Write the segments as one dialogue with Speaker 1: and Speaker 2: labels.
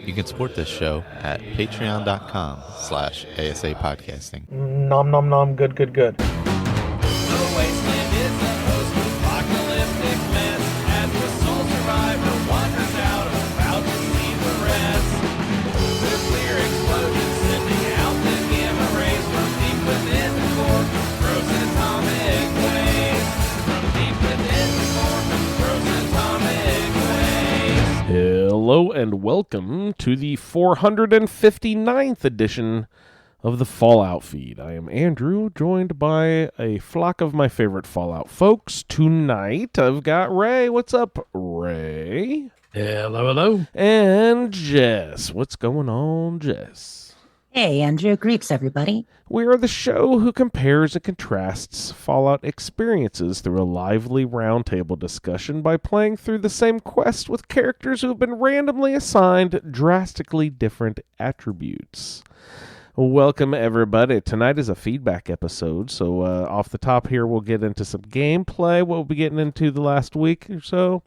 Speaker 1: You can support this show at patreon.com/ASA podcasting.
Speaker 2: Nom nom nom, good, good, good.
Speaker 3: The wasteland is a host of apocalyptic mess as the sole survivor wanders out about to see the rest. Nuclear explosions sending out the gamma rays from deep within the core, frozen atomic waste. From deep within the core, frozen atomic waste.
Speaker 4: Hello and welcome to the 459th edition of the Fallout feed. I am Andrew, joined by a flock of my favorite Fallout folks. Tonight, I've got Ray. What's up, Ray?
Speaker 5: Hello, hello.
Speaker 4: And Jess. What's going on, Jess?
Speaker 6: Hey, Andrew. Greets, everybody.
Speaker 4: We are the show who compares and contrasts Fallout experiences through a lively roundtable discussion by playing through the same quest with characters who have been randomly assigned drastically different attributes. Welcome, everybody. Tonight is a feedback episode, so off the top here, we'll get into some gameplay, what we'll be getting into the last week or so.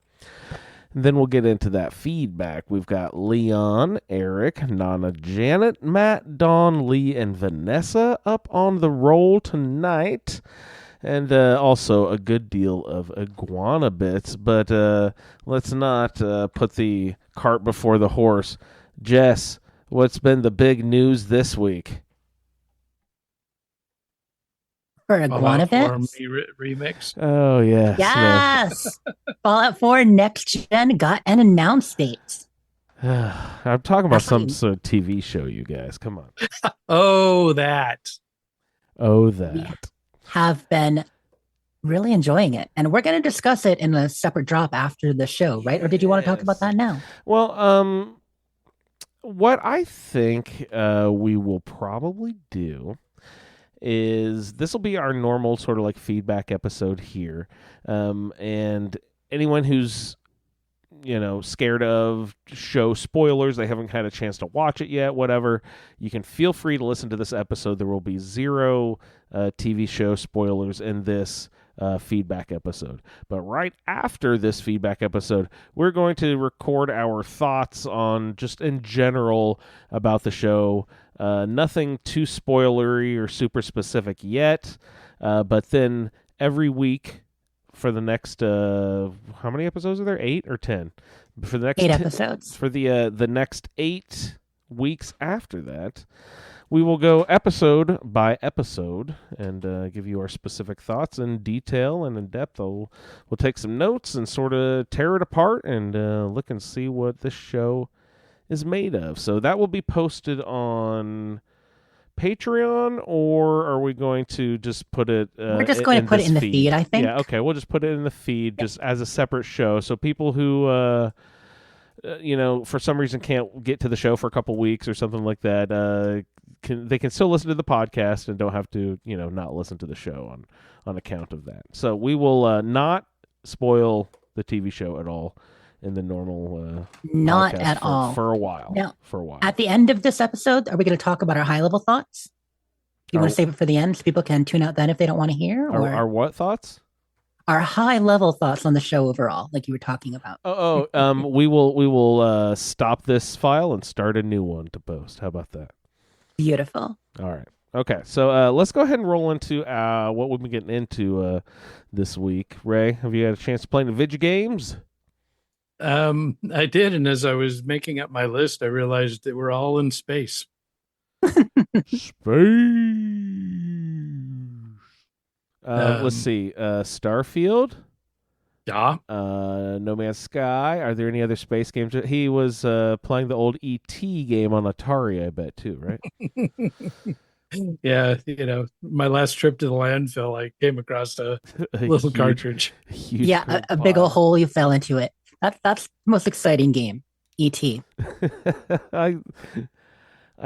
Speaker 4: And then we'll get into that feedback. We've got Leon, Eric, Nana, Janet, Matt, Dawn, Lee, and Vanessa up on the roll tonight. And also a good deal of iguana bits. But let's not put the cart before the horse. Jess, what's been the big news this week?
Speaker 6: For Iguana
Speaker 5: Fallout
Speaker 6: Bits?
Speaker 5: 4 remix.
Speaker 4: Oh, yes.
Speaker 6: Yes! Fallout 4 Next Gen got an announce date.
Speaker 4: I'm talking about some
Speaker 6: Actually-
Speaker 4: sort of TV show, you guys. Come on.
Speaker 5: Oh, that.
Speaker 4: Oh, that.
Speaker 6: Have been really enjoying it. And we're going to discuss it in a separate drop after the show, right? Or did you want to talk about that now?
Speaker 4: Well, what I think we will probably do is this will be our normal sort of like feedback episode here. And anyone who's, scared of show spoilers, they haven't had a chance to watch it yet, whatever, you can feel free to listen to this episode. There will be zero TV show spoilers in this feedback episode. But right after this feedback episode, we're going to record our thoughts on just in general about the show. Nothing too spoilery or super specific yet, but then every week for the next how many episodes are there? 8 or 10? For the next
Speaker 6: 8 episodes.
Speaker 4: For the next 8 weeks after that, we will go episode by episode and give you our specific thoughts in detail and in depth. We'll take some notes and sort of tear it apart and look and see what this show is made of. So that will be posted on Patreon, or are we going to just put it
Speaker 6: We're just going to put it in the feed, I think.
Speaker 4: Yeah, okay, we'll just put it in the feed just as a separate show. So people who for some reason can't get to the show for a couple weeks or something like that, they can still listen to the podcast and don't have to, not listen to the show on account of that. So we will not spoil the TV show at all in the normal
Speaker 6: Not
Speaker 4: podcast
Speaker 6: at all.
Speaker 4: for a while.
Speaker 6: Now,
Speaker 4: for a while.
Speaker 6: At the end of this episode, are we going to talk about our high-level thoughts? Do you want to save it for the end so people can tune out then if they don't want to hear? Or
Speaker 4: Our what thoughts?
Speaker 6: our high-level thoughts on the show overall, like you were talking about?
Speaker 4: We will stop this file and start a new one to post. How about that?
Speaker 6: Beautiful.
Speaker 4: All right. Okay, so let's go ahead and roll into what we've been getting into this week. Ray, have you had a chance to play any video games?
Speaker 5: I did, and as I was making up my list, I realized that we're all in space.
Speaker 4: Space. Let's see. Starfield.
Speaker 5: Yeah.
Speaker 4: No Man's Sky. Are there any other space games? He was playing the old E.T. game on Atari, I bet, too, right?
Speaker 5: Yeah, my last trip to the landfill, I came across a little cartridge.
Speaker 4: Huge
Speaker 6: Yeah, a big old hole you fell into it. That's the most exciting game, E.T.
Speaker 4: I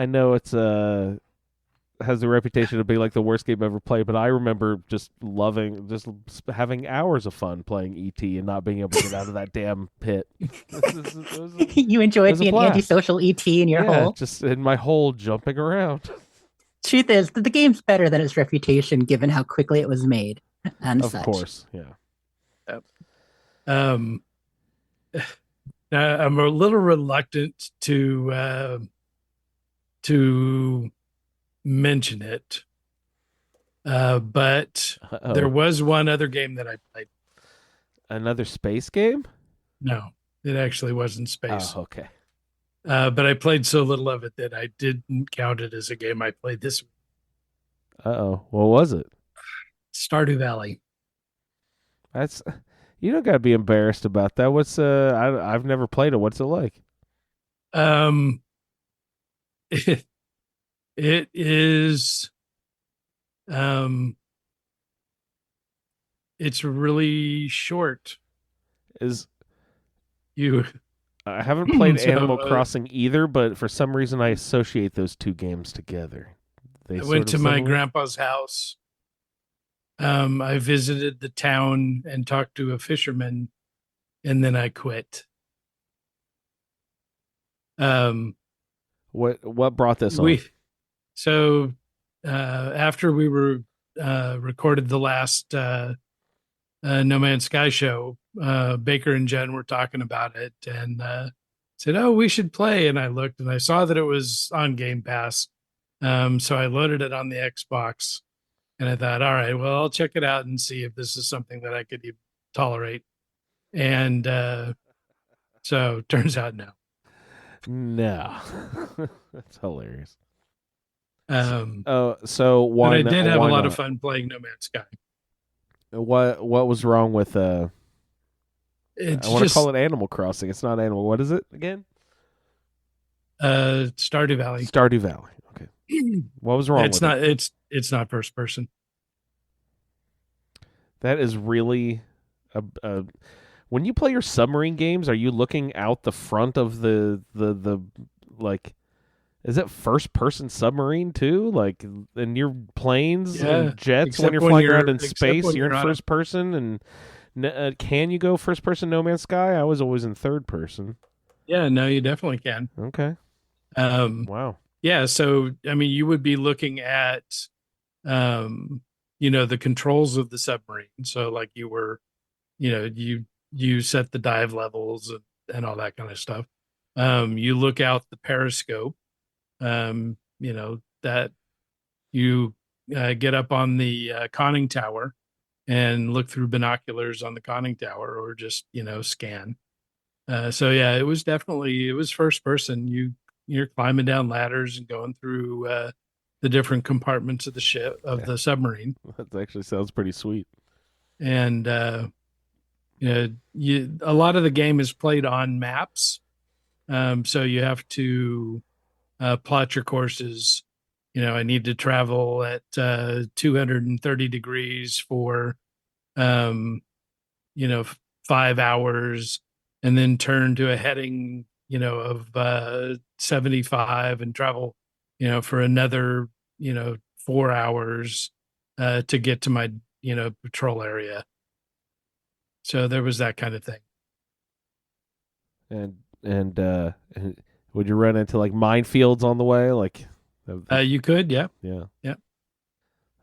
Speaker 4: know it's has the reputation of being like the worst game ever played, but I remember just having hours of fun playing E.T. and not being able to get out of that damn pit.
Speaker 6: You enjoyed being
Speaker 4: blast.
Speaker 6: antisocial E.T. in your hole.
Speaker 4: Just in my hole, jumping around.
Speaker 6: Truth is, the game's better than its reputation given how quickly it was made and
Speaker 4: Of
Speaker 6: such.
Speaker 4: course, yeah.
Speaker 5: Um, I'm a little reluctant to mention it, but
Speaker 4: Uh-oh.
Speaker 5: there was one other game that I played.
Speaker 4: Another space game?
Speaker 5: No, it actually wasn't space.
Speaker 4: Oh, okay.
Speaker 5: But I played so little of it that I didn't count it as a game I played this week.
Speaker 4: Uh-oh. What was it?
Speaker 5: Stardew Valley.
Speaker 4: That's you don't gotta be embarrassed about that. What's I've never played it. What's it like?
Speaker 5: Um, it, it is, it's really short.
Speaker 4: Is
Speaker 5: You
Speaker 4: I haven't played
Speaker 5: So,
Speaker 4: Animal Crossing either, but for some reason I associate those two games together. They
Speaker 5: I
Speaker 4: sort
Speaker 5: went
Speaker 4: of
Speaker 5: to my
Speaker 4: similar?
Speaker 5: grandpa's house. I visited the town and talked to a fisherman, and then I quit.
Speaker 4: What brought this on?
Speaker 5: So after we were recorded the last No Man's Sky show, Baker and Jen were talking about it and said, "Oh, we should play." And I looked and I saw that it was on Game Pass, so I loaded it on the Xbox, and I thought, "All right, well, I'll check it out and see if this is something that I could tolerate." And so turns out no.
Speaker 4: No. That's hilarious.
Speaker 5: But
Speaker 4: So why
Speaker 5: I did have a
Speaker 4: why
Speaker 5: lot
Speaker 4: not?
Speaker 5: of fun playing No Man's Sky.
Speaker 4: What was wrong with
Speaker 5: It's
Speaker 4: I want to
Speaker 5: just
Speaker 4: call it Animal Crossing. It's not Animal. What is it again?
Speaker 5: Stardew Valley.
Speaker 4: Stardew Valley. Okay. What was wrong
Speaker 5: It's
Speaker 4: with
Speaker 5: not.
Speaker 4: it?
Speaker 5: It's not first person.
Speaker 4: That is really a when you play your submarine games, are you looking out the front of the like is it first person submarine too? Like in your planes
Speaker 5: Yeah,
Speaker 4: and jets
Speaker 5: except
Speaker 4: when you're
Speaker 5: when
Speaker 4: flying
Speaker 5: you're-
Speaker 4: around in
Speaker 5: except
Speaker 4: space,
Speaker 5: when
Speaker 4: you're in
Speaker 5: you're on a-
Speaker 4: first person and can you go first person No Man's Sky? I was always in third person.
Speaker 5: Yeah, no, you definitely can.
Speaker 4: Okay. Wow.
Speaker 5: Yeah, so I mean, you would be looking at, the controls of the submarine. So like you were, you set the dive levels and all that kind of stuff. You look out the periscope. That you get up on the conning tower and look through binoculars on the conning tower, or just scan. So yeah, it was first person. You're climbing down ladders and going through the different compartments of the ship of the submarine,
Speaker 4: That actually sounds pretty sweet.
Speaker 5: and a lot of the game is played on maps. So you have to plot your courses. I need to travel at 230 degrees for 5 hours, and then turn to a heading of 75 and travel for another 4 hours to get to my patrol area. So there was that kind of thing.
Speaker 4: And would you run into like minefields on the way? Like
Speaker 5: You could, yeah.
Speaker 4: yeah.
Speaker 5: Yeah.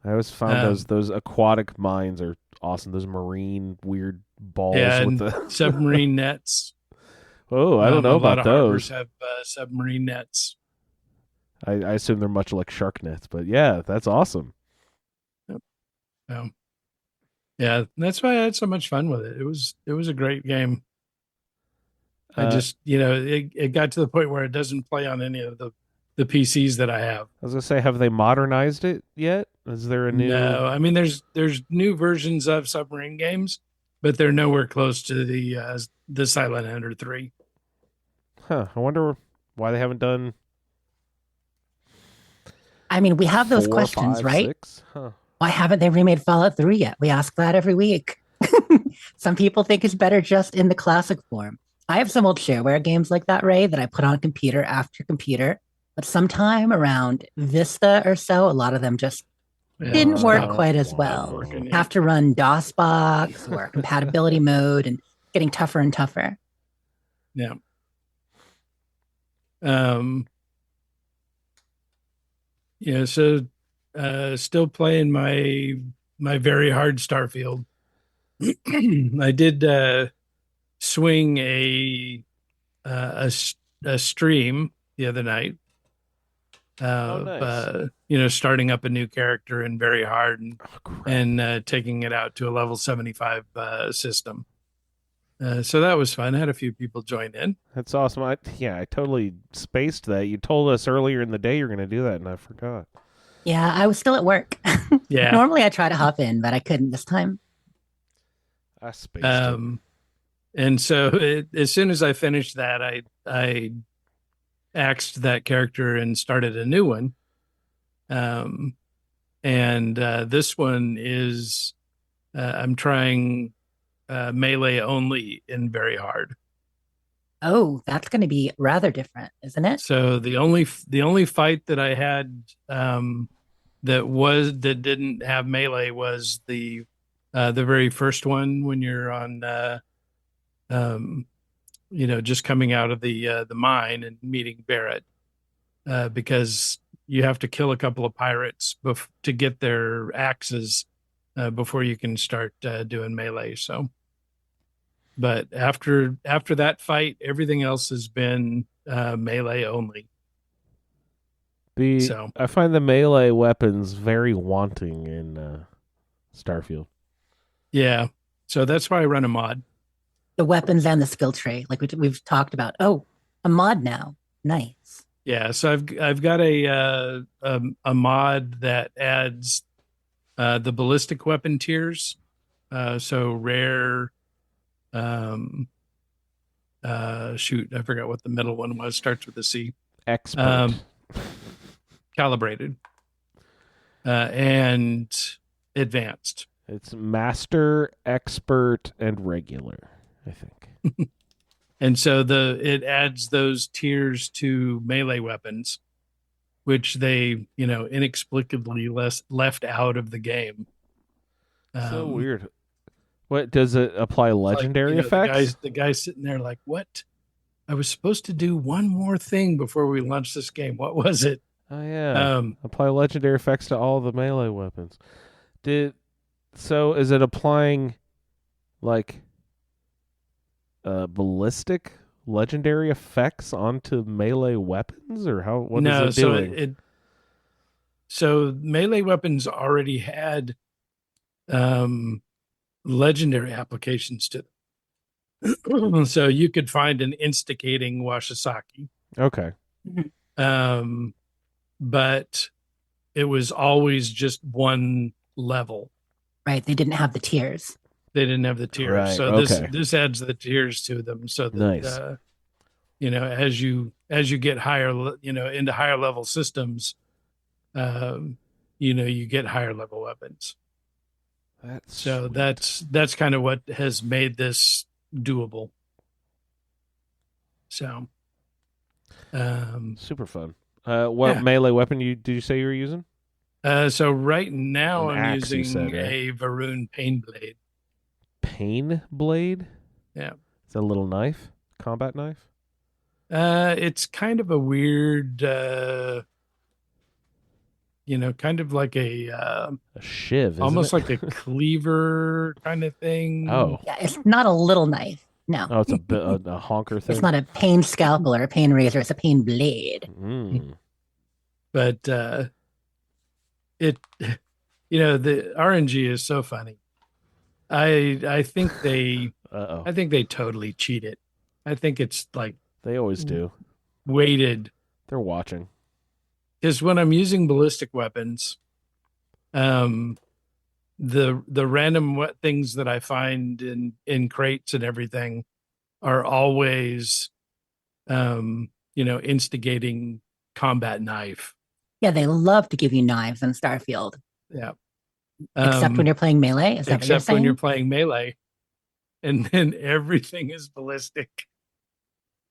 Speaker 4: I always found those aquatic mines are awesome. Those marine weird balls
Speaker 5: Yeah,
Speaker 4: with
Speaker 5: and
Speaker 4: the
Speaker 5: submarine nets.
Speaker 4: Oh, I don't know
Speaker 5: A lot
Speaker 4: about
Speaker 5: of harbors
Speaker 4: those.
Speaker 5: have submarine nets.
Speaker 4: I assume they're much like shark nets, but yeah, that's awesome.
Speaker 5: So, yeah, that's why I had so much fun with it. It was a great game. I just, it got to the point where it doesn't play on any of the PCs that I have.
Speaker 4: I was gonna say, have they modernized it yet? Is there a new?
Speaker 5: No, I mean there's new versions of submarine games, but they're nowhere close to the Silent Hunter 3.
Speaker 4: Huh. I wonder why they haven't done.
Speaker 6: I mean, we have those
Speaker 4: 4,
Speaker 6: questions,
Speaker 4: 5,
Speaker 6: right?
Speaker 4: 6? Huh.
Speaker 6: Why haven't they remade Fallout 3 yet? We ask that every week. Some people think it's better just in the classic form. I have some old shareware games like that, Ray, that I put on computer after computer. But sometime around Vista or so, a lot of them just didn't
Speaker 5: it's
Speaker 6: work
Speaker 5: not-
Speaker 6: quite as
Speaker 5: not
Speaker 6: well.
Speaker 5: working yet.
Speaker 6: Have to run DOSBox or compatibility mode, and getting tougher and tougher.
Speaker 5: Yeah. So still playing my very hard Starfield. I did swing a a stream the other night of
Speaker 4: nice.
Speaker 5: starting up a new character in very hard
Speaker 4: Oh, crap.
Speaker 5: and taking it out to a level 75 system. So that was fun. I had a few people join in.
Speaker 4: That's awesome. I totally spaced that. You told us earlier in the day you're going to do that, and I forgot.
Speaker 6: Yeah, I was still at work.
Speaker 5: Yeah.
Speaker 6: Normally I try to hop in, but I couldn't this time.
Speaker 4: I spaced it.
Speaker 5: And so as soon as I finished that, I axed that character and started a new one. And this one is I'm trying melee only in very hard.
Speaker 6: Oh, that's going to be rather different, isn't it?
Speaker 5: So the only fight that I had that didn't have melee was the very first one when you're on just coming out of the mine and meeting Barrett, because you have to kill a couple of pirates to get their axes before you can start doing melee. So, but after that fight, everything else has been melee only.
Speaker 4: I find the melee weapons very wanting in Starfield.
Speaker 5: Yeah, so that's why I run a mod.
Speaker 6: The weapons and the skill tree, like we've talked about. Oh, a mod now. Nice.
Speaker 5: Yeah, so I've got a mod that adds the ballistic weapon tiers. So rare. Shoot, I forgot what the middle one was. Starts with a C.
Speaker 4: Expert.
Speaker 5: Calibrated. And advanced.
Speaker 4: It's master, expert, and regular, I think.
Speaker 5: And so it adds those tiers to melee weapons, which they, inexplicably left out of the game.
Speaker 4: So weird. What does it apply? Legendary effects?
Speaker 5: The guy's sitting there like, what? I was supposed to do one more thing before we launched this game. What was it?
Speaker 4: Oh yeah. Apply legendary effects to all the melee weapons. So is it applying like ballistic legendary effects onto melee weapons, or what is it doing?
Speaker 5: So melee weapons already had legendary applications to them. So you could find an instigating Washasaki.
Speaker 4: Okay.
Speaker 5: But it was always just one level.
Speaker 6: Right. They didn't have the tiers.
Speaker 5: They didn't have the tiers.
Speaker 4: Right,
Speaker 5: So this adds the tiers to them. So that,
Speaker 4: nice.
Speaker 5: as you get higher, into higher level systems, you get higher level weapons. That's kind of what has made this doable. So,
Speaker 4: super fun. What melee weapon did you say you were using?
Speaker 5: So right now I'm
Speaker 4: axe,
Speaker 5: using a Varun Pain Blade.
Speaker 4: Pain Blade?
Speaker 5: Yeah.
Speaker 4: It's a little knife, combat knife.
Speaker 5: It's kind of a weird, kind of like a
Speaker 4: shiv,
Speaker 5: almost like a cleaver kind of thing.
Speaker 4: Oh,
Speaker 6: yeah, it's not a little knife. No.
Speaker 4: Oh, it's a honker thing.
Speaker 6: It's not a pain scalpel or a pain razor. It's a pain blade.
Speaker 5: But the RNG is so funny. I think they totally cheat it. I think it's like
Speaker 4: they always do.
Speaker 5: Weighted.
Speaker 4: They're watching.
Speaker 5: Because when I'm using ballistic weapons, the random things that I find in crates and everything are always, instigating combat knife.
Speaker 6: Yeah, they love to give you knives in Starfield.
Speaker 5: Yeah.
Speaker 6: Except when you're playing melee? Is that what you're
Speaker 5: except when
Speaker 6: saying?
Speaker 5: you're playing melee. And then everything is ballistic.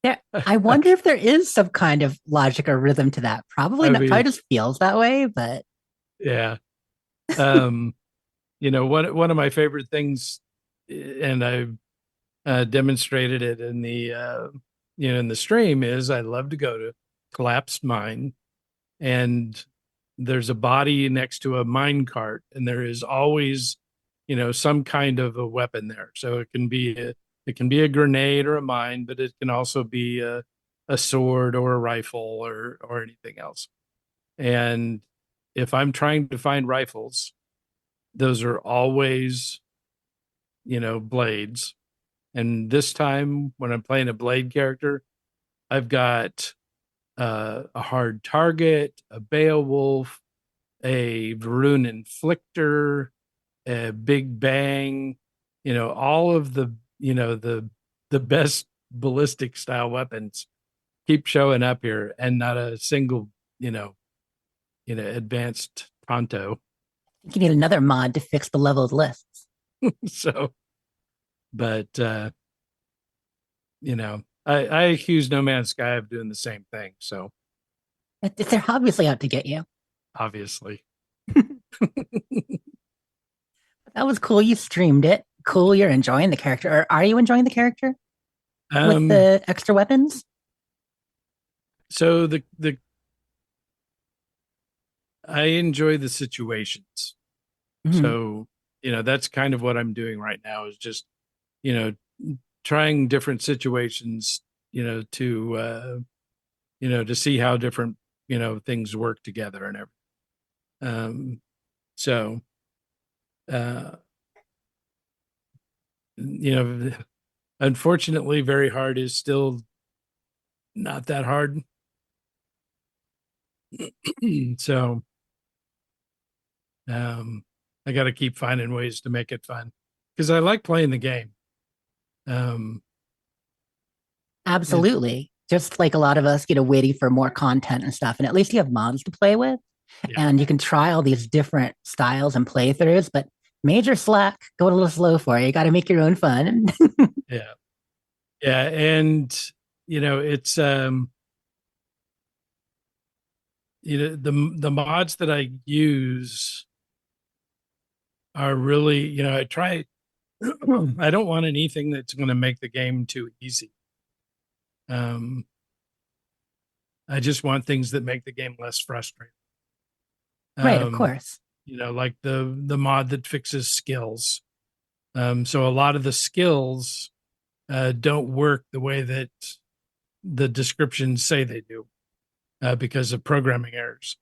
Speaker 6: Yeah, I wonder if there is some kind of logic or rhythm to that. Probably not. Probably just feels that way, but
Speaker 5: yeah. One of my favorite things, and I've demonstrated it in the in the stream, is I love to go to collapsed mine, and there's a body next to a mine cart, and there is always some kind of a weapon there. So it can be It can be a grenade or a mine, but it can also be a sword or a rifle or anything else. And if I'm trying to find rifles, those are always, blades. And this time when I'm playing a blade character, I've got a hard target, a Beowulf, a Varun Inflictor, a Big Bang, all of the best ballistic style weapons keep showing up here, and not a single, advanced Tonto.
Speaker 6: You need another mod to fix the leveled lists.
Speaker 5: So, but I accuse No Man's Sky of doing the same thing. So
Speaker 6: They're obviously out to get you.
Speaker 5: obviously,
Speaker 6: That was cool. You streamed it. Cool. You're enjoying the character. Or are you enjoying the character with the extra weapons?
Speaker 5: So I enjoy the situations.
Speaker 6: Mhm.
Speaker 5: So, that's kind of what I'm doing right now, is just, trying different situations, to see how different, things work together and everything. So, unfortunately, very hard is still not that hard. So, I got to keep finding ways to make it fun, because I like playing the game.
Speaker 6: Absolutely. Just like a lot of us, waiting for more content and stuff. And at least you have mods to play with.
Speaker 5: Yeah.
Speaker 6: And you can try all these different styles and playthroughs, but major slack, going a little slow for you. You got to make your own fun.
Speaker 5: Yeah. Yeah. And, it's, the mods that I use are really, I try, I don't want anything that's going to make the game too easy. I just want things that make the game less frustrating.
Speaker 6: Right, of course.
Speaker 5: Like the mod that fixes skills. So a lot of the skills don't work the way that the descriptions say they do, because of programming errors.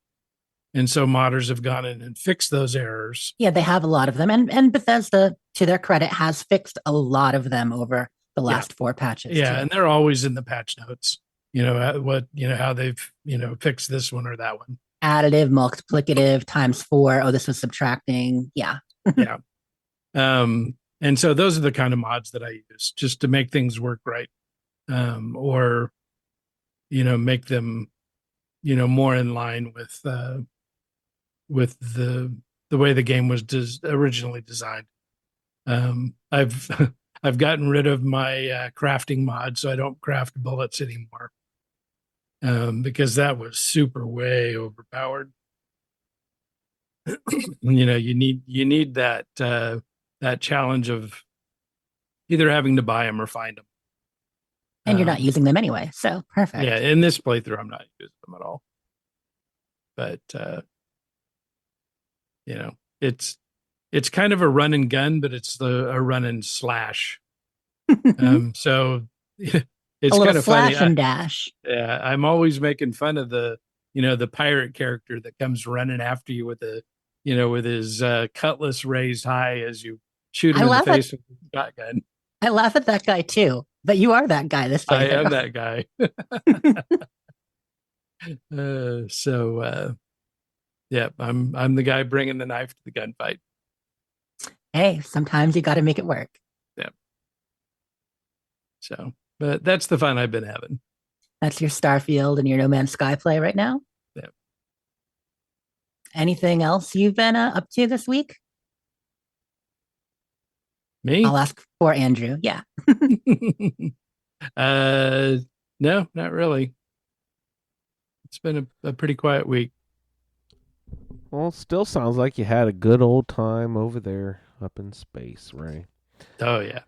Speaker 5: And so modders have gone in and fixed those errors.
Speaker 6: Yeah, they have a lot of them. And Bethesda, to their credit, has fixed a lot of them over the last 4 patches.
Speaker 5: Yeah,
Speaker 6: too.
Speaker 5: and they're always in the patch notes. How they've, fixed this one or that one.
Speaker 6: Additive, multiplicative, times 4. Oh, this was subtracting. Yeah.
Speaker 5: Yeah. And so those are the kind of mods that I use, just to make things work right. Or, make them, more in line with the way the game was originally designed. I've I've gotten rid of my crafting mod, so I don't craft bullets anymore, because that was super way overpowered. You need that challenge of either having to buy them or find them.
Speaker 6: And you're not using them anyway. So perfect.
Speaker 5: Yeah, in this playthrough, I'm not using them at all. But it's kind of a run and gun, but it's a run and slash. So it's kind of funny.
Speaker 6: Slash and dash.
Speaker 5: Yeah, I'm always making fun of the pirate character that comes running after you with with his cutlass raised high as you shoot him in the face with a shotgun.
Speaker 6: I laugh at that guy too, but you are that guy this time.
Speaker 5: I am that guy. Yeah, I'm the guy bringing the knife to the gunfight.
Speaker 6: Hey, sometimes you got to make it work.
Speaker 5: Yeah. So, but that's the fun I've been having.
Speaker 6: That's your Starfield and your No Man's Sky play right now.
Speaker 5: Yeah.
Speaker 6: Anything else you've been up to this week?
Speaker 5: Me?
Speaker 6: I'll ask for Andrew. Yeah.
Speaker 5: No, not really. It's been a pretty quiet week.
Speaker 4: Well, still sounds like you had a good old time over there up in space, Ray.
Speaker 5: Oh, yeah.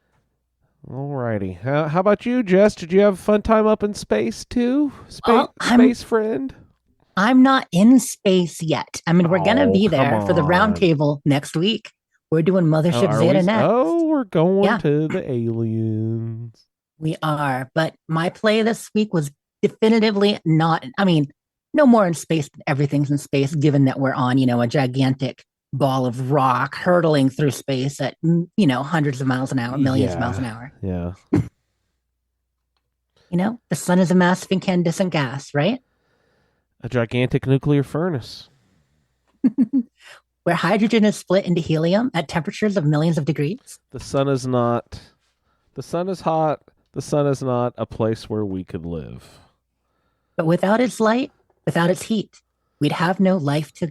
Speaker 4: Alrighty. How about you, Jess? Did you have a fun time up in space, too? Space friend?
Speaker 6: I'm not in space yet. I mean, we're going to be there for the
Speaker 4: come on.
Speaker 6: roundtable next week. We're doing Mothership Zeta next.
Speaker 4: Oh, we're going
Speaker 6: Yeah.
Speaker 4: to the aliens.
Speaker 6: We are, but my play this week was definitively not. I mean, no more in space than everything's in space, given that we're on, a gigantic ball of rock hurtling through space at, hundreds of miles an hour, millions of miles an hour.
Speaker 4: Yeah.
Speaker 6: The sun is a massive incandescent gas, right?
Speaker 4: A gigantic nuclear furnace.
Speaker 6: Where hydrogen is split into helium at temperatures of millions of degrees.
Speaker 4: The sun is not. The sun is hot. The sun is not a place where we could live.
Speaker 6: But without its light, without its heat, we'd have no life to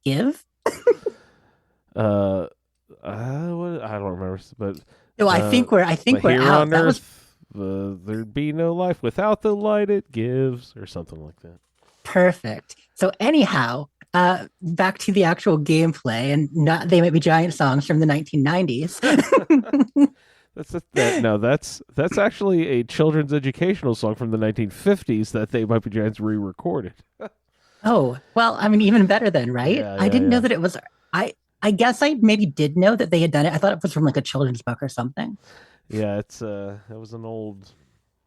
Speaker 6: give.
Speaker 4: I don't remember, but
Speaker 6: No, I think we're
Speaker 4: here
Speaker 6: out.
Speaker 4: on Earth, there'd be no life without the light it gives, or something like that.
Speaker 6: Perfect. So anyhow, back to the actual gameplay, and not They Might Be Giant songs from the 1990s.
Speaker 4: That's actually a children's educational song from the 1950s that They Might Be Giants re-recorded.
Speaker 6: Oh, well, I mean, even better then, right?
Speaker 4: Yeah,
Speaker 6: I didn't know
Speaker 4: yeah.
Speaker 6: that it was. I guess I maybe did know that they had done it. I thought it was from like a children's book or something.
Speaker 4: Yeah, it was an old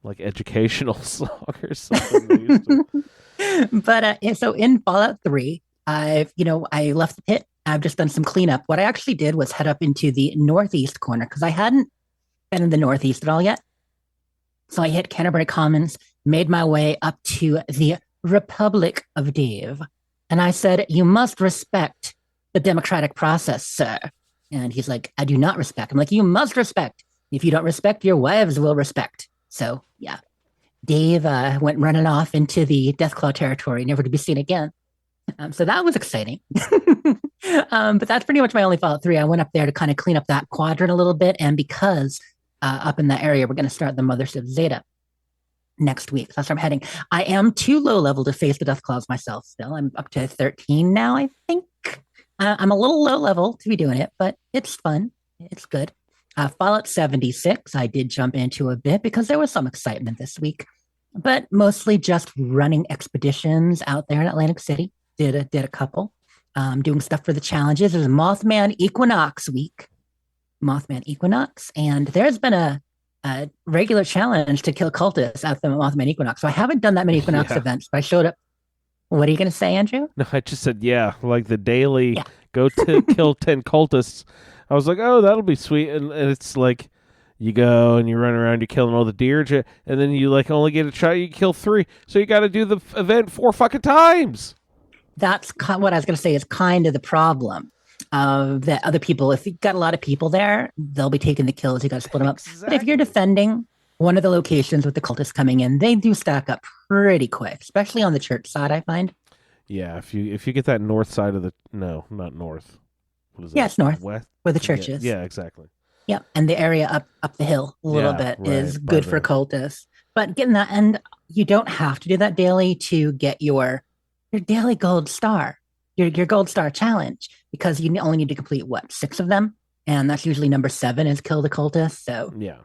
Speaker 4: like educational song or something. They used to-
Speaker 6: But so in Fallout 3, I left the pit. I've just done some cleanup. What I actually did was head up into the northeast corner because I hadn't been in the northeast at all yet. So I hit Canterbury Commons, made my way up to the Republic of Dave. And I said, "You must respect the democratic process, sir." And he's like, "I do not respect." I'm like, "You must respect. If you don't respect, your wives will respect." So yeah, Dave went running off into the Deathclaw territory, never to be seen again. So that was exciting. But that's pretty much my only Fallout 3. I went up there to kind of clean up that quadrant a little bit. And because up in that area, we're going to start the Mothership Zeta next week. That's where I'm heading. I am too low level to face the Deathclaws myself still. I'm up to 13 now, I think. I'm a little low level to be doing it, but it's fun. It's good. Fallout 76, I did jump into a bit because there was some excitement this week, but mostly just running expeditions out there in Atlantic City. Did a couple. Doing stuff for the challenges. There's Mothman Equinox week. Mothman Equinox. And there's been a regular challenge to kill cultists at the Mothman Equinox. So I haven't done that many Equinox
Speaker 4: Yeah.
Speaker 6: events, but I showed up. What are you going to say, Andrew?
Speaker 4: No, I just said, yeah, like the daily
Speaker 6: Yeah.
Speaker 4: go to kill 10 cultists. I was like, oh, that'll be sweet. And it's like you go and you run around, you're killing all the deer, and then you like only get a shot, you kill 3. So you got to do the event 4 fucking times.
Speaker 6: That's what I was going to say is kind of the problem. That other people, if you've got a lot of people there, they'll be taking the kills. You got to split them up. But if you're defending one of the locations with the cultists coming in, they do stack up pretty quick, especially on the church side, I find.
Speaker 4: Yeah, if you get that north side of no, not north. What is
Speaker 6: Yeah,
Speaker 4: that?
Speaker 6: it's north,
Speaker 4: West?
Speaker 6: where the church is.
Speaker 4: Yeah, exactly.
Speaker 6: Yep. And the area up the hill a little
Speaker 4: Yeah,
Speaker 6: bit is
Speaker 4: right,
Speaker 6: good
Speaker 4: by
Speaker 6: for
Speaker 4: the-
Speaker 6: cultists. But getting that, and you don't have to do that daily to get your daily gold star, your gold star challenge, because you only need to complete 6 of them, and that's usually number 7 is kill the cultist. So
Speaker 4: Yeah.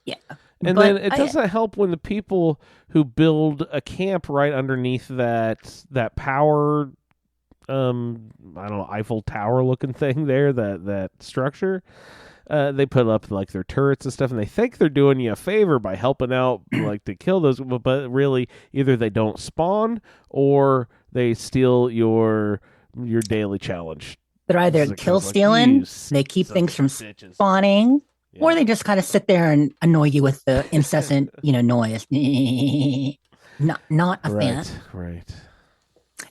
Speaker 6: yeah.
Speaker 4: And
Speaker 6: But
Speaker 4: then it doesn't help when the people who build a camp right underneath that power, I don't know, Eiffel Tower looking thing there, that structure. They put up like their turrets and stuff, and they think they're doing you a favor by helping out, like to kill those. But really, either they don't spawn or they steal your daily challenge.
Speaker 6: They're either
Speaker 4: It's like-
Speaker 6: kill
Speaker 4: it's like,
Speaker 6: stealing,
Speaker 4: you
Speaker 6: they keep
Speaker 4: sons
Speaker 6: things
Speaker 4: of
Speaker 6: from
Speaker 4: bitches.
Speaker 6: spawning,
Speaker 4: Yeah.
Speaker 6: or they just kind of sit there and annoy you with the incessant, noise. Not a fan.
Speaker 4: Right.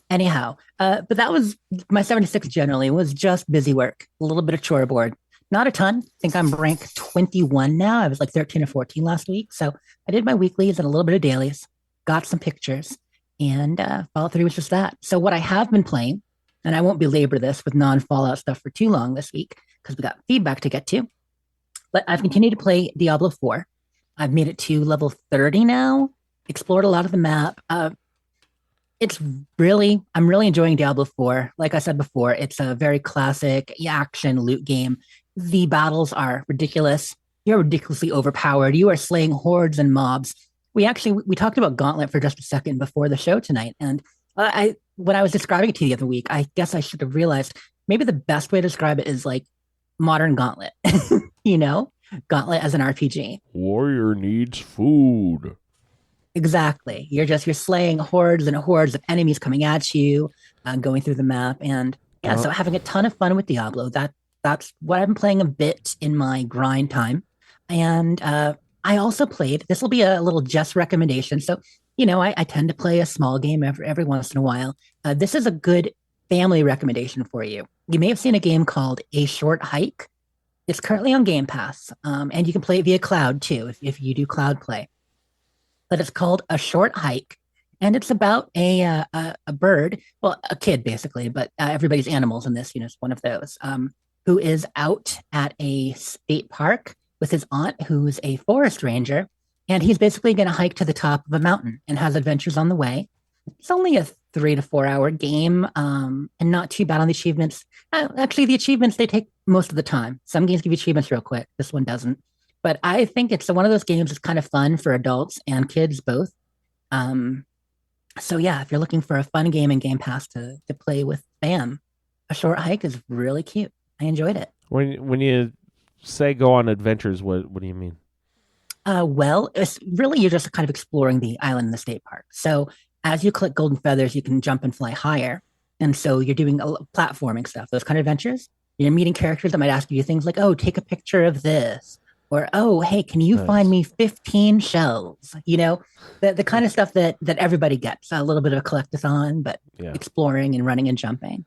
Speaker 6: Anyhow, but that was my 76 generally was just busy work, a little bit of chore board. Not a ton. I think I'm rank 21 now. I was like 13 or 14 last week. So I did my weeklies and a little bit of dailies, got some pictures, and Fallout 3 was just that. So what I have been playing, and I won't belabor this with non-Fallout stuff for too long this week because we got feedback to get to, but I've continued to play Diablo 4. I've made it to level 30 now, explored a lot of the map. I'm really enjoying Diablo 4. Like I said before, it's a very classic action loot game. The battles are ridiculous. You're ridiculously overpowered. You are slaying hordes and mobs. We talked about Gauntlet for just a second before the show tonight. And when I was describing it to you the other week, I guess I should have realized maybe the best way to describe it is like modern Gauntlet. you know, Gauntlet as an RPG.
Speaker 4: Warrior needs food.
Speaker 6: Exactly. You're slaying hordes and hordes of enemies coming at you, going through the map, and yeah, so having a ton of fun with Diablo. That's what I've been playing a bit in my grind time, and I also played. This will be a little just recommendation. So I tend to play a small game every once in a while. This is a good family recommendation for you. You may have seen a game called A Short Hike. It's currently on Game Pass, and you can play it via cloud too if you do cloud play. But it's called A Short Hike, and it's about a bird, well, a kid basically, but everybody's animals in this. It's one of those who is out at a state park with his aunt, who's a forest ranger, and he's basically going to hike to the top of a mountain and has adventures on the way. It's only a 3 to 4 hour game, and not too bad on the achievements. Actually, the achievements they take most of the time. Some games give you achievements real quick. This one doesn't. But I think it's one of those games that's kind of fun for adults and kids both. So yeah, if you're looking for a fun game in Game Pass to play with fam, A Short Hike is really cute. I enjoyed it.
Speaker 4: When you say go on adventures, what do you mean?
Speaker 6: Well, it's really you're just kind of exploring the island in the state park. So as you collect golden feathers, you can jump and fly higher. And so you're doing platforming stuff, those kind of adventures. You're meeting characters that might ask you things like, oh, take a picture of this. Or, oh, hey, can you find me 15 shells? The kind of stuff that everybody gets. A little bit of a collectathon, but exploring and running and jumping.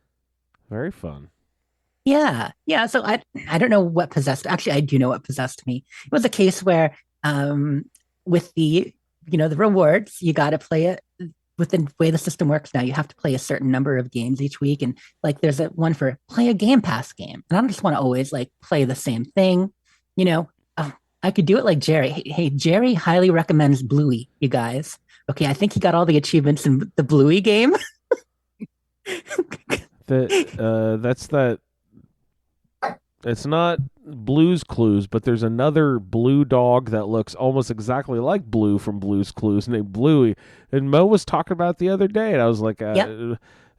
Speaker 4: Very fun.
Speaker 6: Yeah. So I don't know what possessed. Actually, I do know what possessed me. It was a case where with the rewards, you got to play it with the way the system works now. You have to play a certain number of games each week. And like there's one for play a Game Pass game. And I don't just want to always like play the same thing. I could do it like Jerry. Hey, Jerry highly recommends Bluey, you guys. Okay, I think he got all the achievements in the Bluey game.
Speaker 4: That's that. It's not Blue's Clues, but there's another blue dog that looks almost exactly like Blue from Blue's Clues named Bluey. And Mo was talking about it the other day, and I was like,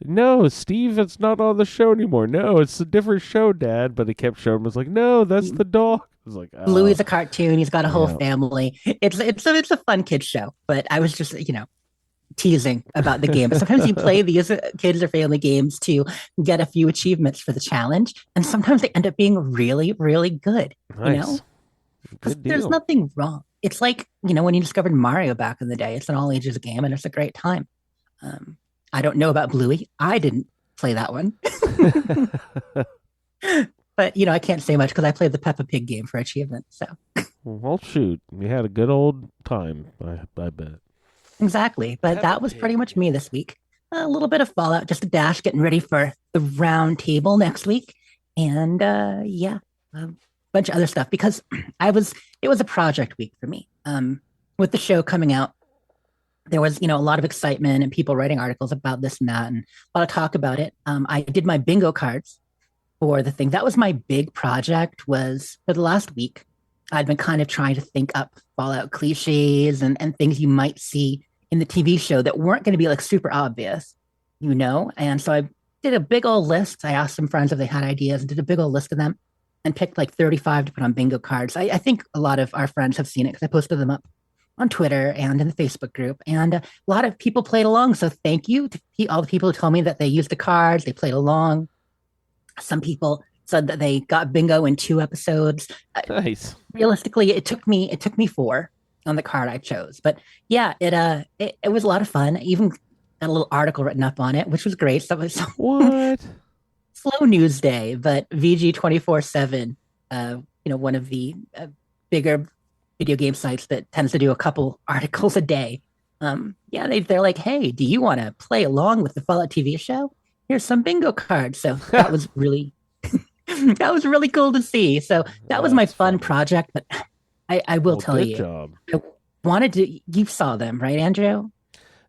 Speaker 4: no, Steve, it's not on the show anymore. No, it's a different show, Dad. But he kept showing me. I was like, no, that's the dog. I was like, oh.
Speaker 6: Bluey's a cartoon. He's got a whole family. It's a fun kid show. But I was just teasing about the game. But sometimes you play these kids or family games to get a few achievements for the challenge, and sometimes they end up being really, really good.
Speaker 4: Nice.
Speaker 6: Good deal. There's nothing wrong. It's like when you discovered Mario back in the day. It's an all ages game, and it's a great time. I don't know about Bluey. I didn't play that one. But, I can't say much because I played the Peppa Pig game for achievement. So,
Speaker 4: well, shoot. You had a good old time, I bet.
Speaker 6: Exactly. But that was pretty much me this week. A little bit of Fallout, just a dash, getting ready for the Roundtable next week. And, a bunch of other stuff because it was a project week for me. With the show coming out, there was, a lot of excitement and people writing articles about this and that and a lot of talk about it. I did my bingo cards for the thing. That was my big project was for the last week. I'd been kind of trying to think up Fallout cliches and things you might see in the TV show that weren't going to be like super obvious, And so I did a big old list. I asked some friends if they had ideas and did a big old list of them and picked like 35 to put on bingo cards. I think a lot of our friends have seen it because I posted them up on Twitter and in the Facebook group. And a lot of people played along. So thank you to all the people who told me that they used the cards, they played along. Some people said that they got bingo in 2 episodes.
Speaker 4: Nice.
Speaker 6: Realistically, it took me 4 on the card I chose. But yeah, it was a lot of fun. I even got a little article written up on it, which was great. So it was
Speaker 4: what?
Speaker 6: Slow news day, but VG 24/7, one of the bigger video game sites that tends to do a couple articles a day. They're like, hey, do you want to play along with the Fallout TV show? Here's some bingo cards. So that was really, that was really cool to see. So that was my fun project. But I will tell you,
Speaker 4: job.
Speaker 6: I wanted to. You saw them, right, Andrew?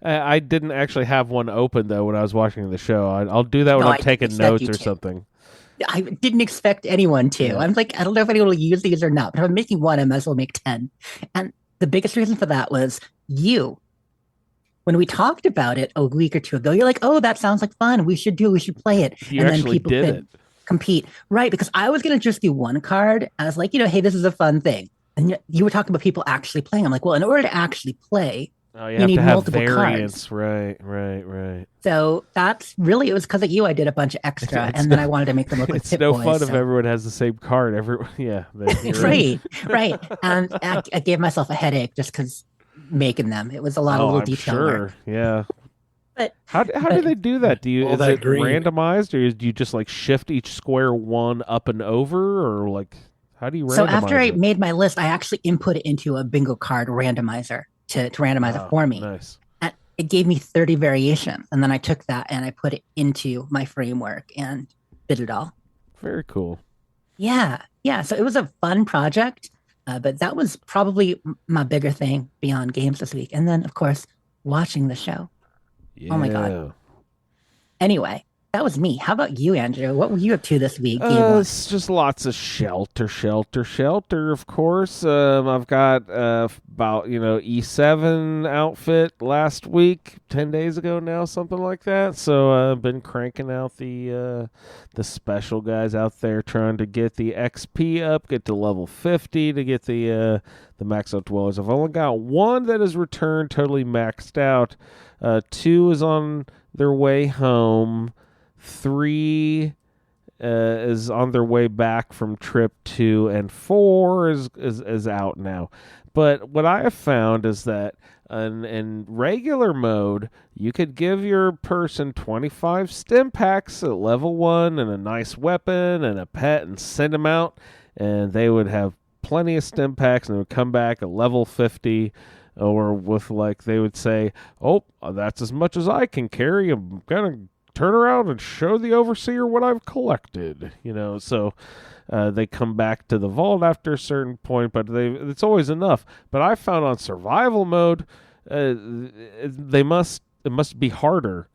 Speaker 4: I didn't actually have one open though when I was watching the show. I'll do that when I'm taking notes or something.
Speaker 6: I didn't expect anyone to. Yeah. I'm like, I don't know if anyone will use these or not, but if I'm making one, I might as well make 10. And the biggest reason for that was you. When we talked about it a week or two ago, you're like, oh, that sounds like fun. We should play it.
Speaker 4: You actually did it.
Speaker 6: compete. Right, because I was going to just do one card. I was like, hey, this is a fun thing. And you were talking about people actually playing. I'm like, well, in order to actually play,
Speaker 4: Oh, you
Speaker 6: you
Speaker 4: have
Speaker 6: need
Speaker 4: to have
Speaker 6: multiple
Speaker 4: variants.
Speaker 6: cards.
Speaker 4: Right.
Speaker 6: So that's really, it was because of you. I did a bunch of extra, and then I wanted to make them look like
Speaker 4: It's
Speaker 6: Pip
Speaker 4: no
Speaker 6: Boys.
Speaker 4: fun if everyone has the same card. You're right.
Speaker 6: Right. And I gave myself a headache just because making them. It was a lot of little
Speaker 4: I'm
Speaker 6: detail
Speaker 4: sure.
Speaker 6: work.
Speaker 4: Yeah.
Speaker 6: But
Speaker 4: How do they do that?
Speaker 5: All
Speaker 4: Is
Speaker 5: that
Speaker 4: it
Speaker 5: green.
Speaker 4: randomized, or do you just like shift each square one up and over, or like how do you randomize
Speaker 6: so after I
Speaker 4: it?
Speaker 6: made my list, I actually input it into a bingo card randomizer to randomize it for me.
Speaker 4: Nice.
Speaker 6: And it gave me 30 variations. And then I took that and I put it into my framework and did it all.
Speaker 4: Very cool.
Speaker 6: Yeah. So it was a fun project, but that was probably my bigger thing beyond games this week. And then, of course, watching the show.
Speaker 4: Yeah.
Speaker 6: Oh my God. Anyway, that was me. How about you, Andrew? What were you up to this week?
Speaker 4: It's just lots of shelter, of course. I've got about E7 outfit last week, 10 days ago now, something like that. So I've been cranking out the special guys out there trying to get the XP up, get to level 50 to get the max out dwellers. I've only got one that is returned totally maxed out. 2 is on their way home. 3 is on their way back from trip 2, and 4 is out now. But what I have found is that in regular mode, you could give your person 25 stim packs at level 1 and a nice weapon and a pet and send them out, and they would have plenty of stim packs and they would come back at level 50. Or with they would say, oh, that's as much as I can carry. I'm going to turn around and show the overseer what I've collected, so they come back to the vault after a certain point, but it's always enough. But I found on survival mode, it must be harder,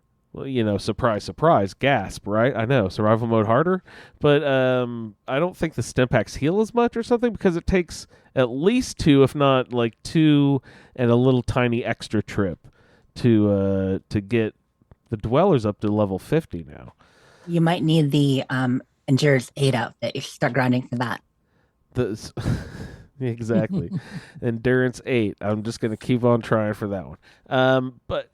Speaker 4: surprise, gasp, right? I know, survival mode harder, but I don't think the stim packs heal as much or something, because it takes at least 2, if not 2 and a little tiny extra trip to get the dwellers up to level 50 now.
Speaker 6: You might need the Endurance 8 outfit if you start grinding for that.
Speaker 4: Exactly. Endurance 8. I'm just going to keep on trying for that one. But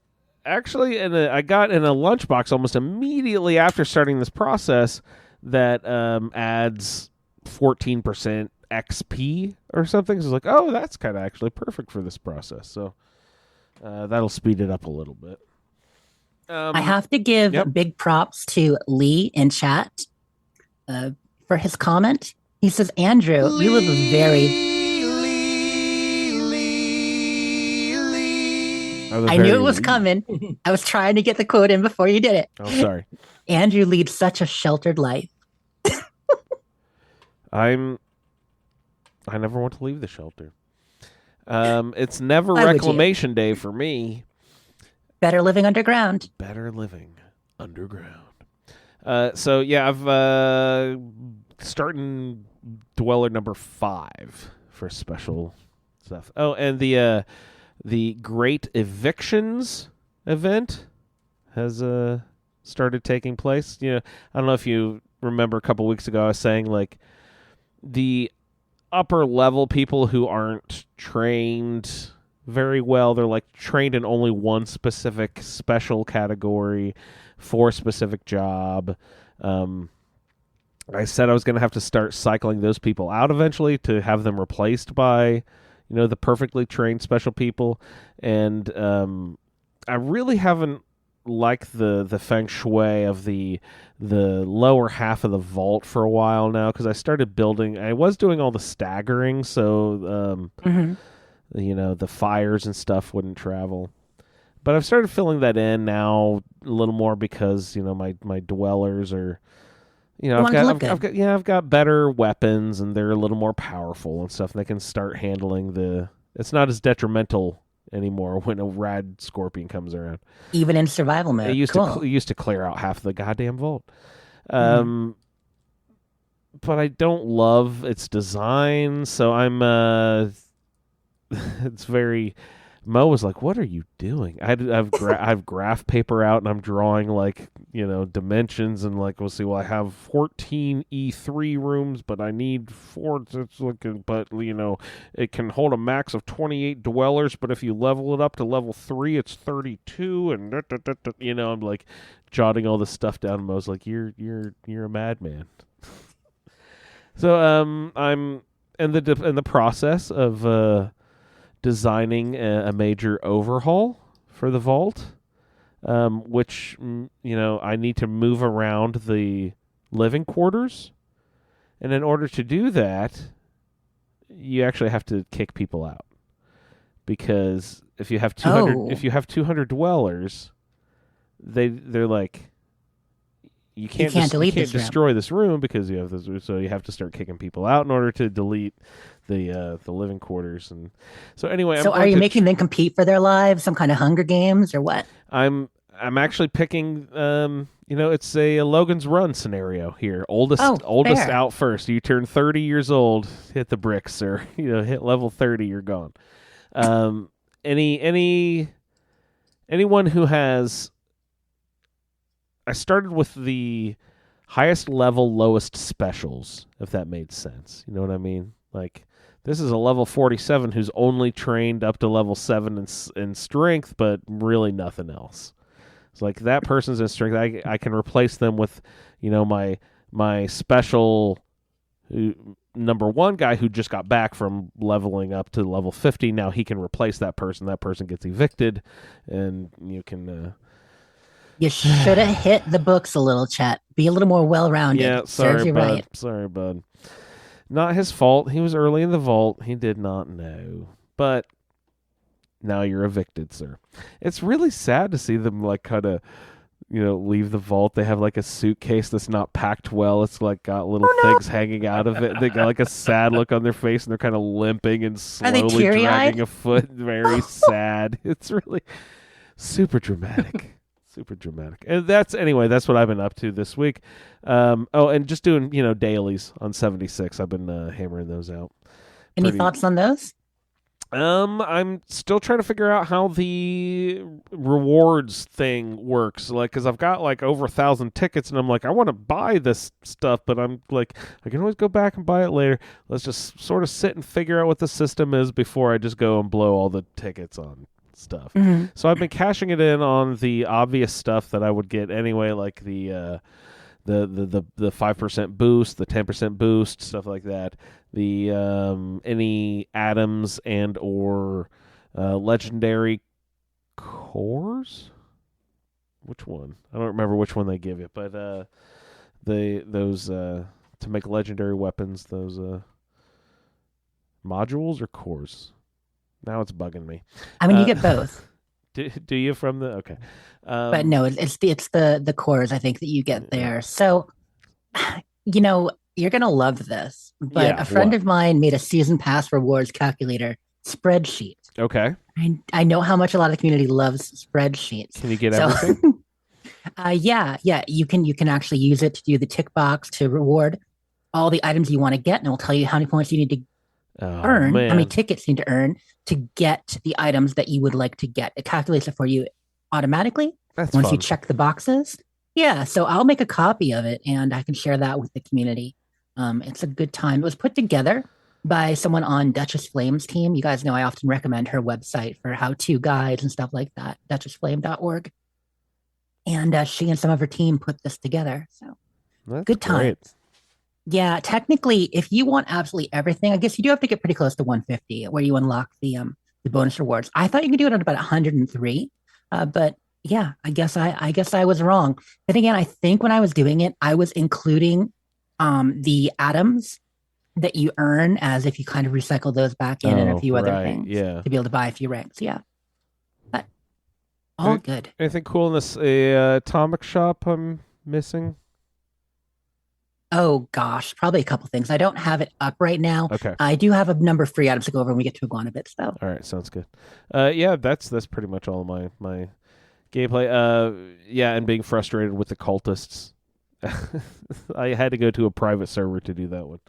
Speaker 4: actually, I got in a lunchbox almost immediately after starting this process that adds 14% XP or something. So it's oh, that's kind of actually perfect for this process. So that'll speed it up a little bit.
Speaker 6: I have to give big props to Lee in chat for his comment. He says, Andrew, you live a very... I knew it was coming. I was trying to get the quote in before you did it.
Speaker 4: Oh, sorry.
Speaker 6: Andrew leads such a sheltered life.
Speaker 4: I never want to leave the shelter. It's never
Speaker 6: Why would
Speaker 4: reclamation day for me.
Speaker 6: Better living underground.
Speaker 4: Better living underground. So yeah, I've starting dweller number 5 for special stuff. Oh, and the Great Evictions event has started taking place. I don't know if you remember a couple weeks ago I was saying the upper level people who aren't trained very well, they're trained in only one specific special category for a specific job. I said I was going to have to start cycling those people out eventually to have them replaced by the perfectly trained special people, and I really haven't liked the feng shui of the lower half of the vault for a while now, because I started building. I was doing all the staggering, so the fires and stuff wouldn't travel. But I've started filling that in now a little more because my dwellers are I've got better weapons and they're a little more powerful and stuff, and they can start handling it's not as detrimental anymore when a rad scorpion comes around.
Speaker 6: Even in survival mode.
Speaker 4: It used to clear out half the goddamn vault. But I don't love its design, so I'm it's very Mo was like, "What are you doing?" I have graph paper out, and I'm drawing like dimensions, and like we'll see. Well, I have 14 E3 rooms, but I need 4. It's looking, but it can hold a max of 28 dwellers. But if you level it up to level 3, it's 32, and I'm like jotting all this stuff down. And Mo's like, "You're a madman." So I'm in the process of designing a major overhaul for the vault, which I need to move around the living quarters, and in order to do that, you actually have to kick people out, because if you have 200 dwellers, they're like, you can't destroy this room because you have this, so you have to start kicking people out in order to delete the living quarters. And so anyway,
Speaker 6: so are you making them compete for their lives, some kind of Hunger Games or what?
Speaker 4: I'm actually picking it's a Logan's Run scenario here. Oldest
Speaker 6: fair.
Speaker 4: out first. You turn 30 years old, hit the bricks, or hit level 30, you're gone. Anyone who has, I started with the highest level, lowest specials, if that made sense. You know what I mean? Like, this is a level 47 who's only trained up to level 7 in strength, but really nothing else. It's like that person's in strength. I can replace them with, my special number 1 guy who just got back from leveling up to level 50. Now he can replace that person. That person gets evicted, and you can.
Speaker 6: You should have hit the books a little, Chet. Be a little more well-rounded.
Speaker 4: Yeah, sorry, bud.
Speaker 6: Right.
Speaker 4: Sorry, bud. Not his fault. He was early in the vault. He did not know. But now you're evicted, sir. It's really sad to see them like kind of, leave the vault. They have like a suitcase that's not packed well. It's like got little things hanging out of it. They got like a sad look on their face, and they're kind of limping and slowly dragging a foot. Very sad. It's really super dramatic. Super dramatic. And that's what I've been up to this week. And just doing, dailies on 76. I've been hammering those out.
Speaker 6: Any thoughts on those?
Speaker 4: I'm still trying to figure out how the rewards thing works. Like, because I've got like over 1,000 tickets, and I'm like, I want to buy this stuff, but I'm like, I can always go back and buy it later. Let's just sort of sit and figure out what the system is before I just go and blow all the tickets on stuff.
Speaker 6: Mm-hmm.
Speaker 4: So I've been cashing it in on the obvious stuff that I would get anyway, like the 5% boost, the 10% boost, stuff like that. The any atoms and or legendary cores. Which one? I don't remember which one they give you, but those to make legendary weapons, those modules or cores. Now it's bugging me.
Speaker 6: I mean, you get both.
Speaker 4: Do you from the okay?
Speaker 6: But no, it's the cores I think that you get there. So, you're gonna love this. But a friend of mine made a season pass rewards calculator spreadsheet.
Speaker 4: Okay.
Speaker 6: I know how much a lot of the community loves spreadsheets.
Speaker 4: Can you get everything?
Speaker 6: Yeah. You can actually use it to do the tick box to reward all the items you want to get, and it will tell you how many points you need to earn, how many tickets you need to earn to get the items that you would like to get. It calculates it for you automatically once
Speaker 4: fun.
Speaker 6: You check the boxes. Yeah, so I'll make a copy of it, and I can share that with the community. It's a good time. It was put together by someone on Duchess Flame's team. You guys know I often recommend her website for how-to guides and stuff like that, duchessflame.org. And she and some of her team put this together. So
Speaker 4: That's
Speaker 6: good times.
Speaker 4: Great.
Speaker 6: Yeah, technically, if you want absolutely everything, I guess you do have to get pretty close to 150 where you unlock the bonus rewards. I thought you could do it at about 103, but yeah, I guess I was wrong. But again, I think when I was doing it, I was including the atoms that you earn as if you kind of recycle those back in and a few other things to be able to buy a few ranks. Yeah, but all good.
Speaker 4: Anything cool in this atomic shop I'm missing?
Speaker 6: Oh gosh, probably a couple things. I don't have it up right now.
Speaker 4: Okay.
Speaker 6: I do have a number of free items to go over when we get to Iguana bits, though.
Speaker 4: All right, sounds good. Yeah, that's pretty much all of my gameplay. And being frustrated with the cultists. I had to go to a private server to do that one.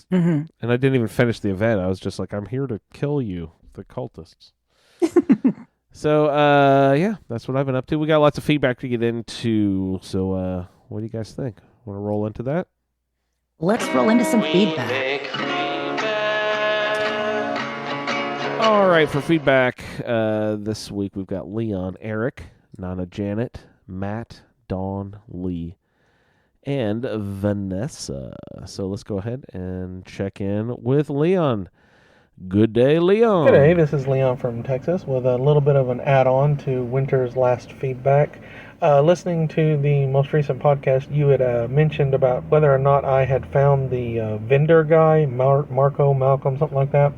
Speaker 4: And I didn't even finish the event. I was just like, I'm here to kill you, the cultists. So, yeah, that's what I've been up to. We got lots of feedback to get into. So, what do you guys think? Want to roll into that?
Speaker 6: Let's roll into some feedback.
Speaker 4: All right, for feedback this week, we've got Leon, Eric, Nana Janet, Matt, Dawn, Lee, and Vanessa. So let's go ahead and check in with Leon. Good day, Leon.
Speaker 2: Good day, this is Leon from Texas with a little bit of an add-on to Winter's last feedback. Listening to the most recent podcast, you had mentioned about whether or not I had found the vendor guy, Marco, Malcolm, something like that,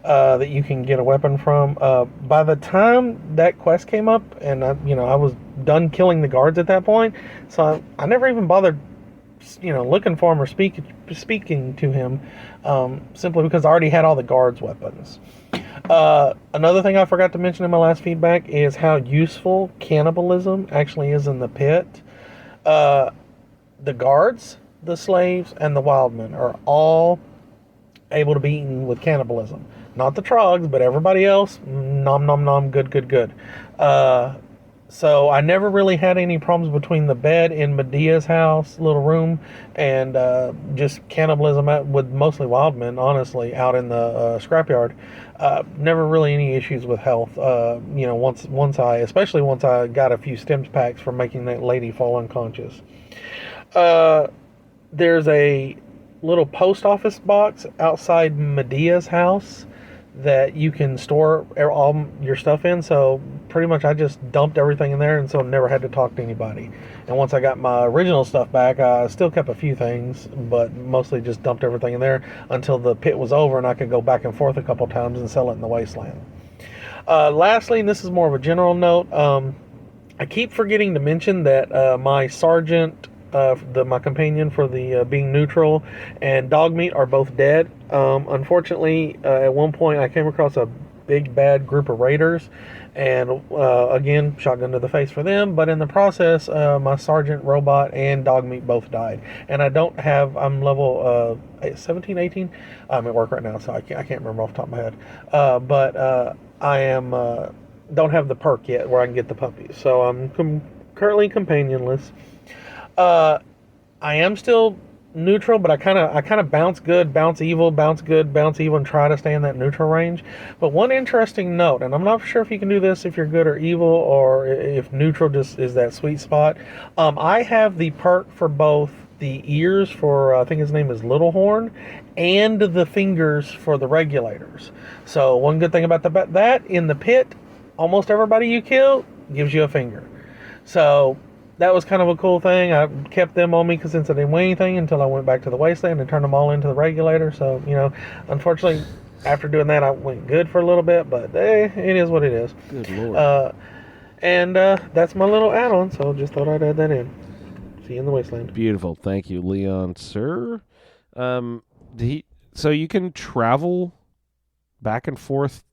Speaker 2: that you can get a weapon from. By the time that quest came up, and I was done killing the guards at that point, so I never even bothered looking for him or speaking to him, simply because I already had all the guards' weapons. Another thing I forgot to mention in my last feedback is how useful cannibalism actually is in the pit. The guards, the slaves, and the wildmen are all able to be eaten with cannibalism. Not the trogs, but everybody else, nom nom nom, good, good, good. So I never really had any problems between the bed in Medea's house, little room, and just cannibalism with mostly wildmen, honestly, out in the scrapyard. Never really any issues with health. Especially once I got a few stims packs for making that lady fall unconscious. There's a little post office box outside Medea's house that you can store all your stuff in. So pretty much I just dumped everything in there, and so never had to talk to anybody. And once I got my original stuff back, I still kept a few things, but mostly just dumped everything in there until the pit was over and I could go back and forth a couple times and sell it in the wasteland. Lastly, and this is more of a general note, I keep forgetting to mention that my sergeant, my companion for the being neutral, and Dogmeat are both dead. Unfortunately, at one point I came across a big bad group of raiders, and again, shotgun to the face for them, but in the process, my sergeant, robot, and Dogmeat both died. And I'm level 17, 18. I'm at work right now, so I can't remember off the top of my head. But I am don't have the perk yet where I can get the puppies, so I'm currently companionless. I am still neutral, but I kind of bounce good, bounce evil, bounce good, bounce evil, and try to stay in that neutral range. But one interesting note, and I'm not sure if you can do this if you're good or evil, or if neutral just is that sweet spot. I have the perk for both the ears for, I think his name is Littlehorn, and the fingers for the regulators. So one good thing about that, in the pit, almost everybody you kill gives you a finger. So that was kind of a cool thing. I kept them on me because since I didn't weigh anything until I went back to the wasteland and turned them all into the regulator. So, unfortunately, after doing that, I went good for a little bit, but it is what it is.
Speaker 4: Good Lord.
Speaker 2: And that's my little add-on, so just thought I'd add that in. See you in the wasteland.
Speaker 4: Beautiful. Thank you, Leon, sir. So you can travel back and forth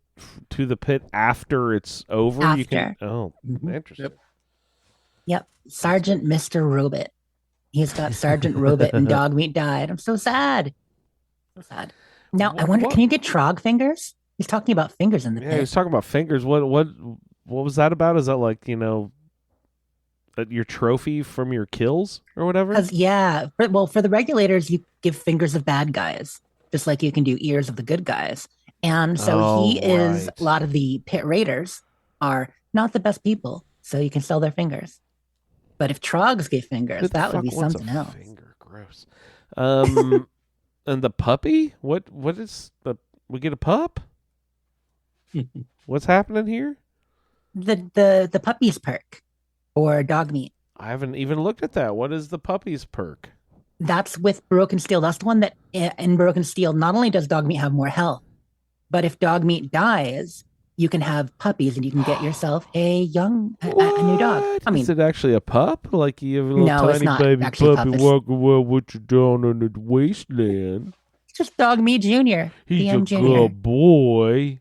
Speaker 4: to the pit after it's over?
Speaker 6: After.
Speaker 4: You can. Oh, interesting.
Speaker 6: Yep. Sergeant Mr. Robot. He's got Sergeant Robot and Dogmeat died. I'm so sad. So sad. Now, I wonder, can you get Trog fingers? He's talking about fingers in the pit.
Speaker 4: Yeah, he's talking about fingers. What was that about? Is that like, your trophy from your kills or whatever?
Speaker 6: For the regulators, you give fingers of bad guys, just like you can do ears of the good guys. And so a lot of the pit raiders are not the best people, so you can sell their fingers. But if Trogs gave fingers, that would be something else.
Speaker 4: Finger, gross. And the puppy? What is we get a pup? What's happening here?
Speaker 6: The puppy's perk or Dogmeat.
Speaker 4: I haven't even looked at that. What is the puppy's perk?
Speaker 6: That's with Broken Steel. That's the one that in Broken Steel, not only does Dogmeat have more health, but if Dogmeat dies, you can have puppies and you can get yourself a new dog. I mean,
Speaker 4: is it actually a pup? Like you have a little
Speaker 6: it's
Speaker 4: tiny
Speaker 6: not
Speaker 4: baby
Speaker 6: actually
Speaker 4: puppy
Speaker 6: pup.
Speaker 4: walking around with you down in the wasteland?
Speaker 6: It's just Dogmeat Jr.
Speaker 4: He's
Speaker 6: DM
Speaker 4: a
Speaker 6: Jr.
Speaker 4: good boy.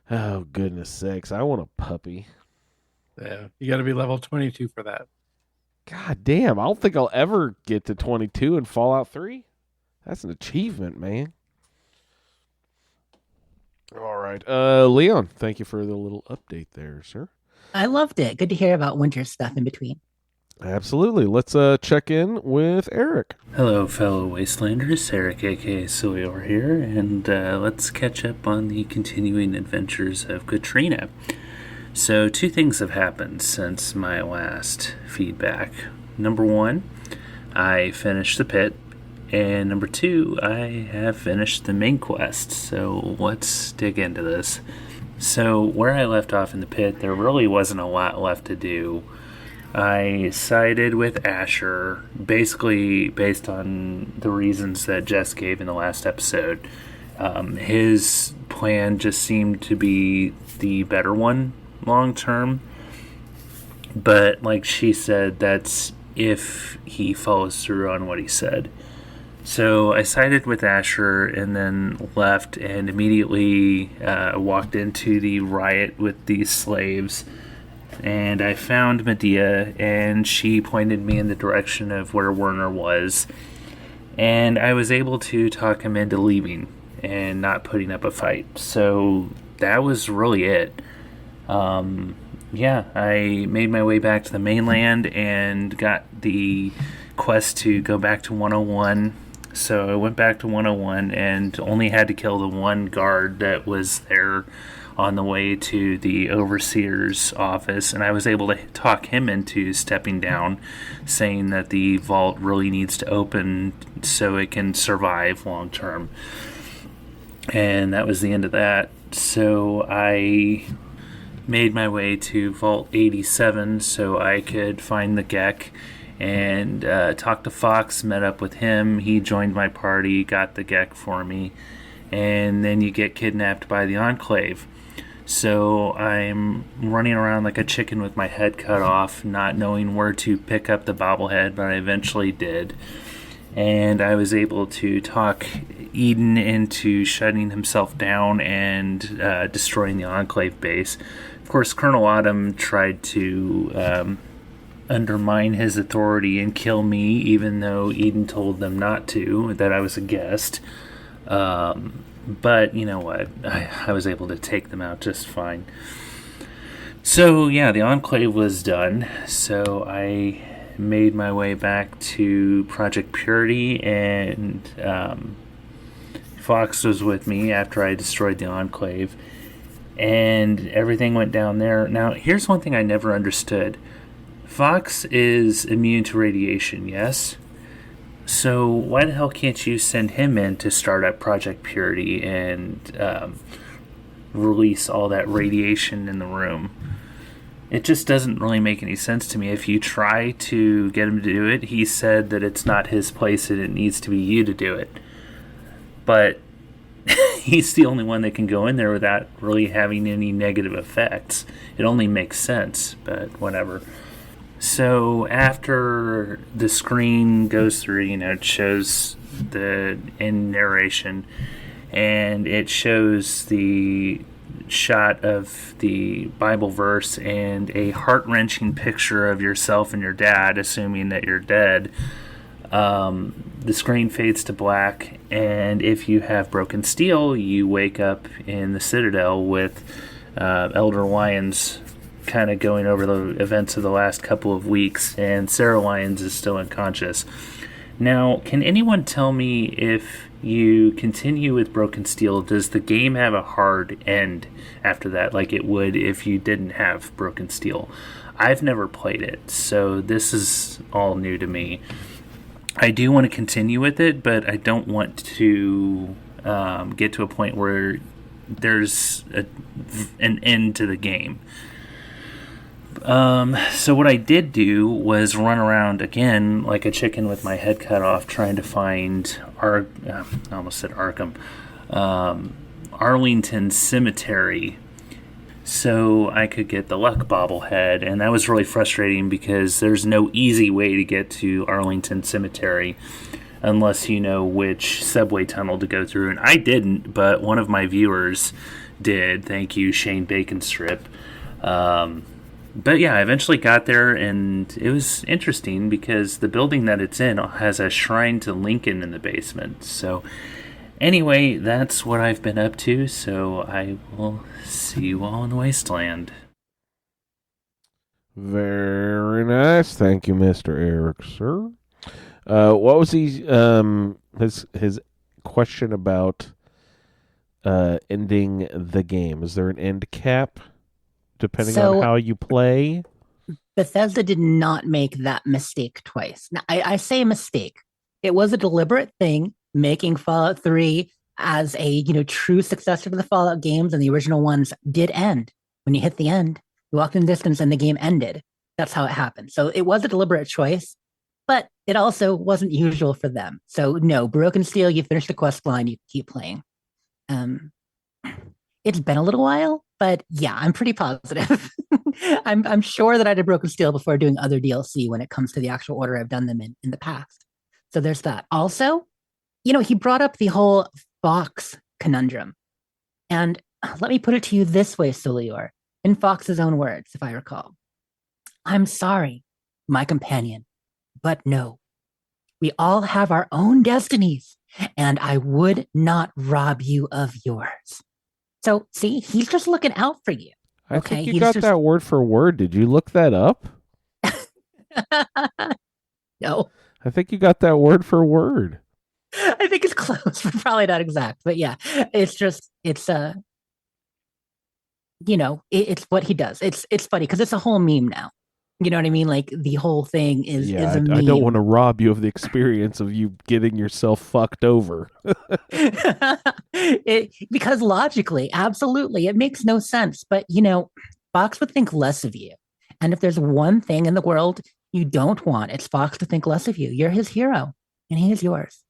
Speaker 4: Oh, goodness sakes. I want a puppy.
Speaker 5: Yeah, you got to be level 22 for that.
Speaker 4: God damn. I don't think I'll ever get to 22 in Fallout 3. That's an achievement, man. All right. Leon, thank you for the little update there, sir.
Speaker 6: I loved it. Good to hear about winter stuff in between.
Speaker 4: Absolutely. Let's check in with Eric.
Speaker 7: Hello, fellow Wastelanders. Eric, aka Silly over here, and let's catch up on the continuing adventures of Katrina. So, 2 things have happened since my last feedback. Number 1, I finished the pit, and number 2, I have finished the main quest. So, let's dig into this. So, where I left off in the pit, there really wasn't a lot left to do. I sided with Asher, basically based on the reasons that Jess gave in the last episode. His plan just seemed to be the better one long term. But like she said, that's if he follows through on what he said. So I sided with Asher and then left and immediately walked into the riot with these slaves. And I found Medea, and she pointed me in the direction of where Werner was. And I was able to talk him into leaving and not putting up a fight. So that was really it. I made my way back to the mainland and got the quest to go back to 101. So I went back to 101 and only had to kill the one guard that was there on the way to the overseer's office, and I was able to talk him into stepping down, saying that the vault really needs to open so it can survive long term. And that was the end of that. So I made my way to Vault 87 so I could find the Gek and talked to Fox, met up with him. He joined my party, got the Gek for me, and then you get kidnapped by the Enclave. So I'm running around like a chicken with my head cut off, not knowing where to pick up the bobblehead, but I eventually did. And I was able to talk Eden into shutting himself down and destroying the Enclave base. Of course, Colonel Autumn tried to undermine his authority and kill me, even though Eden told them not to, that I was a guest. But you know what? I was able to take them out just fine. So yeah, the Enclave was done. So I made my way back to Project Purity, and Fox was with me after I destroyed the Enclave, and everything went down there. Now, here's one thing I never understood. Fox is immune to radiation, yes? So why the hell can't you send him in to start up Project Purity and release all that radiation in the room? It just doesn't really make any sense to me. If you try to get him to do it, he said that it's not his place and it needs to be you to do it. But he's the only one that can go in there without really having any negative effects. It only makes sense, but whatever. So after the screen goes through, it shows the end narration, and it shows the shot of the Bible verse and a heart-wrenching picture of yourself and your dad, assuming that you're dead. The screen fades to black, and if you have broken steel, you wake up in the Citadel with Elder Lyons kind of going over the events of the last couple of weeks, and Sarah Lyons is still unconscious. Now, can anyone tell me, if you continue with Broken Steel, does the game have a hard end after that, like it would if you didn't have Broken Steel? I've never played it, so this is all new to me. I do want to continue with it, but I don't want to get to a point where there's an end to the game. So what I did do was run around again like a chicken with my head cut off, trying to find I almost said Arkham, Arlington Cemetery, so I could get the Luck bobblehead. And that was really frustrating because there's no easy way to get to Arlington Cemetery unless you know which subway tunnel to go through. And I didn't, but one of my viewers did. Thank you, Shane Baconstrip. But yeah, I eventually got there, and it was interesting because the building that it's in has a shrine to Lincoln in the basement. So Anyway, that's what I've been up to, so I will see you all in the wasteland.
Speaker 4: Very nice. Thank you, Mr. Eric, sir. What was his question about ending the game? Is there an end cap depending on how you play?
Speaker 6: Bethesda did not make that mistake twice. Now, I say mistake. It was a deliberate thing, making Fallout 3 as a true successor to the Fallout games, and the original ones did end. When you hit the end, you walked in the distance and the game ended. That's how it happened. So it was a deliberate choice, but it also wasn't usual for them. So no, Broken Steel, you finish the quest line, you keep playing. It's been a little while, but yeah, I'm pretty positive. I'm sure that I did Broken Steel before doing other DLC when it comes to the actual order I've done them in the past. So there's that. Also, he brought up the whole Fox conundrum. And let me put it to you this way, Solior, in Fox's own words, if I recall. I'm sorry, my companion, but no. We all have our own destinies, and I would not rob you of yours. So, see, he's just looking out for you.
Speaker 4: I think you got that word for word. Did you look that up?
Speaker 6: No.
Speaker 4: I think you got that word for word.
Speaker 6: I think it's close, but probably not exact. But yeah, it's what he does. It's funny because it's a whole meme now. You know what I mean? Like the whole thing is a meme.
Speaker 4: I don't want to rob you of the experience of you getting yourself fucked over.
Speaker 6: Because logically, absolutely, it makes no sense. But Fox would think less of you. And if there's one thing in the world you don't want, it's Fox to think less of you. You're his hero, and he is yours.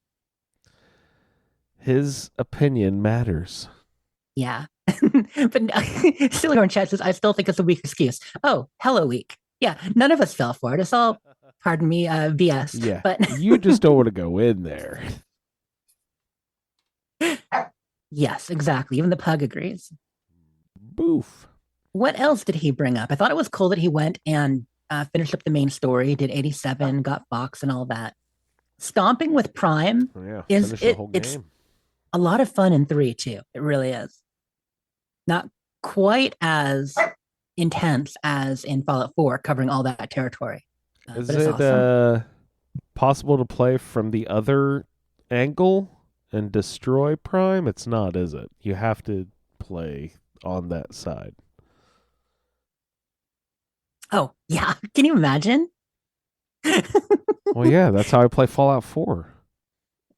Speaker 4: His opinion matters.
Speaker 6: Yeah. But still here in chat says, I still think it's a weak excuse. Oh, hello, weak. Yeah, none of us fell for it. It's all, pardon me, BS.
Speaker 4: Yeah,
Speaker 6: but
Speaker 4: you just don't want to go in there.
Speaker 6: Yes, exactly. Even the pug agrees.
Speaker 4: Boof.
Speaker 6: What else did he bring up? I thought it was cool that he went and finished up the main story, did 87, got Fox and all that. Stomping with Prime it's a lot of fun in 3 too. It really is. Not quite as intense as in Fallout 4, covering all that territory.
Speaker 4: Is it awesome. Possible to play from the other angle and destroy Prime? It's not, is it? You have to play on that side.
Speaker 6: Oh, yeah. Can you imagine?
Speaker 4: Well, yeah, that's how I play Fallout 4.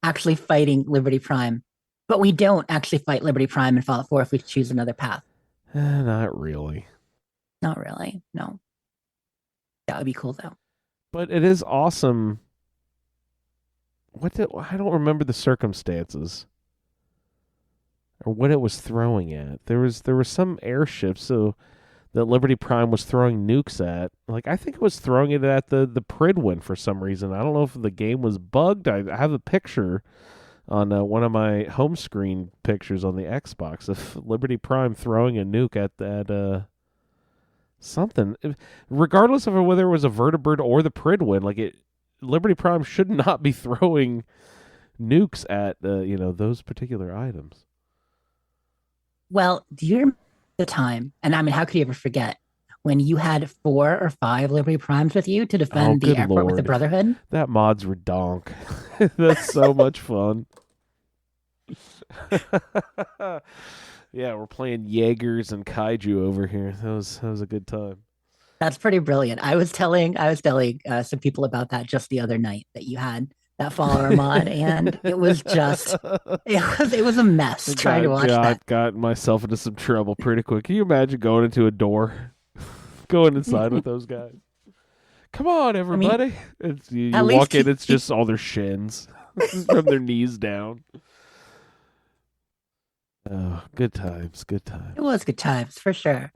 Speaker 6: Actually fighting Liberty Prime. But we don't actually fight Liberty Prime in Fallout 4 if we choose another path.
Speaker 4: Not really.
Speaker 6: Not really, no. That would be cool, though.
Speaker 4: But it is awesome. I don't remember the circumstances or what it was throwing at. There was some airship that Liberty Prime was throwing nukes at. Like, I think it was throwing it at the Pridwin for some reason. I don't know if the game was bugged. I have a picture on one of my home screen pictures on the Xbox of Liberty Prime throwing a nuke at something. Regardless of whether it was a vertibird or the Pridwin, Liberty Prime should not be throwing nukes at those particular items.
Speaker 6: Well, do you remember the time, and I mean, how could you ever forget, when you had 4 or 5 Liberty Primes with you to defend the airport with the Brotherhood?
Speaker 4: That mod's redonk. That's so much fun. Yeah, we're playing Jaegers and Kaiju over here. That was a good time.
Speaker 6: That's pretty brilliant. I was telling some people about that just the other night, that you had that follower mod, and it was a mess trying to watch that.
Speaker 4: Got myself into some trouble pretty quick. Can you imagine going into a door, going inside with those guys? Come on, everybody! I mean, you walk in, it's just all their shins from their knees down. Oh, good times, good times.
Speaker 6: It was good times, for sure.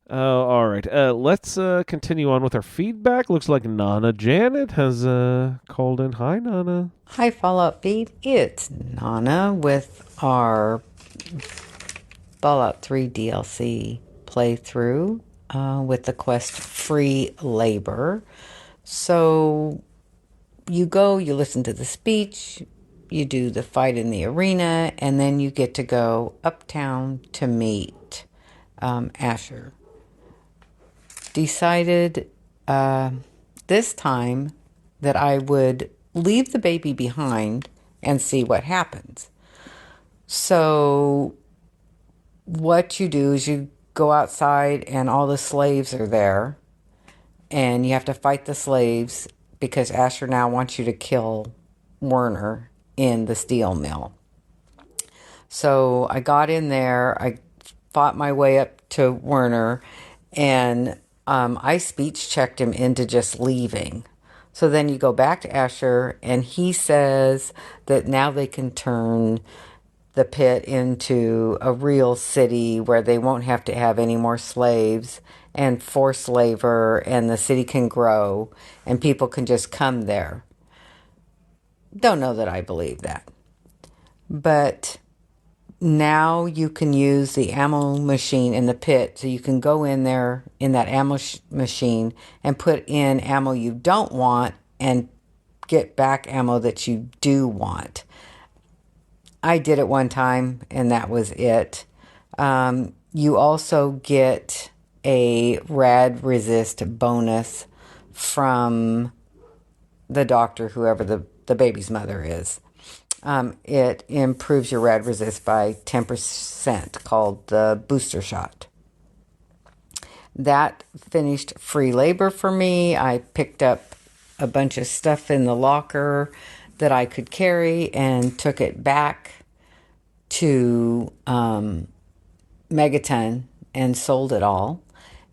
Speaker 4: All right. Let's continue on with our feedback. Looks like Nana Janet has called in. Hi, Nana.
Speaker 8: Hi, Fallout Feed. It's Nana with our Fallout 3 DLC playthrough with the quest Free Labor. So you go, you listen to the speech, You do the fight in the arena, and then you get to go uptown to meet Asher. Decided this time that I would leave the baby behind and see what happens. So what you do is you go outside and all the slaves are there, and you have to fight the slaves because Asher now wants you to kill Werner in the steel mill. So I got in there, I fought my way up to Werner, and I speech checked him into just leaving. So then you go back to Asher, and he says that now they can turn the pit into a real city where they won't have to have any more slaves and forced labor, and the city can grow and people can just come there. Don't know that I believe that. But now you can use the ammo machine in the pit, so you can go in there in that ammo machine and put in ammo you don't want and get back ammo that you do want. I did it one time, and that was it. You also get a rad resist bonus from the doctor, whoever the baby's mother is. It improves your rad resist by 10%, called the booster shot. That finished free labor for me. I picked up a bunch of stuff in the locker that I could carry and took it back to Megaton and sold it all.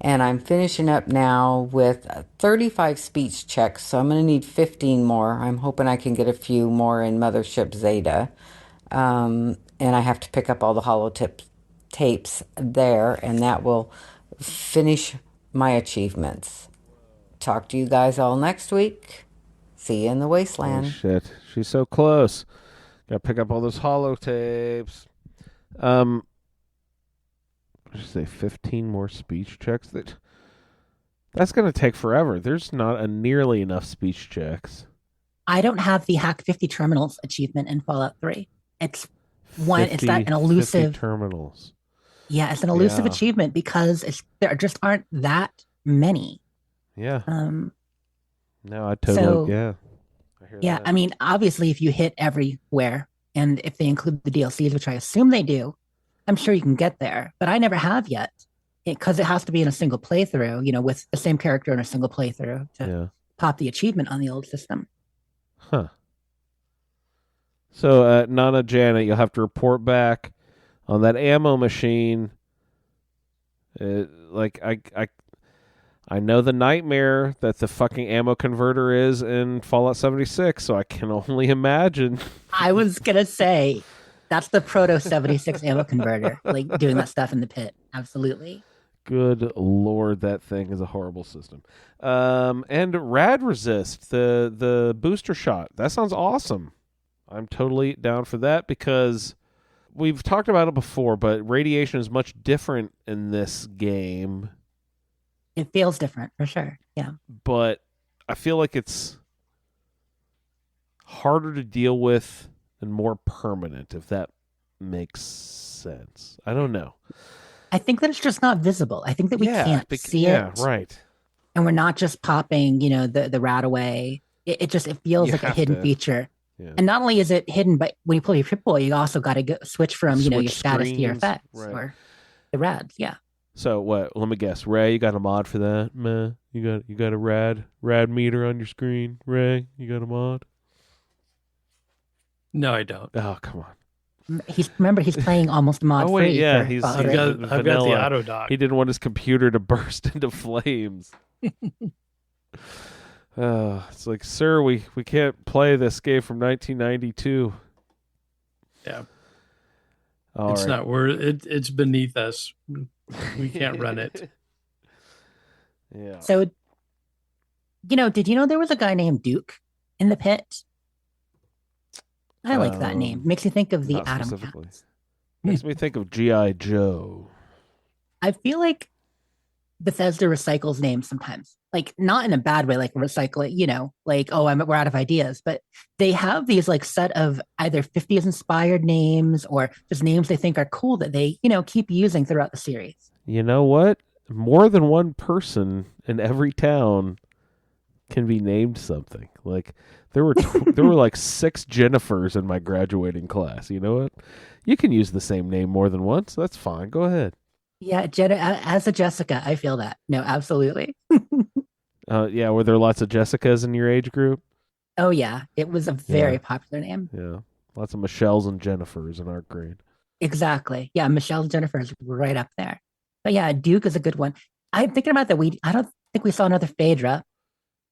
Speaker 8: And I'm finishing up now with 35 speech checks, so I'm going to need 15 more. I'm hoping I can get a few more in Mothership Zeta. And I have to pick up all the tapes there, and that will finish my achievements. Talk to you guys all next week. See you in the wasteland.
Speaker 4: Oh, shit. She's so close. Gotta pick up all those holotapes. I should say 15 more speech checks. That's gonna take forever. There's not nearly enough speech checks.
Speaker 6: I don't have the Hack 50 terminals achievement in Fallout 3. It's that an elusive
Speaker 4: 50 terminals.
Speaker 6: Yeah, it's an elusive achievement because there just aren't that many.
Speaker 4: Yeah. No, I
Speaker 6: totally
Speaker 4: I hear
Speaker 6: yeah,
Speaker 4: that.
Speaker 6: I mean, obviously, if you hit everywhere, and if they include the DLCs, which I assume they do, I'm sure you can get there. But I never have yet, because it has to be in a single playthrough, with the same character in a single playthrough to pop the achievement on the old system.
Speaker 4: Huh. So, Nana Janet, you'll have to report back on that ammo machine. I know the nightmare that the fucking ammo converter is in Fallout 76, so I can only imagine.
Speaker 6: I was gonna say that's the proto 76 ammo converter, like doing that stuff in the pit. Absolutely.
Speaker 4: Good Lord, that thing is a horrible system. And rad resist, the booster shot. That sounds awesome. I'm totally down for that because we've talked about it before, but radiation is much different in this game.
Speaker 6: It feels different for sure. Yeah.
Speaker 4: But I feel like it's harder to deal with and more permanent, if that makes sense. I don't know.
Speaker 6: I think that it's just not visible. I think that we can't see it.
Speaker 4: Yeah, right.
Speaker 6: And we're not just popping, the rad away. It feels like a hidden feature.
Speaker 4: Yeah.
Speaker 6: And not only is it hidden, but when you pull your Pip-Boy, you also got to switch from, your status to your effects or the rads. Yeah.
Speaker 4: So what? Let me guess. Ray, you got a mod for that? Man, you got a rad meter on your screen. Ray, you got a mod?
Speaker 5: No, I don't.
Speaker 4: Oh, come on.
Speaker 6: He's playing almost mod free.
Speaker 4: Yeah,
Speaker 5: I've got the auto dock.
Speaker 4: He didn't want his computer to burst into flames. It's like, sir, we can't play this game from 1992.
Speaker 5: Yeah.
Speaker 4: It's
Speaker 5: not worth. It's beneath us. We can't run it.
Speaker 4: Yeah.
Speaker 6: So, did you know there was a guy named Duke in the pit? I like that name. Makes me think of the Atom Cats.
Speaker 4: Makes me think of G.I. Joe.
Speaker 6: I feel like Bethesda recycles names sometimes, like not in a bad way, like recycle it, like, oh, we're out of ideas, but they have these like set of either 50s inspired names or just names they think are cool that they, keep using throughout the series.
Speaker 4: You know what? More than one person in every town can be named something. Like there were there were like 6 Jennifers in my graduating class. You know what? You can use the same name more than once. That's fine. Go ahead.
Speaker 6: Yeah, as a Jessica, I feel that. No, absolutely.
Speaker 4: Yeah, were there lots of Jessicas in your age group?
Speaker 6: Oh yeah, it was a very popular name.
Speaker 4: Yeah, lots of Michelles and Jennifers in our grade.
Speaker 6: Exactly. Yeah, Michelle Jennifer is right up there. But yeah, Duke is a good one. I'm thinking about that. I don't think we saw another Phaedra,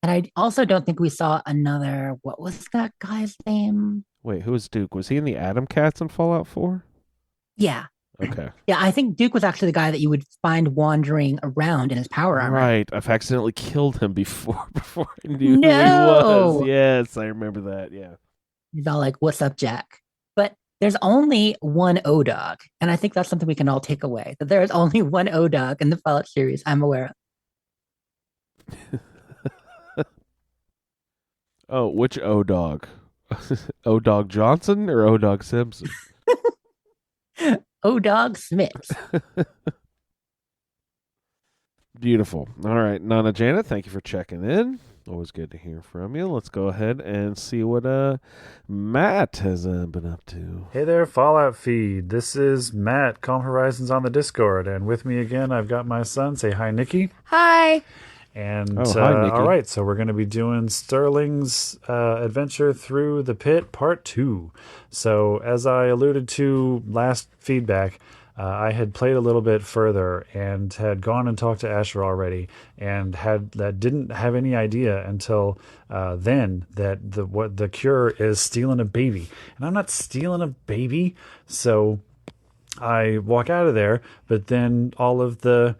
Speaker 6: and I also don't think we saw another. What was that guy's name?
Speaker 4: Wait, who was Duke? Was he in the Atom Cats in Fallout 4?
Speaker 6: Yeah.
Speaker 4: Okay.
Speaker 6: Yeah, I think Duke was actually the guy that you would find wandering around in his power armor.
Speaker 4: Right. I've accidentally killed him before I knew who he was. Yes, I remember that. Yeah.
Speaker 6: He's all like, "What's up, Jack?" But there's only one O-Dog, and I think that's something we can all take away. That there is only one O-Dog in the Fallout series I'm aware
Speaker 4: of. Oh, which O-Dog? O-Dog Johnson or O-Dog Simpson?
Speaker 6: O-Dog Smith.
Speaker 4: Beautiful. All right, Nana Janet, thank you for checking in. Always good to hear from you. Let's go ahead and see what Matt has been up to.
Speaker 9: Hey there, Fallout feed. This is Matt, Calm Horizons on the Discord, and with me again, I've got my son. Say hi, Nikki.
Speaker 10: Hi.
Speaker 9: And
Speaker 4: hi, Nikki.
Speaker 9: all right, so we're going to be doing Sterling's Adventure Through the Pit Part 2. So as I alluded to last feedback, I had played a little bit further and had gone and talked to Asher already, and didn't have any idea until then that what the cure is stealing a baby, and I'm not stealing a baby. So I walk out of there, but then all of the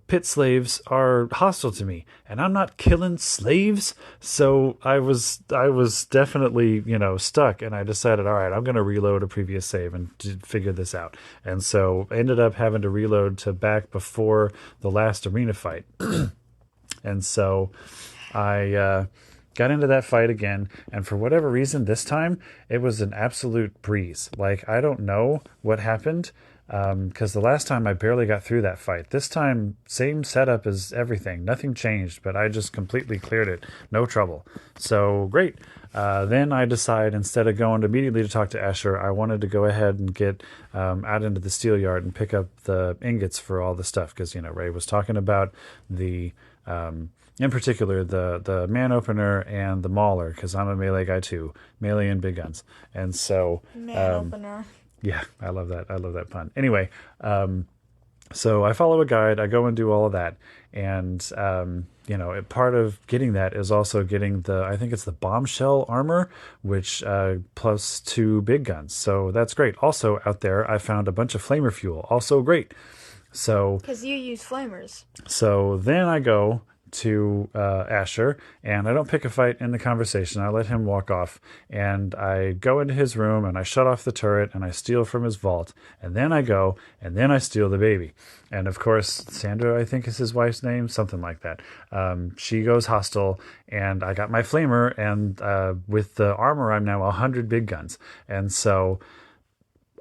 Speaker 9: pit slaves are hostile to me, and I'm not killing slaves. So I was definitely, stuck, and I decided, all right, I'm going to reload a previous save and figure this out. And so I ended up having to reload to back before the last arena fight. And so I got into that fight again, and for whatever reason, this time it was an absolute breeze. Like, I don't know what happened, because the last time I barely got through that fight. This time, same setup as everything. Nothing changed, but I just completely cleared it. No trouble. So, great. Then I decide, instead of going immediately to talk to Asher, I wanted to go ahead and get out into the steel yard and pick up the ingots for all the stuff, because, Ray was talking about the... in particular, the man opener and the mauler, because I'm a melee guy too. Melee and big guns. And so...
Speaker 10: Man opener.
Speaker 9: Yeah, I love that. I love that pun. Anyway, so I follow a guide. I go and do all of that. And, part of getting that is also getting I think it's the bombshell armor, which plus 2 big guns. So that's great. Also, out there, I found a bunch of flamer fuel. Also great. So...
Speaker 10: Because you use flamers.
Speaker 9: So then I go to Asher, and I don't pick a fight in the conversation. I let him walk off, and I go into his room, and I shut off the turret, and I steal from his vault, and then I go, and then I steal the baby. And of course, Sandra, I think is his wife's name, something like that. She goes hostile, and I got my flamer, and with the armor, I'm now 100 big guns. And so...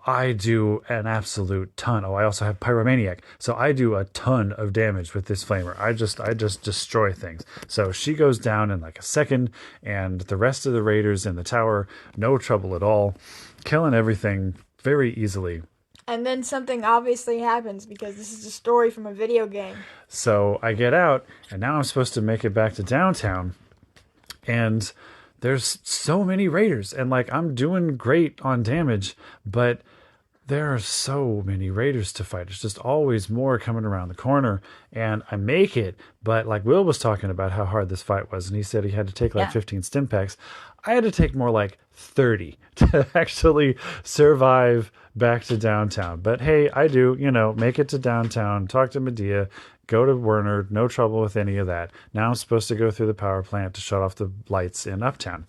Speaker 9: I do an absolute ton. Oh, I also have Pyromaniac. So I do a ton of damage with this flamer. I just destroy things. So she goes down in like a second, and the rest of the raiders in the tower, no trouble at all, killing everything very easily.
Speaker 10: And then something obviously happens, because this is a story from a video game.
Speaker 9: So I get out, and now I'm supposed to make it back to downtown, and there's so many raiders, and like I'm doing great on damage, but there are so many raiders to fight. There's just always more coming around the corner, and I make it. But like Will was talking about how hard this fight was, and he said he had to take like 15 stim packs. I had to take more like 30 to actually survive back to downtown. But hey, I do, make it to downtown, talk to Medea, go to Werner, no trouble with any of that. Now I'm supposed to go through the power plant to shut off the lights in Uptown.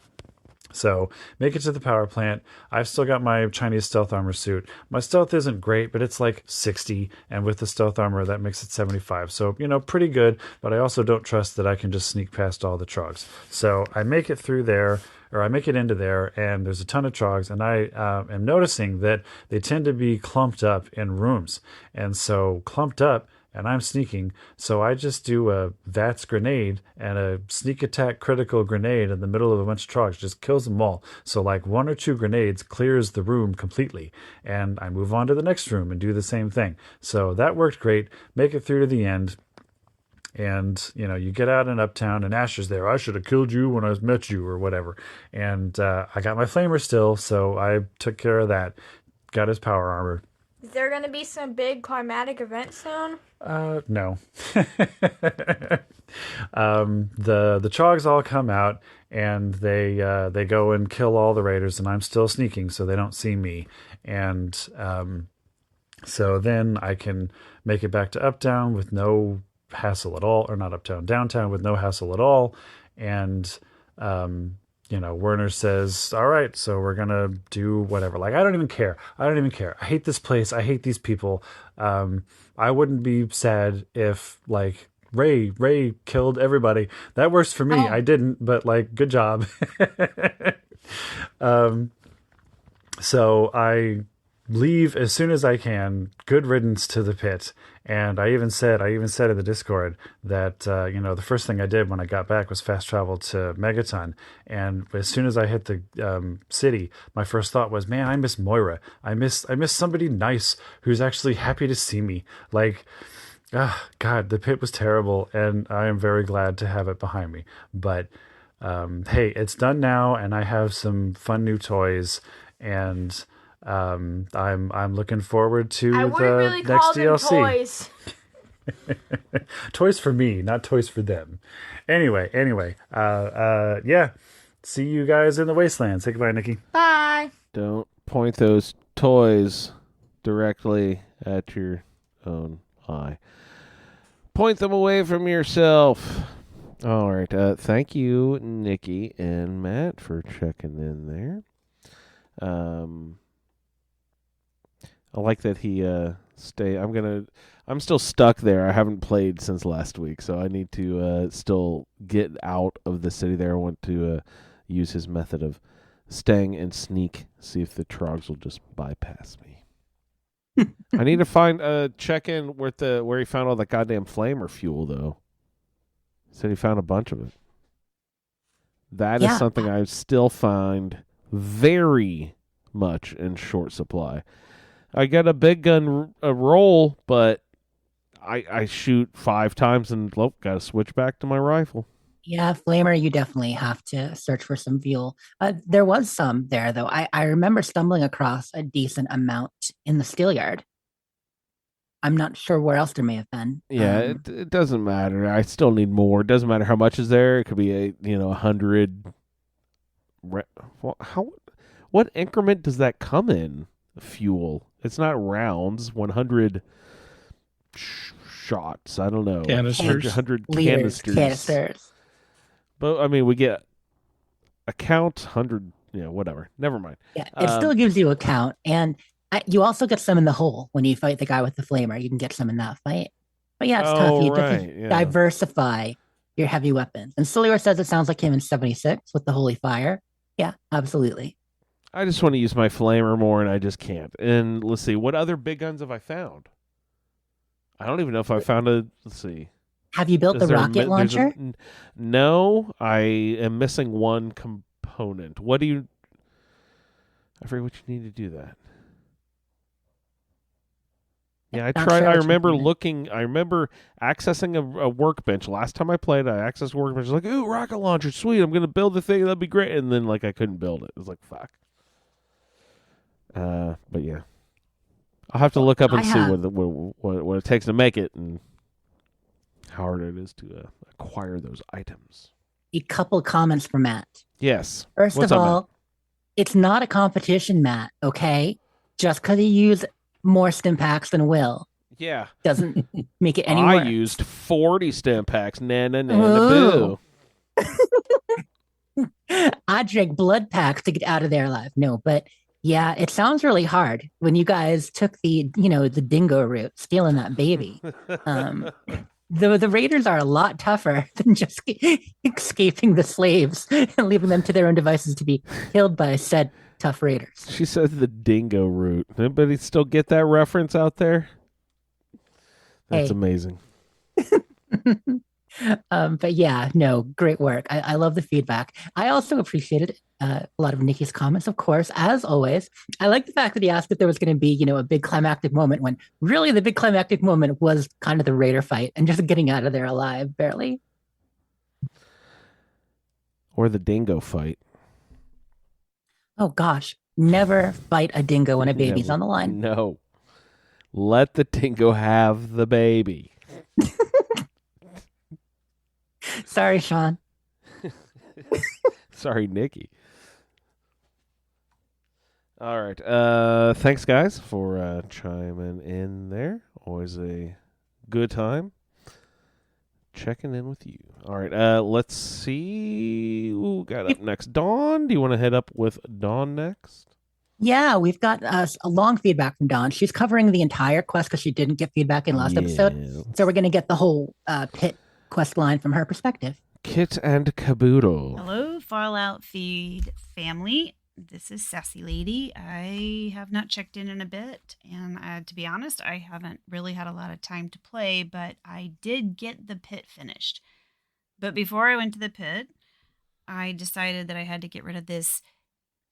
Speaker 9: So make it to the power plant. I've still got my Chinese stealth armor suit. My stealth isn't great, but it's like 60. And with the stealth armor, that makes it 75. So, pretty good. But I also don't trust that I can just sneak past all the trogs. So I make it through there, or I make it into there, and there's a ton of trogs. And I am noticing that they tend to be clumped up in rooms. And so clumped up, and I'm sneaking, so I just do a VATS grenade and a sneak attack critical grenade in the middle of a bunch of trogs, just kills them all. So like 1 or 2 grenades clears the room completely, and I move on to the next room and do the same thing. So that worked great. Make it through to the end, and you get out in Uptown, and Asher's there. I should have killed you when I met you, or whatever. And I got my flamer still, so I took care of that. Got his power armor.
Speaker 10: Is there going to be some big climatic event soon?
Speaker 9: No. The Chogs all come out, and they go and kill all the raiders, and I'm still sneaking, so they don't see me. And so then I can make it back to Uptown with no hassle at all, or not Uptown, downtown with no hassle at all. And Werner says, all right, so we're going to do whatever. Like, I don't even care. I hate this place. I hate these people. I wouldn't be sad if, like, Ray killed everybody. That works for me. I didn't, but, like, good job. So I leave as soon as I can. Good riddance to the pit. And I even said in the Discord that, the first thing I did when I got back was fast travel to Megaton. And as soon as I hit the city, my first thought was, man, I miss Moira. I miss somebody nice who's actually happy to see me. Like, God, the pit was terrible, and I am very glad to have it behind me. But hey, it's done now, and I have some fun new toys, and I'm looking forward to
Speaker 10: I
Speaker 9: the
Speaker 10: wouldn't really
Speaker 9: next
Speaker 10: call them
Speaker 9: DLC.
Speaker 10: toys.
Speaker 9: Toys for me, not toys for them. Anyway, yeah. See you guys in the wasteland. Say goodbye, Nikki.
Speaker 10: Bye.
Speaker 4: Don't point those toys directly at your own eye. Point them away from yourself. All right. Thank you, Nikki and Matt, for checking in there. I like that he I'm still stuck there. I haven't played since last week, so I need to still get out of the city there. I want to use his method of staying and sneak, see if the trogs will just bypass me. I need to check in where he found all that goddamn flamer fuel, though. He said he found a bunch of it. That is something I still find very much in short supply. I got a big gun roll, but I shoot 5 times and got to switch back to my rifle.
Speaker 6: Yeah, flamer, you definitely have to search for some fuel. There was some there, though. I remember stumbling across a decent amount in the steel yard. I'm not sure where else there may have been.
Speaker 4: Yeah, it doesn't matter. I still need more. It doesn't matter how much is there. It could be 100. What increment does that come in? Fuel. It's not rounds. 100 shots. I don't know.
Speaker 5: Canisters.
Speaker 4: 100
Speaker 6: Liters,
Speaker 4: canisters. But I mean, we get a count. 100. Whatever. Never mind.
Speaker 6: Yeah, it still gives you a count, and you also get some in the hole when you fight the guy with the flamer. You can get some in that fight. But yeah, it's tough. You have to diversify your heavy weapons. And Solior says it sounds like him in 76 with the Holy Fire. Yeah, absolutely.
Speaker 4: I just want to use my flamer more, and I just can't. And let's see, what other big guns have I found? I don't even know if I found let's see.
Speaker 6: Have you built the rocket launcher?
Speaker 4: No, I am missing one component. I forget what you need to do that. Yeah, I remember accessing a workbench. Last time I played, I accessed a workbench. I was like, ooh, rocket launcher, sweet. I'm going to build the thing. That'd be great. And then, I couldn't build it. It was like, fuck. But yeah. I'll have to look up and see what it takes to make it and how hard it is to acquire those items.
Speaker 6: A couple comments for Matt.
Speaker 4: Yes.
Speaker 6: First
Speaker 4: What's
Speaker 6: of
Speaker 4: up,
Speaker 6: all,
Speaker 4: Matt?
Speaker 6: It's not a competition, Matt, okay? Just because you use more stim packs than Will.
Speaker 4: Yeah.
Speaker 6: Doesn't make it any
Speaker 4: I
Speaker 6: worse.
Speaker 4: used 40 stim packs. Na na na na boo.
Speaker 6: I drank blood packs to get out of there alive. No, but yeah, it sounds really hard when you guys took the dingo route, stealing that baby. Um, the raiders are a lot tougher than just escaping the slaves and leaving them to their own devices to be killed by said tough raiders.
Speaker 4: She says the dingo route. Anybody still get that reference out there? That's
Speaker 6: Hey.
Speaker 4: amazing.
Speaker 6: But yeah, no, great work. I love the feedback. I also appreciated a lot of Nikki's comments, of course, as always. I like the fact that he asked if there was going to be, a big climactic moment when really the big climactic moment was kind of the raider fight and just getting out of there alive, barely.
Speaker 4: Or the dingo fight.
Speaker 6: Oh gosh, never fight a dingo when a baby's on the line.
Speaker 4: No. Let the dingo have the baby.
Speaker 6: Sorry, Sean.
Speaker 4: Sorry, Nikki. All right. Thanks, guys, for chiming in there. Always a good time checking in with you. All right. Let's see who got up next. Dawn, do you want to head up with Dawn next?
Speaker 6: Yeah, we've got a long feedback from Dawn. She's covering the entire quest because she didn't get feedback in last episode. So we're going to get the whole pit quest line from her perspective.
Speaker 4: Kit and Caboodle.
Speaker 11: Hello, Fallout Feed family. This is Sassy Lady. I have not checked in a bit, and to be honest, I haven't really had a lot of time to play, but I did get the pit finished. But before I went to the pit, I decided that I had to get rid of this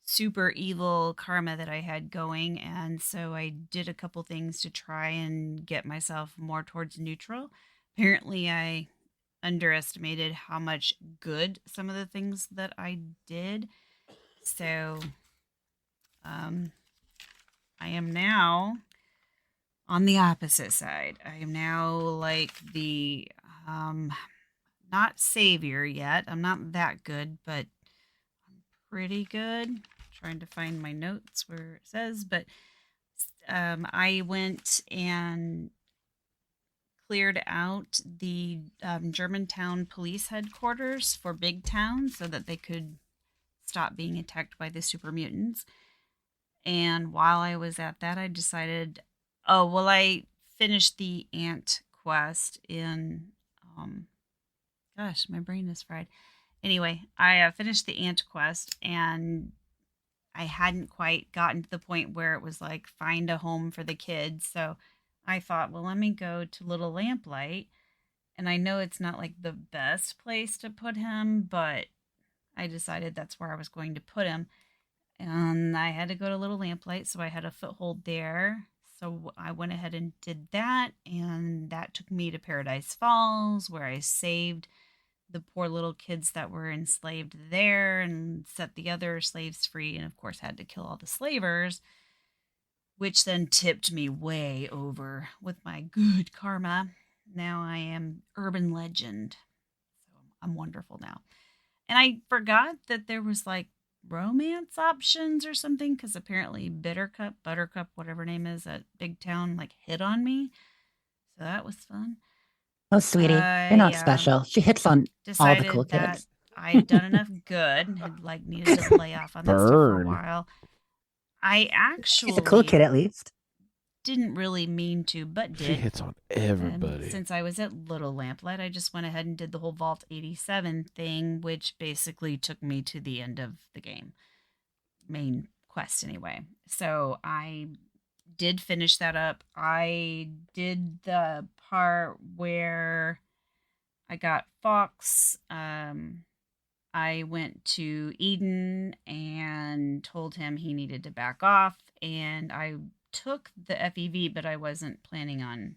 Speaker 11: super evil karma that I had going, and so I did a couple things to try and get myself more towards neutral. Apparently, I underestimated how much good some of the things that I did. So, I am now on the opposite side. I am now like the, not savior yet. I'm not that good, but I'm pretty good. Trying to find my notes where it says, but, I went and cleared out the Germantown police headquarters for Big Town so that they could stop being attacked by the super mutants. And while I was at that, I decided, I finished the ant quest in, gosh, my brain is fried. Anyway, I finished the ant quest, and I hadn't quite gotten to the point where it was like, find a home for the kids. So I thought, well, let me go to Little Lamplight. And I know it's not like the best place to put him, but I decided that's where I was going to put him. And I had to go to Little Lamplight, so I had a foothold there. So I went ahead and did that, and that took me to Paradise Falls, where I saved the poor little kids that were enslaved there and set the other slaves free, and of course had to kill all the slavers, which then tipped me way over with my good karma. Now I am urban legend. So I'm wonderful now. And I forgot that there was like romance options or something, because apparently Buttercup, whatever her name is at Big Town, like hit on me. So that was fun.
Speaker 6: Oh, sweetie, you're not special. She hits on all the cool kids.
Speaker 11: I'd done enough good and had like needed to lay off on that stuff for a while. I actually
Speaker 6: She's a cool kid, at least.
Speaker 11: Didn't really mean to, but did.
Speaker 4: She hits on everybody.
Speaker 11: And since I was at Little Lamplight, I just went ahead and did the whole Vault 87 thing, which basically took me to the end of the game. Main quest, anyway. So I did finish that up. I did the part where I got Fox. I went to Eden and told him he needed to back off, and I took the FEV, but I wasn't planning on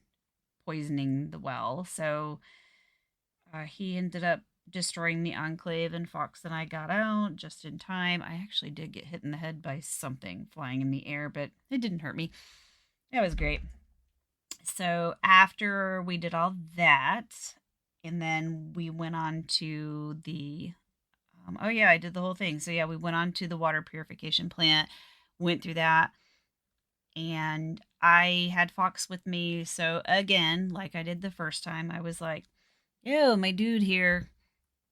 Speaker 11: poisoning the well, so he ended up destroying the Enclave, and Fox and I got out just in time. I actually did get hit in the head by something flying in the air, but it didn't hurt me. It was great. So after we did all that, and then we went on to the I did the whole thing. So yeah, we went on to the water purification plant, went through that, and I had Fox with me. So again, like I did the first time, I was like, yo, my dude here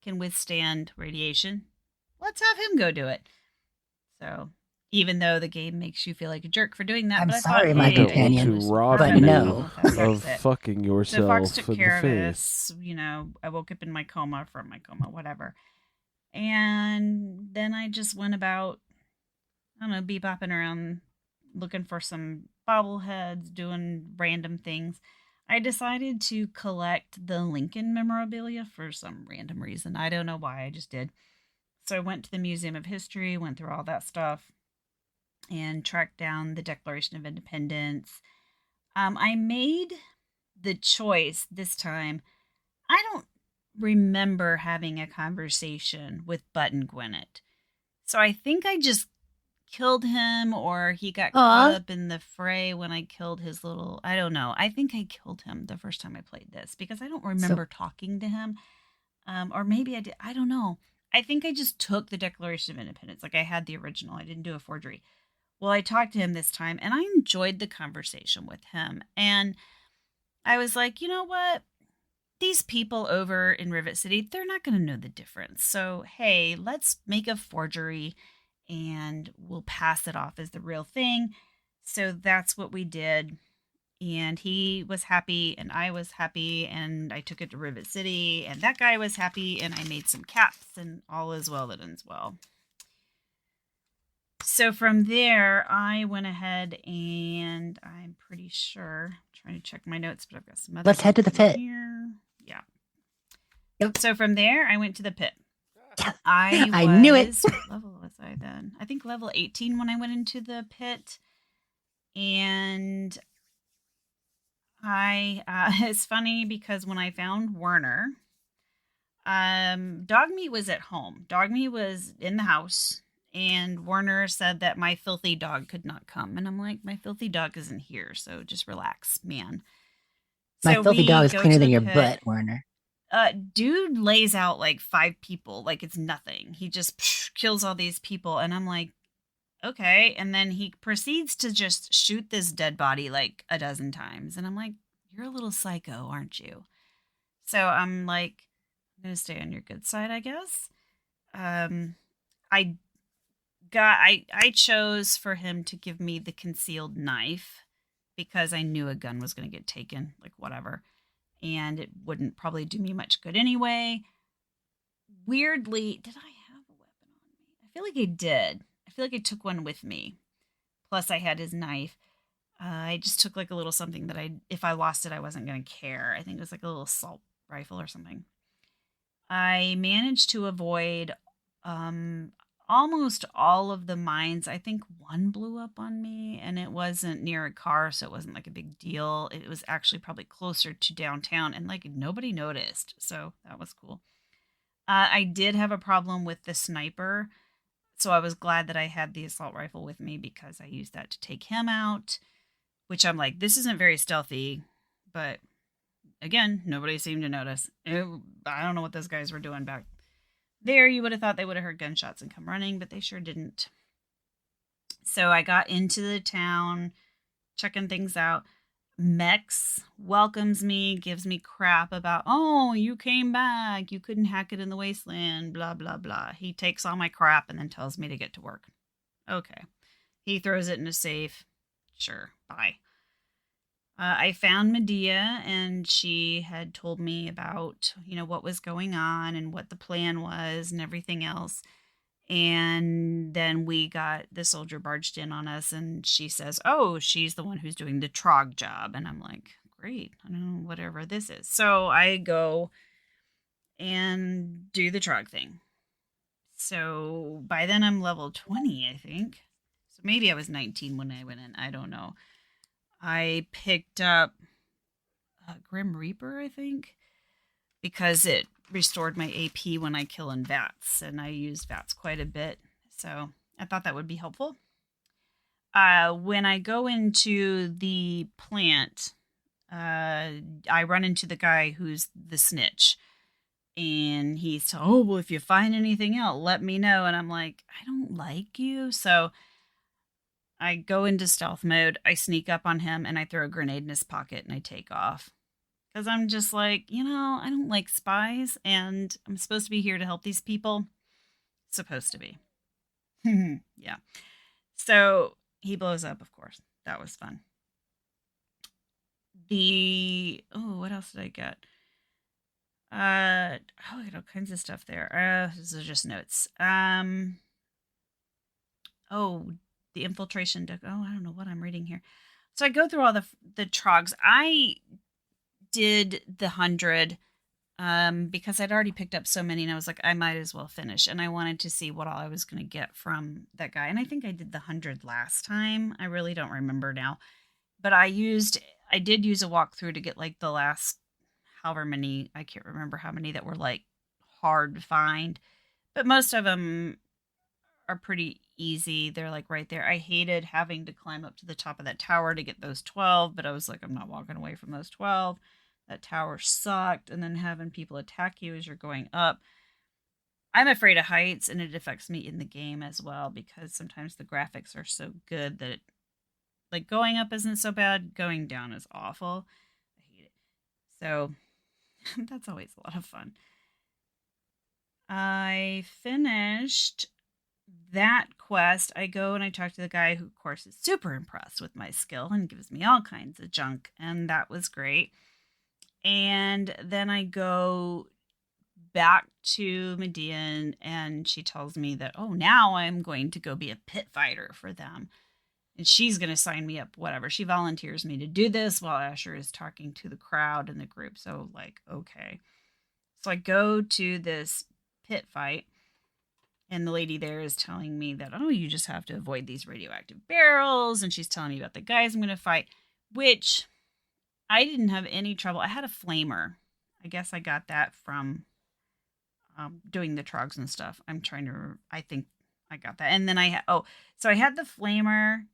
Speaker 11: can withstand radiation. let's have him go do it. So even though the game makes you feel like a jerk for doing that,
Speaker 6: I'm
Speaker 11: but I
Speaker 6: sorry,
Speaker 11: thought,
Speaker 6: my
Speaker 11: hey,
Speaker 6: companion,
Speaker 4: to rob
Speaker 6: but
Speaker 4: you
Speaker 6: no.
Speaker 4: of fucking yourself
Speaker 11: so Fox took
Speaker 4: in
Speaker 11: care
Speaker 4: the
Speaker 11: of
Speaker 4: face.
Speaker 11: us. I woke up in my coma from my coma, whatever. And then I just went about, I don't know, bebopping around looking for some bobbleheads, doing random things. I decided to collect the Lincoln memorabilia for some random reason. I don't know why, I just did. So I went to the Museum of History, went through all that stuff, and tracked down the Declaration of Independence. I made the choice this time. I don't remember having a conversation with Button Gwinnett. So I think I just killed him, or he got caught up in the fray when I killed his little, I don't know. I think I killed him the first time I played this because I don't remember talking to him. Or maybe I did. I don't know. I think I just took the Declaration of Independence. Like I had the original. I didn't do a forgery. Well, I talked to him this time and I enjoyed the conversation with him. And I was like, you know what? These people over in Rivet City, they're not going to know the difference. So, hey, let's make a forgery and we'll pass it off as the real thing. So that's what we did. And he was happy and I was happy and I took it to Rivet City and that guy was happy and I made some caps and all is well that ends well. So from there, I went ahead and I'm pretty sure, I'm trying to check my notes, but I've got some other.
Speaker 6: Let's head to the pit.
Speaker 11: Here. Yeah.
Speaker 6: Yep.
Speaker 11: So from there, I went to the pit. I
Speaker 6: knew it.
Speaker 11: What level was I then? I think level 18 when I went into the pit. And it's funny because when I found Werner, Dogmeat was at home. Dogmeat was in the house. And Werner said that my filthy dog could not come. And I'm like, my filthy dog isn't here. So just relax, man.
Speaker 6: My
Speaker 11: So
Speaker 6: filthy
Speaker 11: we
Speaker 6: dog is
Speaker 11: go
Speaker 6: cleaner
Speaker 11: to
Speaker 6: than
Speaker 11: the
Speaker 6: your
Speaker 11: pit.
Speaker 6: butt, Werner.
Speaker 11: Dude lays out like 5 people. Like it's nothing. He just kills all these people. And I'm like, okay. And then he proceeds to just shoot this dead body like a dozen times. And I'm like, you're a little psycho, aren't you? So I'm like, I'm going to stay on your good side, I guess. I chose for him to give me the concealed knife because I knew a gun was going to get taken, like whatever. And it wouldn't probably do me much good anyway. Weirdly, did I have a weapon on me? I feel like I did. I feel like I took one with me. Plus I had his knife. I just took like a little something that if I lost it, I wasn't going to care. I think it was like a little assault rifle or something. I managed to avoid almost all of the mines. I think one blew up on me and it wasn't near a car, so it wasn't like a big deal. It was actually probably closer to downtown and like nobody noticed. So that was cool. I did have a problem with the sniper. So I was glad that I had the assault rifle with me because I used that to take him out, which I'm like, this isn't very stealthy, but again, nobody seemed to notice. I don't know what those guys were doing back there. You would have thought they would have heard gunshots and come running, but they sure didn't. So I got into the town, checking things out. Mex welcomes me, gives me crap about, oh, you came back. You couldn't hack it in the wasteland, blah, blah, blah. He takes all my crap and then tells me to get to work. Okay. He throws it in a safe. Sure, bye. I found Medea and she had told me about, what was going on and what the plan was and everything else. And then the soldier barged in on us and she says, oh, she's the one who's doing the trog job. And I'm like, great. I don't know, whatever this is. So I go and do the trog thing. So by then I'm level 20, I think. So maybe I was 19 when I went in. I don't know. I picked up Grim Reaper, I think, because it restored my AP when I kill in VATS, and I use VATS quite a bit, so I thought that would be helpful. When I go into the plant, I run into the guy who's the snitch, and he's, well, if you find anything else, let me know, and I'm like, I don't like you, so I go into stealth mode, I sneak up on him, and I throw a grenade in his pocket, and I take off. Because I'm just like, I don't like spies, and I'm supposed to be here to help these people. supposed to be. Yeah. So he blows up, of course. That was fun. What else did I get? I got all kinds of stuff there. This is just notes. The infiltration deck. I don't know what I'm reading here. So I go through all the trogs. I did the 100 because I'd already picked up so many, and I was like, I might as well finish. And I wanted to see what all I was going to get from that guy. And I think I did the 100 last time. I really don't remember now. But I did use a walkthrough to get like the last however many, I can't remember how many that were like hard to find. But most of them are pretty easy. They're like right there. I hated having to climb up to the top of that tower to get those 12, but I was like, I'm not walking away from those 12. That tower sucked. And then having people attack you as you're going up. I'm afraid of heights, and it affects me in the game as well, because sometimes the graphics are so good that like going up isn't so bad. Going down is awful. I hate it. So that's always a lot of fun. I finished that quest. I go and I talk to the guy who, of course, is super impressed with my skill and gives me all kinds of junk, and that was great. And then I go back to Medea, and she tells me that, now I'm going to go be a pit fighter for them. And she's going to sign me up, whatever. She volunteers me to do this while Asher is talking to the crowd and the group. So, like, okay. So I go to this pit fight, and the lady there is telling me that, you just have to avoid these radioactive barrels. And she's telling me about the guys I'm going to fight, which I didn't have any trouble. I had a flamer. I guess I got that from doing the trogs and stuff. I think I got that. And then so I had the flamer.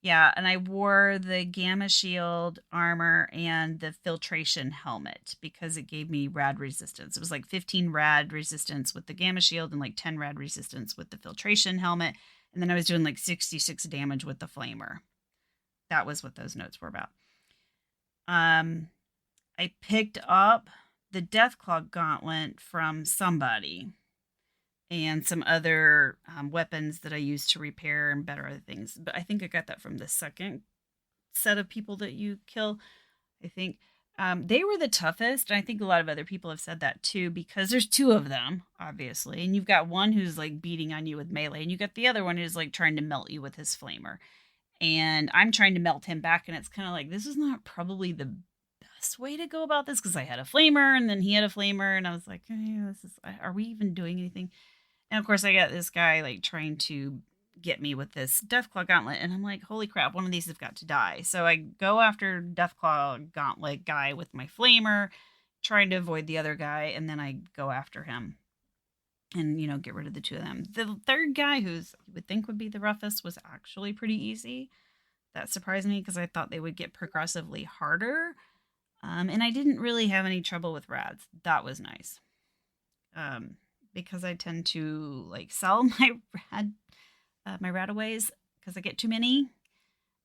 Speaker 11: Yeah, and I wore the gamma shield armor and the filtration helmet because it gave me rad resistance. It was like 15 rad resistance with the gamma shield and like 10 rad resistance with the filtration helmet. And then I was doing like 66 damage with the flamer. That was what those notes were about. I picked up the Deathclaw gauntlet from somebody and some other weapons that I used to repair and better other things. But I think I got that from the second set of people that you kill. I think they were the toughest. And I think a lot of other people have said that too, because there's two of them, obviously. And you've got one who's like beating on you with melee, and you got the other one who's like trying to melt you with his flamer. And I'm trying to melt him back. And it's kind of like, this is not probably the best way to go about this, because I had a flamer and then he had a flamer. And I was like, are we even doing anything? And of course, I got this guy like trying to get me with this Deathclaw gauntlet, and I'm like, holy crap, one of these have got to die. So I go after Deathclaw gauntlet guy with my flamer, trying to avoid the other guy, and then I go after him and, get rid of the two of them. The third guy, who's you would think would be the roughest, was actually pretty easy. That surprised me because I thought they would get progressively harder. And I didn't really have any trouble with rads. That was nice. Because I tend to like sell my radaways because I get too many.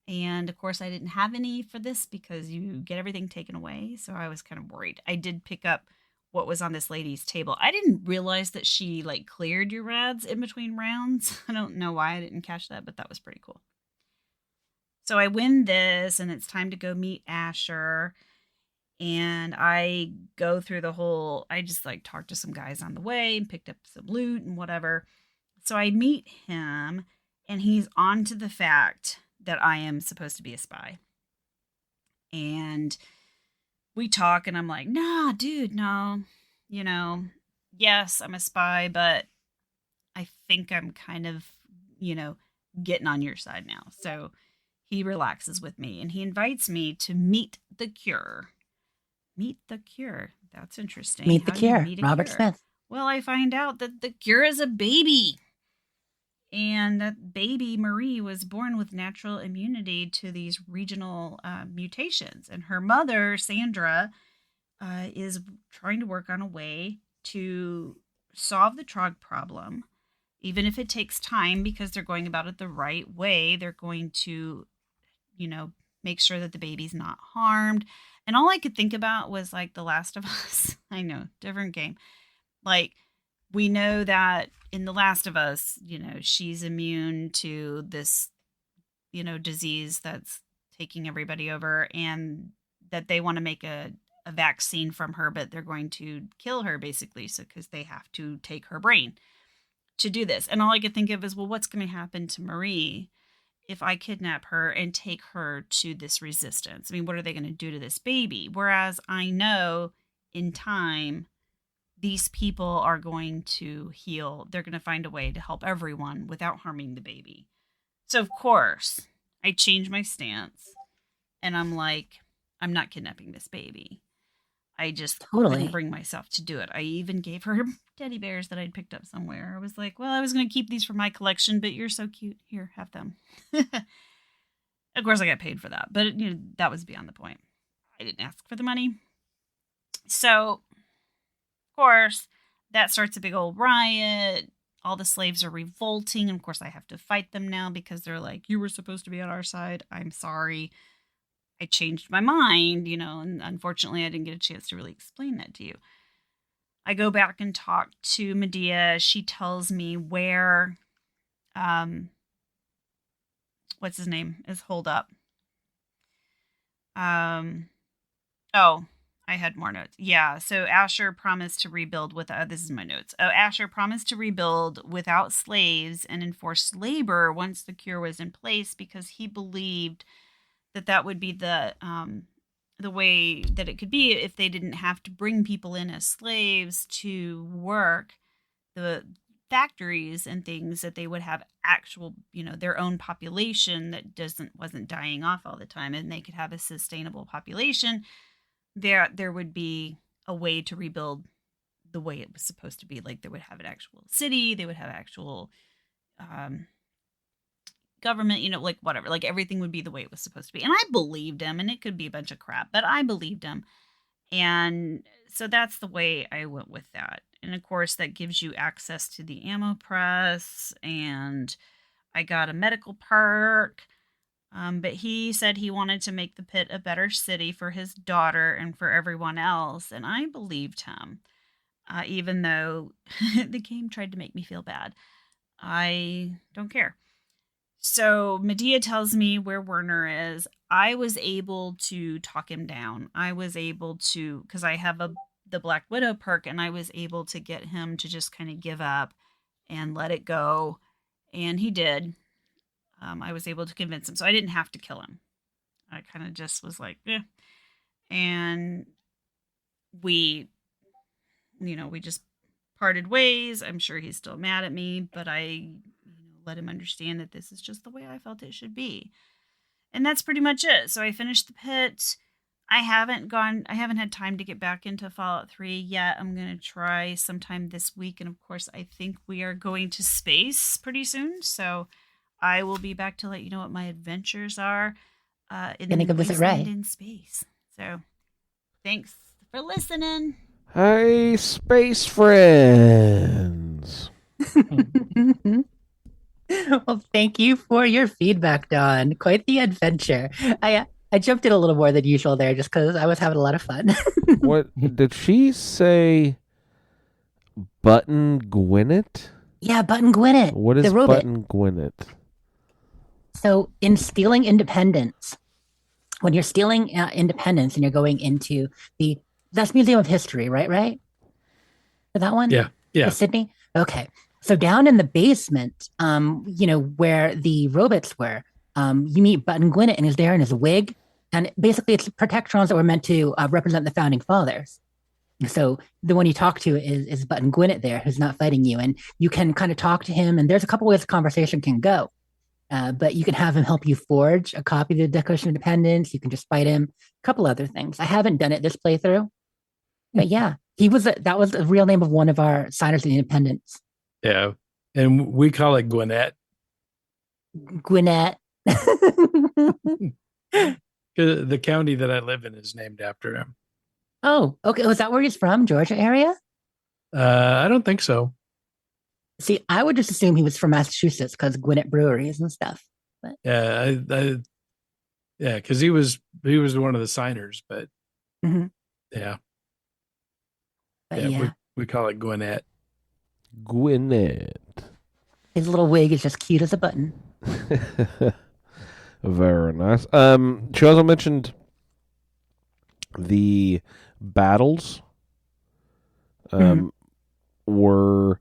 Speaker 11: And of course I didn't have any for this because you get everything taken away. So I was kind of worried. I did pick up what was on this lady's table. I didn't realize that she like cleared your rads in between rounds. I don't know why I didn't catch that, but that was pretty cool. So I win this, and it's time to go meet Asher. And I go through I just like talked to some guys on the way and picked up some loot and whatever. So I meet him, and he's on to the fact that I am supposed to be a spy. And we talk, and I'm like, nah, dude, no. Yes, I'm a spy, but I think I'm kind of, getting on your side now. So he relaxes with me, and he invites me to meet the Cure. Meet the Cure. That's interesting.
Speaker 6: Meet the Cure. Robert Smith.
Speaker 11: Well, I find out that the Cure is a baby. And that baby, Marie, was born with natural immunity to these regional mutations. And her mother, Sandra, is trying to work on a way to solve the trog problem. Even if it takes time, because they're going about it the right way. They're going to, make sure that the baby's not harmed. And all I could think about was like The Last of Us. I know, different game. Like we know that in The Last of Us, she's immune to this, disease that's taking everybody over, and that they want to make a vaccine from her, but they're going to kill her basically. So, because they have to take her brain to do this. And all I could think of is, well, what's going to happen to Marie if I kidnap her and take her to this resistance? I mean, what are they going to do to this baby? Whereas I know in time, these people are going to heal. They're going to find a way to help everyone without harming the baby. So, of course, I change my stance and I'm like, I'm not kidnapping this baby. I just couldn't bring myself to do it. I even gave her teddy bears that I'd picked up somewhere. I was like, well, I was going to keep these for my collection, but you're so cute. Here, have them. Of course, I got paid for that, but that was beyond the point. I didn't ask for the money. So, of course, that starts a big old riot. All the slaves are revolting. And of course, I have to fight them now because they're like, you were supposed to be on our side. I'm sorry. I changed my mind, and unfortunately I didn't get a chance to really explain that to you. I go back and talk to Medea. She tells me where, what's his name, is holed up. Oh, I had more notes. Yeah, so Asher promised to rebuild this is my notes. Oh, Asher promised to rebuild without slaves and enforce labor once the cure was in place, because he believed that would be the way that it could be if they didn't have to bring people in as slaves to work the factories and things, that they would have actual, their own population that wasn't dying off all the time, and they could have a sustainable population. There would be a way to rebuild the way it was supposed to be. Like, they would have an actual city, they would have actual government, like whatever, like everything would be the way it was supposed to be. And I believed him, and it could be a bunch of crap, but I believed him. And so that's the way I went with that. And of course, that gives you access to the ammo press, and I got a medical perk. But he said he wanted to make the pit a better city for his daughter and for everyone else. And I believed him, even though the game tried to make me feel bad. I don't care. So Medea tells me where Werner is. I was able to talk him down. I was able to, because I have the Black Widow perk, and I was able to get him to just kind of give up and let it go. And he did. I was able to convince him. So I didn't have to kill him. I kind of just was like, eh. And we just parted ways. I'm sure he's still mad at me, but I let him understand that this is just the way I felt it should be. And that's pretty much it. So I finished the pit. I haven't had time to get back into Fallout 3 yet. I'm going to try sometime this week. And of course, I think we are going to space pretty soon. So I will be back to let you know what my adventures are in space. So thanks for listening.
Speaker 4: Hi, space friends.
Speaker 6: Well, thank you for your feedback, Don. Quite the adventure. I jumped in a little more than usual there just because I was having a lot of fun.
Speaker 4: What did she say? Button Gwyneth?
Speaker 6: Yeah, Button Gwyneth.
Speaker 4: What is
Speaker 6: the robot.
Speaker 4: Button Gwyneth?
Speaker 6: So in stealing Independence, when you're stealing Independence and you're going into that's Museum of History, right? For that one?
Speaker 5: Yeah.
Speaker 6: For Sydney? Okay. So down in the basement, where the robots were, you meet Button Gwyneth, and he's there in his wig. And basically it's Protectrons that were meant to represent the Founding Fathers. So the one you talk to is Button Gwyneth there, who's not fighting you. And you can kind of talk to him, and there's a couple ways the conversation can go. But you can have him help you forge a copy of the Declaration of Independence. You can just fight him. A couple other things. I haven't done it this playthrough. But yeah, that was the real name of one of our signers of the Independence.
Speaker 5: Yeah. And we call it Gwinnett.
Speaker 6: Gwinnett.
Speaker 5: The county that I live in is named after him.
Speaker 6: Oh, okay. Was that where he's from? Georgia area?
Speaker 5: I don't think so.
Speaker 6: See, I would just assume he was from Massachusetts because Gwinnett breweries and stuff. But.
Speaker 5: Yeah, because he was one of the signers, but
Speaker 6: mm-hmm.
Speaker 5: yeah.
Speaker 6: But yeah.
Speaker 5: We call it Gwinnett.
Speaker 4: Gwyneth.
Speaker 6: His little wig is just cute as a button.
Speaker 4: Very nice. She also mentioned the battles were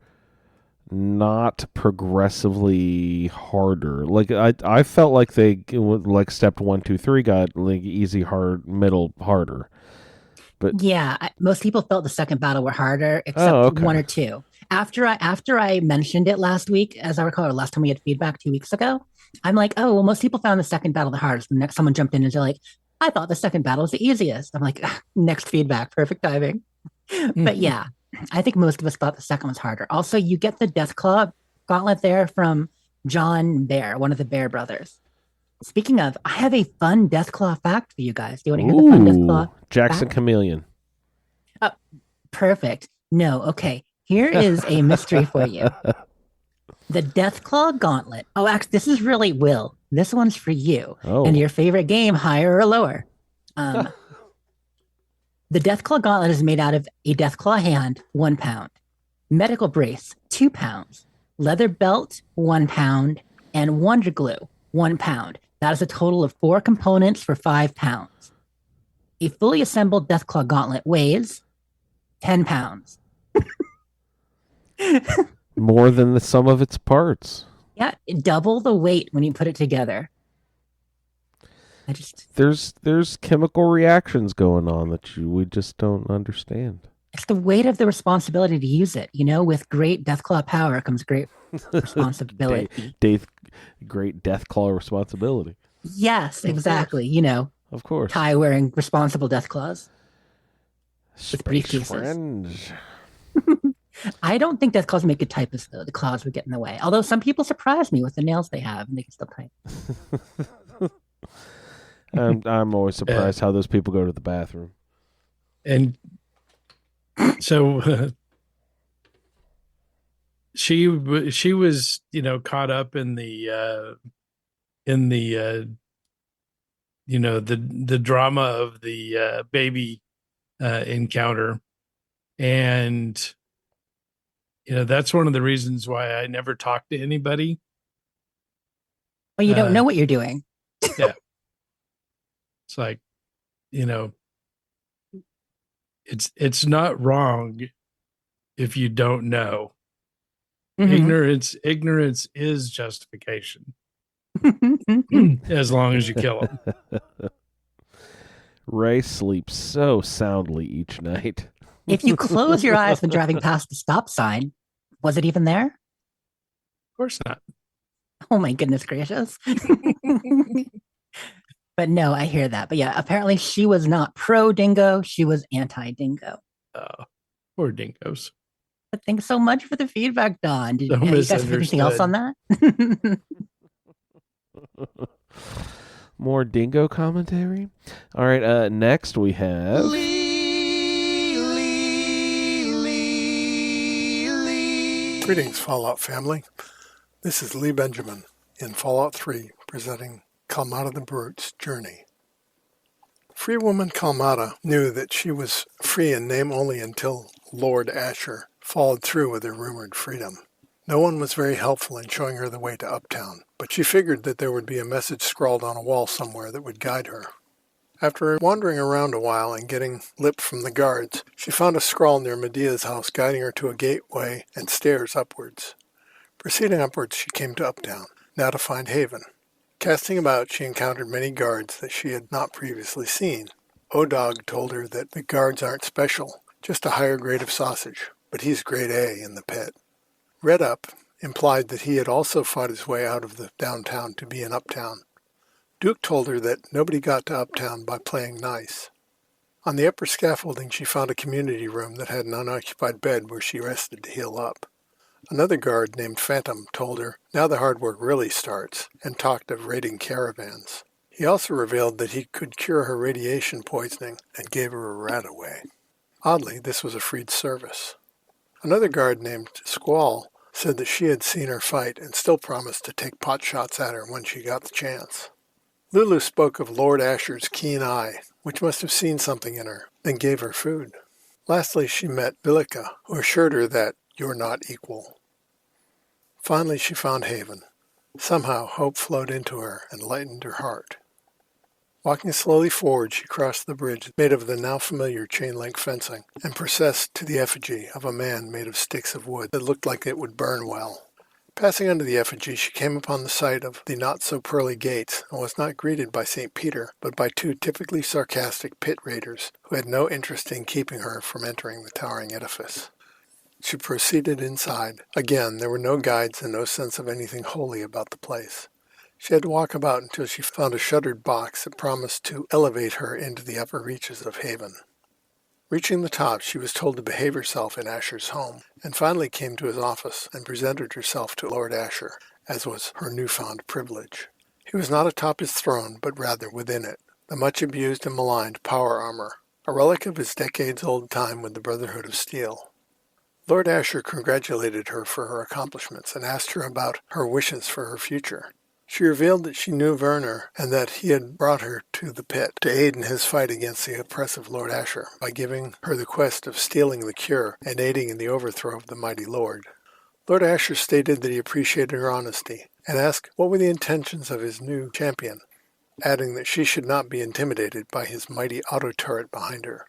Speaker 4: not progressively harder. Like I felt like they like step 1, 2, 3 got like easy, hard, middle, harder. But
Speaker 6: yeah, most people felt the second battle were harder, except one or two. After I mentioned it last week, as I recall, or last time we had feedback 2 weeks ago, I'm like, oh well, most people found the second battle the hardest. And next, someone jumped in and they're like, I thought the second battle was the easiest. I'm like, next feedback, perfect timing. But yeah, I think most of us thought the second was harder. Also, you get the Deathclaw gauntlet there from John Bear, one of the Bear brothers. Speaking of, I have a fun Deathclaw fact for you guys. Do you want to hear the fun Deathclaw
Speaker 4: Jackson
Speaker 6: fact?
Speaker 4: Chameleon.
Speaker 6: Perfect. No, okay. Here is a mystery for you. The Deathclaw gauntlet. Oh, actually, this is really Will. This one's for you. And your favorite game, higher or lower. The Deathclaw gauntlet is made out of a Deathclaw hand, 1 pound. Medical brace, 2 pounds. Leather belt, 1 pound. And Wonder Glue, 1 pound. That is a total of 4 components for 5 pounds. A fully assembled Deathclaw gauntlet weighs 10 pounds.
Speaker 4: More than the sum of its parts.
Speaker 6: Yeah, double the weight when you put it together.
Speaker 4: There's chemical reactions going on that we just don't understand.
Speaker 6: It's the weight of the responsibility to use it. You know, with great Deathclaw power comes great responsibility.
Speaker 4: Great Deathclaw responsibility.
Speaker 6: Yes, exactly. You know,
Speaker 4: of course.
Speaker 6: Tie wearing responsible Deathclaws. With briefcases.
Speaker 4: Friends.
Speaker 6: I don't think Deathclaws make good typists, though. The claws would get in the way. Although some people surprise me with the nails they have, and they can still type.
Speaker 4: I'm always surprised how those people go to the bathroom.
Speaker 5: And so she was, caught up in the the drama of the baby encounter, and that's one of the reasons why I never talk to anybody.
Speaker 6: Well, you don't know what you're doing.
Speaker 5: Yeah. It's like, it's not wrong if you don't know. Mm-hmm. Ignorance is justification. As long as you kill them.
Speaker 4: Ray sleeps so soundly each night.
Speaker 6: If you close your eyes when driving past the stop sign, was it even there?
Speaker 5: Of course not.
Speaker 6: Oh my goodness gracious. But no, I hear that. But yeah, apparently she was not pro dingo. She was anti-dingo.
Speaker 5: Oh, poor dingoes.
Speaker 6: But thanks so much for the feedback, Don. Did you guys have anything else on that?
Speaker 4: More dingo commentary? All right, next we have...
Speaker 12: Greetings, Fallout family. This is Lee Benjamin in Fallout 3 presenting Kalmata the Brute's journey. Free woman Kalmata knew that she was free in name only until Lord Asher followed through with her rumored freedom. No one was very helpful in showing her the way to Uptown, but she figured that there would be a message scrawled on a wall somewhere that would guide her. After wandering around a while and getting lip from the guards, she found a scrawl near Medea's house guiding her to a gateway and stairs upwards. Proceeding upwards, she came to Uptown, now to find haven. Casting about, she encountered many guards that she had not previously seen. O-Dog told her that the guards aren't special, just a higher grade of sausage, but he's grade A in the pit. Red Up implied that he had also fought his way out of the downtown to be in Uptown. Duke told her that nobody got to Uptown by playing nice. On the upper scaffolding, she found a community room that had an unoccupied bed where she rested to heal up. Another guard named Phantom told her now the hard work really starts, and talked of raiding caravans. He also revealed that he could cure her radiation poisoning and gave her a rat away. Oddly, this was a freed service. Another guard named Squall said that she had seen her fight and still promised to take pot shots at her when she got the chance. Lulu spoke of Lord Asher's keen eye, which must have seen something in her, then gave her food. Lastly, she met Vilika, who assured her that you're not equal. Finally she found haven. Somehow hope flowed into her and lightened her heart. Walking slowly forward, she crossed the bridge made of the now familiar chain-link fencing and processed to the effigy of a man made of sticks of wood that looked like it would burn well. Passing under the effigy, she came upon the sight of the not-so-pearly gates and was not greeted by St. Peter, but by two typically sarcastic pit raiders who had no interest in keeping her from entering the towering edifice. She proceeded inside. Again, there were no guides and no sense of anything holy about the place. She had to walk about until she found a shuttered box that promised to elevate her into the upper reaches of haven. Reaching the top, she was told to behave herself in Asher's home, and finally came to his office and presented herself to Lord Asher, as was her newfound privilege. He was not atop his throne, but rather within it, the much-abused and maligned power armor, a relic of his decades-old time with the Brotherhood of Steel. Lord Asher congratulated her for her accomplishments and asked her about her wishes for her future. She revealed that she knew Werner and that he had brought her to the pit to aid in his fight against the oppressive Lord Asher by giving her the quest of stealing the cure and aiding in the overthrow of the mighty Lord. Lord Asher stated that he appreciated her honesty and asked what were the intentions of his new champion, adding that she should not be intimidated by his mighty auto turret behind her.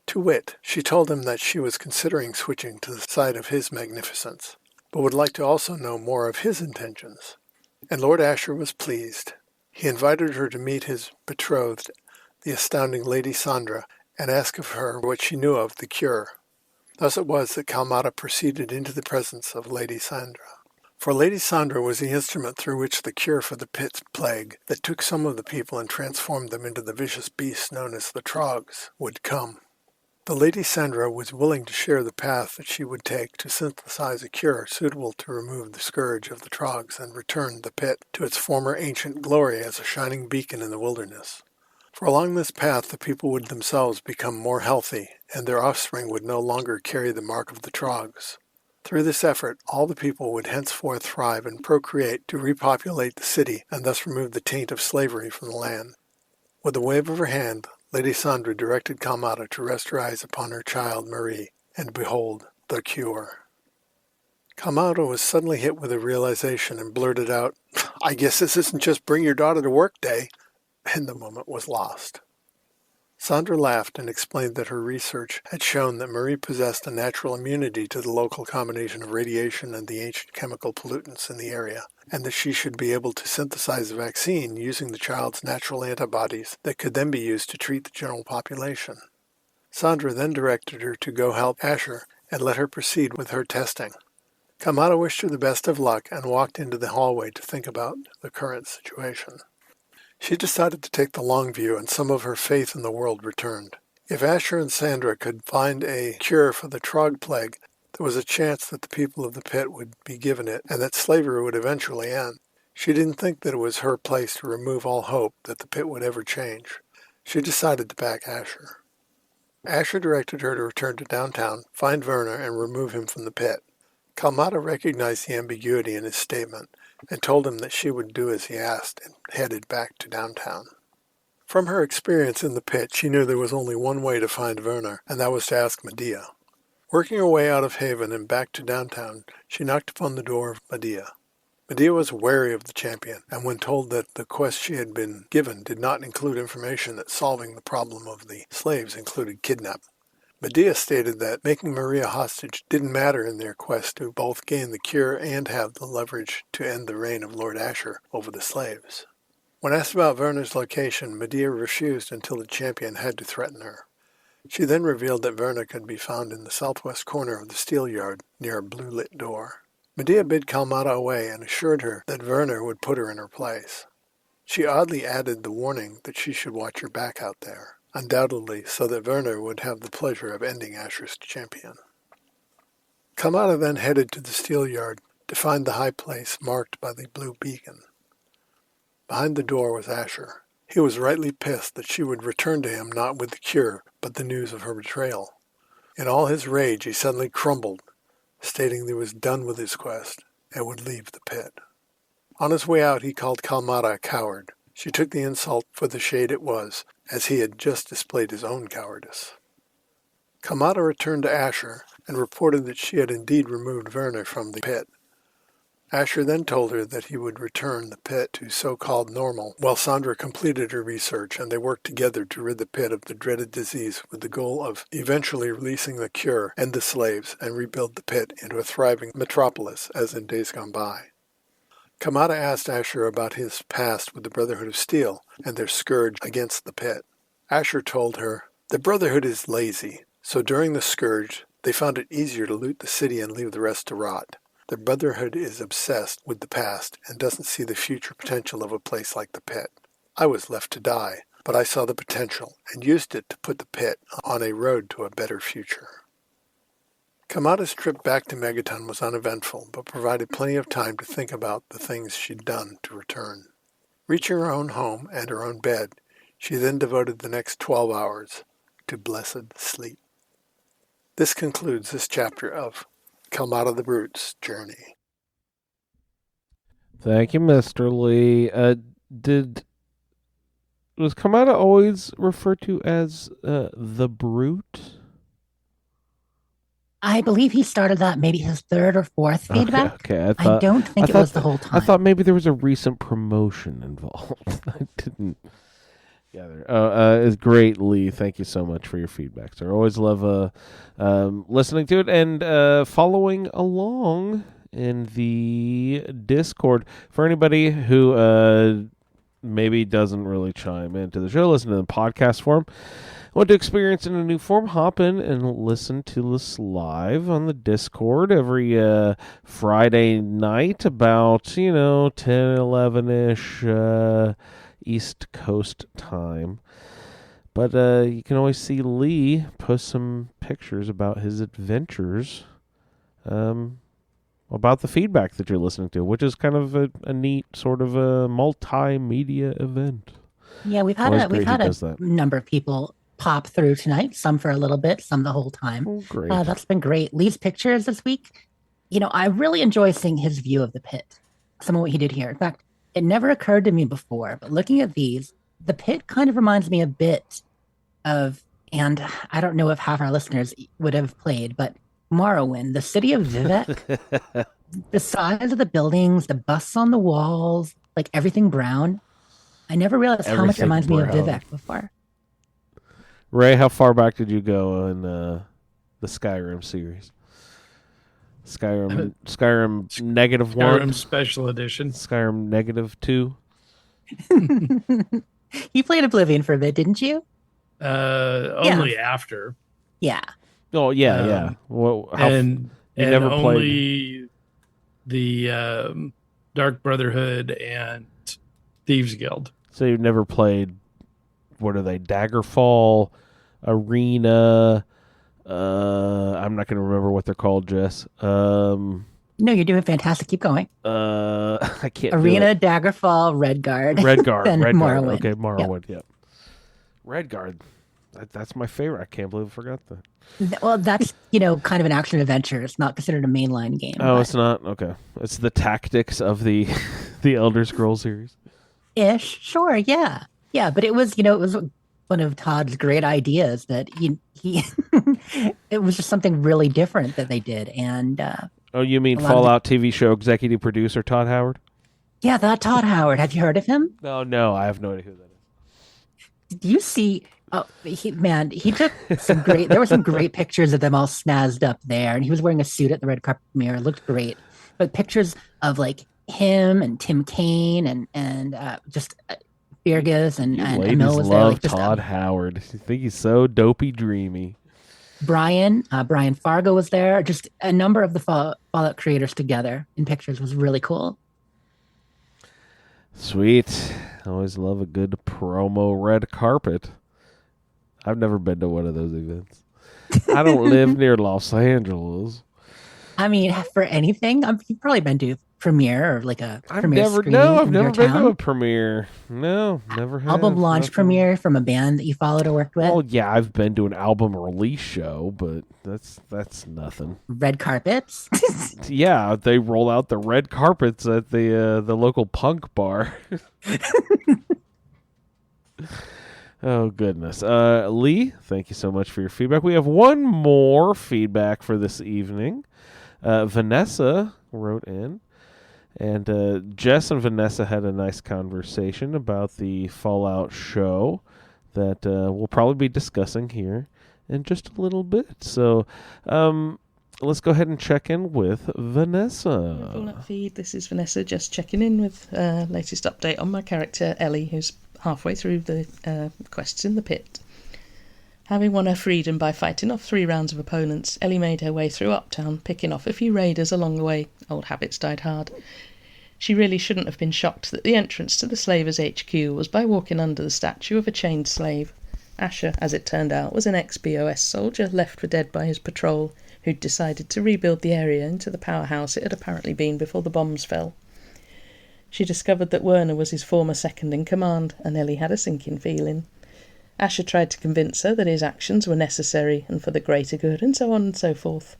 Speaker 12: To wit, she told him that she was considering switching to the side of his magnificence, but would like to also know more of his intentions. And Lord Asher was pleased. He invited her to meet his betrothed, the astounding Lady Sandra, and ask of her what she knew of the cure. Thus it was that Kalmata proceeded into the presence of Lady Sandra. For Lady Sandra was the instrument through which the cure for the pit's plague that took some of the people and transformed them into the vicious beasts known as the Trogs would come. The Lady Sandra was willing to share the path that she would take to synthesize a cure suitable to remove the scourge of the Trogs and return the pit to its former ancient glory as a shining beacon in the wilderness. For along this path the people would themselves become more healthy, and their offspring would no longer carry the mark of the Trogs. Through this effort, all the people would henceforth thrive and procreate to repopulate the city and thus remove the taint of slavery from the land. With a wave of her hand, Lady Sandra directed Kalmata to rest her eyes upon her child Marie, and behold, the cure. Kalmata was suddenly hit with a realization and blurted out, "I guess this isn't just bring your daughter to work day," and the moment was lost. Sandra laughed and explained that her research had shown that Marie possessed a natural immunity to the local combination of radiation and the ancient chemical pollutants in the area, and that she should be able to synthesize a vaccine using the child's natural antibodies that could then be used to treat the general population. Sandra then directed her to go help Asher and let her proceed with her testing. Kalmata wished her the best of luck and walked into the hallway to think about the current situation. She decided to take the long view, and some of her faith in the world returned. If Asher and Sandra could find a cure for the Trog plague, there was a chance that the people of the pit would be given it, and that slavery would eventually end. She didn't think that it was her place to remove all hope that the pit would ever change. She decided to back Asher. Asher directed her to return to downtown, find Werner, and remove him from the pit. Kalmata recognized the ambiguity in his statement and told him that she would do as he asked and headed back to downtown. From her experience in the pit, she knew there was only one way to find Werner, and that was to ask Medea. Working her way out of Haven and back to downtown, she knocked upon the door of Medea. Medea was wary of the champion, and when told that the quest she had been given did not include information that solving the problem of the slaves included kidnapping. Medea stated that making Maria hostage didn't matter in their quest to both gain the cure and have the leverage to end the reign of Lord Asher over the slaves. When asked about Werner's location, Medea refused until the champion had to threaten her. She then revealed that Werner could be found in the southwest corner of the steel yard near a blue-lit door. Medea bid Kalmata away and assured her that Werner would put her in her place. She oddly added the warning that she should watch her back out there, undoubtedly so that Werner would have the pleasure of ending Asher's champion. Kalmata then headed to the steel yard to find the high place marked by the blue beacon. Behind the door was Asher. He was rightly pissed that she would return to him not with the cure, but the news of her betrayal. In all his rage, he suddenly crumbled, stating that he was done with his quest and would leave the pit. On his way out, he called Kalmata a coward. She took the insult for the shade it was, as he had just displayed his own cowardice. Kamada returned to Asher and reported that she had indeed removed Werner from the pit. Asher then told her that he would return the pit to so-called normal while Sandra completed her research, and they worked together to rid the pit of the dreaded disease with the goal of eventually releasing the cure and the slaves and rebuild the pit into a thriving metropolis as in days gone by. Kamada asked Asher about his past with the Brotherhood of Steel and their scourge against the pit. Asher told her, "The Brotherhood is lazy, so during the scourge they found it easier to loot the city and leave the rest to rot. The Brotherhood is obsessed with the past and doesn't see the future potential of a place like the pit. I was left to die, but I saw the potential and used it to put the pit on a road to a better future." Kamada's trip back to Megaton was uneventful, but provided plenty of time to think about the things she'd done to return. Reaching her own home and her own bed, she then devoted the next 12 hours to blessed sleep. This concludes this chapter of Kamada the Brute's journey.
Speaker 4: Thank you, Mr. Lee. Was Kamada always referred to as the Brute?
Speaker 6: I believe he started that maybe his third or fourth feedback.
Speaker 4: Okay.
Speaker 6: I don't think it was the whole time.
Speaker 4: I thought maybe there was a recent promotion involved. I didn't gather. It's great, Lee. Thank you so much for your feedback, sir. Always love listening to it and following along in the Discord. For anybody who maybe doesn't really chime into the show, listen to the podcast form. Want to experience in a new form, hop in and listen to us live on the Discord every Friday night about, 10, 11-ish East Coast time. But you can always see Lee post some pictures about his adventures, about the feedback that you're listening to, which is kind of a neat sort of a multimedia event.
Speaker 6: Yeah, we've had a number of people pop through tonight, some for a little bit, some the whole time.
Speaker 4: Oh, great.
Speaker 6: That's been great. Lee's pictures this week, I really enjoy seeing his view of the pit, some of what he did here. In fact, it never occurred to me before, but looking at these, the pit kind of reminds me a bit of, and I don't know if half our listeners would have played, but Morrowind, the city of Vivek, the size of the buildings, the busts on the walls, like everything brown. I never realized how much it reminds me of Vivek before.
Speaker 4: Ray, how far back did you go in the Skyrim series? Skyrim -1.
Speaker 5: Skyrim Special Edition.
Speaker 4: Skyrim -2.
Speaker 6: You played Oblivion for a bit, didn't you?
Speaker 5: Only after.
Speaker 6: Yeah.
Speaker 4: Oh yeah, yeah. Well,
Speaker 5: and
Speaker 4: never
Speaker 5: only the Dark Brotherhood and Thieves Guild.
Speaker 4: So you've never played? What are they? Daggerfall, Arena. I'm not going to remember what they're called, Jess.
Speaker 6: No, you're doing fantastic. Keep going.
Speaker 4: I can't.
Speaker 6: Arena, Daggerfall, Redguard.
Speaker 4: Redguard.
Speaker 6: Morrowind.
Speaker 4: Okay, Morrowind. Yep. Redguard. That's my favorite. I can't believe I forgot that.
Speaker 6: Well, that's kind of an action adventure. It's not considered a mainline game.
Speaker 4: Oh, it's not. Okay, it's the tactics of the Elder Scrolls series.
Speaker 6: Ish, sure, yeah. Yeah, but it was, it was one of Todd's great ideas that he it was just something really different that they did. And
Speaker 4: oh, you mean Fallout TV show executive producer Todd Howard?
Speaker 6: Yeah, that Todd Howard. Have you heard of him?
Speaker 4: No, I have no idea who that is.
Speaker 6: Do you see? Oh, he took some great. There were some great pictures of them all snazzed up there, and he was wearing a suit at the red carpet premiere. It looked great, but pictures of like him and Tim Kaine and just. Fergus and Emil was there.
Speaker 4: Love Todd Howard. I think he's so dopey dreamy.
Speaker 6: Brian Fargo was there. Just a number of the Fallout creators together in pictures was really cool.
Speaker 4: Sweet. Always love a good promo red carpet. I've never been to one of those events. I don't live near Los Angeles.
Speaker 6: I mean, for anything, you've probably been to premiere or like a premiere screening.
Speaker 4: I've never been to a premiere. No, never have.
Speaker 6: Album launch premiere from a band that you followed or worked with.
Speaker 4: Oh yeah, I've been to an album release show, but that's nothing.
Speaker 6: Red carpets.
Speaker 4: Yeah, they roll out the red carpets at the local punk bar. Oh, goodness. Lee, thank you so much for your feedback. We have one more feedback for this evening. Vanessa wrote in, and Jess and Vanessa had a nice conversation about the Fallout show that we'll probably be discussing here in just a little bit. So let's go ahead and check in with Vanessa.
Speaker 13: Fallout feed. This is Vanessa just checking in with latest update on my character Ellie, who's halfway through the quests in the pit. Having won her freedom by fighting off 3 rounds of opponents, Ellie made her way through Uptown, picking off a few raiders along the way. Old habits died hard. She really shouldn't have been shocked that the entrance to the Slavers' HQ was by walking under the statue of a chained slave. Asher, as it turned out, was an ex-BOS soldier left for dead by his patrol, who'd decided to rebuild the area into the powerhouse it had apparently been before the bombs fell. She discovered that Werner was his former second-in-command, and Ellie had a sinking feeling. Asher tried to convince her that his actions were necessary and for the greater good, and so on and so forth.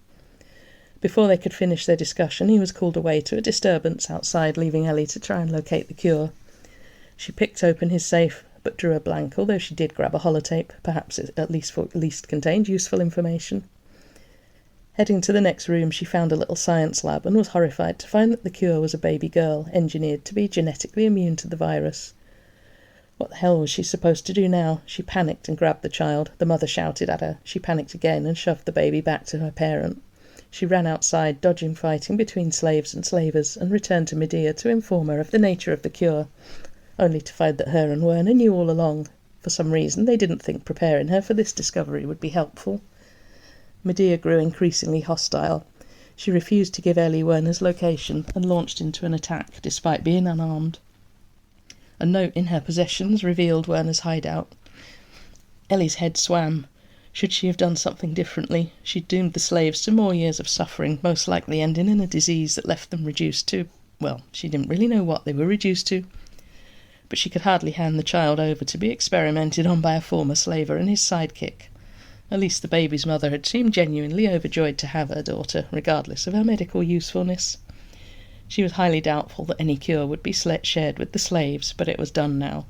Speaker 13: Before they could finish their discussion, he was called away to a disturbance outside, leaving Ellie to try and locate the cure. She picked open his safe, but drew a blank, although she did grab a holotape. Perhaps it at least contained useful information. Heading to the next room, she found a little science lab and was horrified to find that the cure was a baby girl, engineered to be genetically immune to the virus. What the hell was she supposed to do now? She panicked and grabbed the child. The mother shouted at her. She panicked again and shoved the baby back to her parent. She ran outside, dodging fighting between slaves and slavers, and returned to Medea to inform her of the nature of the cure, only to find that her and Werner knew all along. For some reason, they didn't think preparing her for this discovery would be helpful. Medea grew increasingly hostile. She refused to give Ellie Werner's location and launched into an attack, despite being unarmed. A note in her possessions revealed Werner's hideout. Ellie's head swam. Should she have done something differently? She'd doomed the slaves to more years of suffering, most likely ending in a disease that left them reduced to... well, she didn't really know what they were reduced to. But she could hardly hand the child over to be experimented on by a former slaver and his sidekick. At least the baby's mother had seemed genuinely overjoyed to have her daughter, regardless of her medical usefulness. She was highly doubtful that any cure would be shared with the slaves, but it was done now.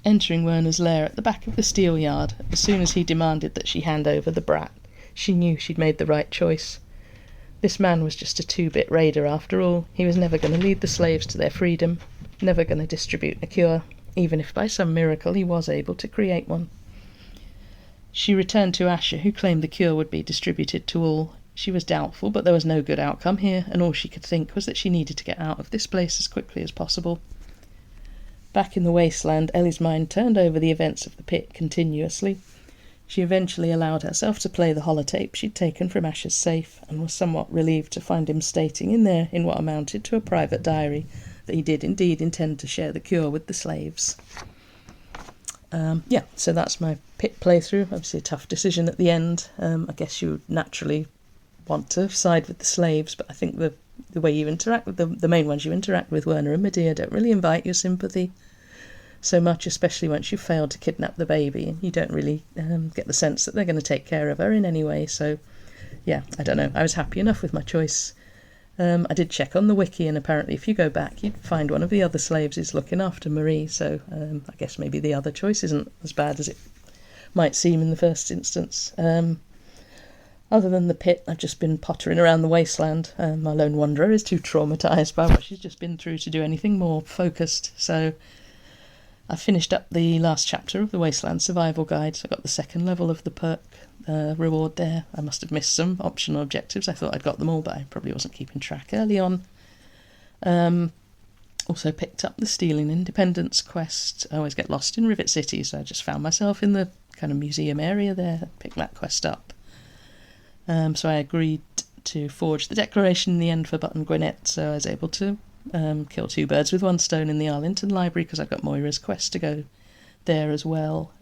Speaker 13: Entering Werner's lair at the back of the steel yard, as soon as he demanded that she hand over the brat, she knew she'd made the right choice. This man was just a 2-bit raider after all. He was never going to lead the slaves to their freedom, never going to distribute a cure, even if by some miracle he was able to create one. She returned to Asher, who claimed the cure would be distributed to all. She was doubtful, but there was no good outcome here, and all she could think was that she needed to get out of this place as quickly as possible. Back in the wasteland, Ellie's mind turned over the events of the pit continuously. She eventually allowed herself to play the holotape she'd taken from Asher's safe, and was somewhat relieved to find him stating in there, in what amounted to a private diary, that he did indeed intend to share the cure with the slaves. So that's my pit playthrough. Obviously a tough decision at the end. I guess you would naturally want to side with the slaves, but I think the way you interact with the main ones you interact with, Werner and Medea, don't really invite your sympathy so much, especially once you've failed to kidnap the baby, and you don't really get the sense that they're going to take care of her in any way. So yeah, I don't know, I was happy enough with my choice. I did check on the wiki, and apparently if you go back you'd find one of the other slaves is looking after Marie, so I guess maybe the other choice isn't as bad as it might seem in the first instance. Other than the pit, I've just been pottering around the wasteland. My lone wanderer is too traumatised by what she's just been through to do anything more focused, so I finished up the last chapter of the Wasteland Survival Guide, so I got the second level of the perk reward there. I must have missed some optional objectives. I thought I'd got them all, but I probably wasn't keeping track early on. Also picked up the Stealing Independence quest. I always get lost in Rivet City, so I just found myself in the kind of museum area there, picked that quest up. So I agreed to forge the declaration in the end for Button Gwinnett, so I was able to kill 2 birds with one stone in the Arlington Library, because I've got Moira's quest to go there as well.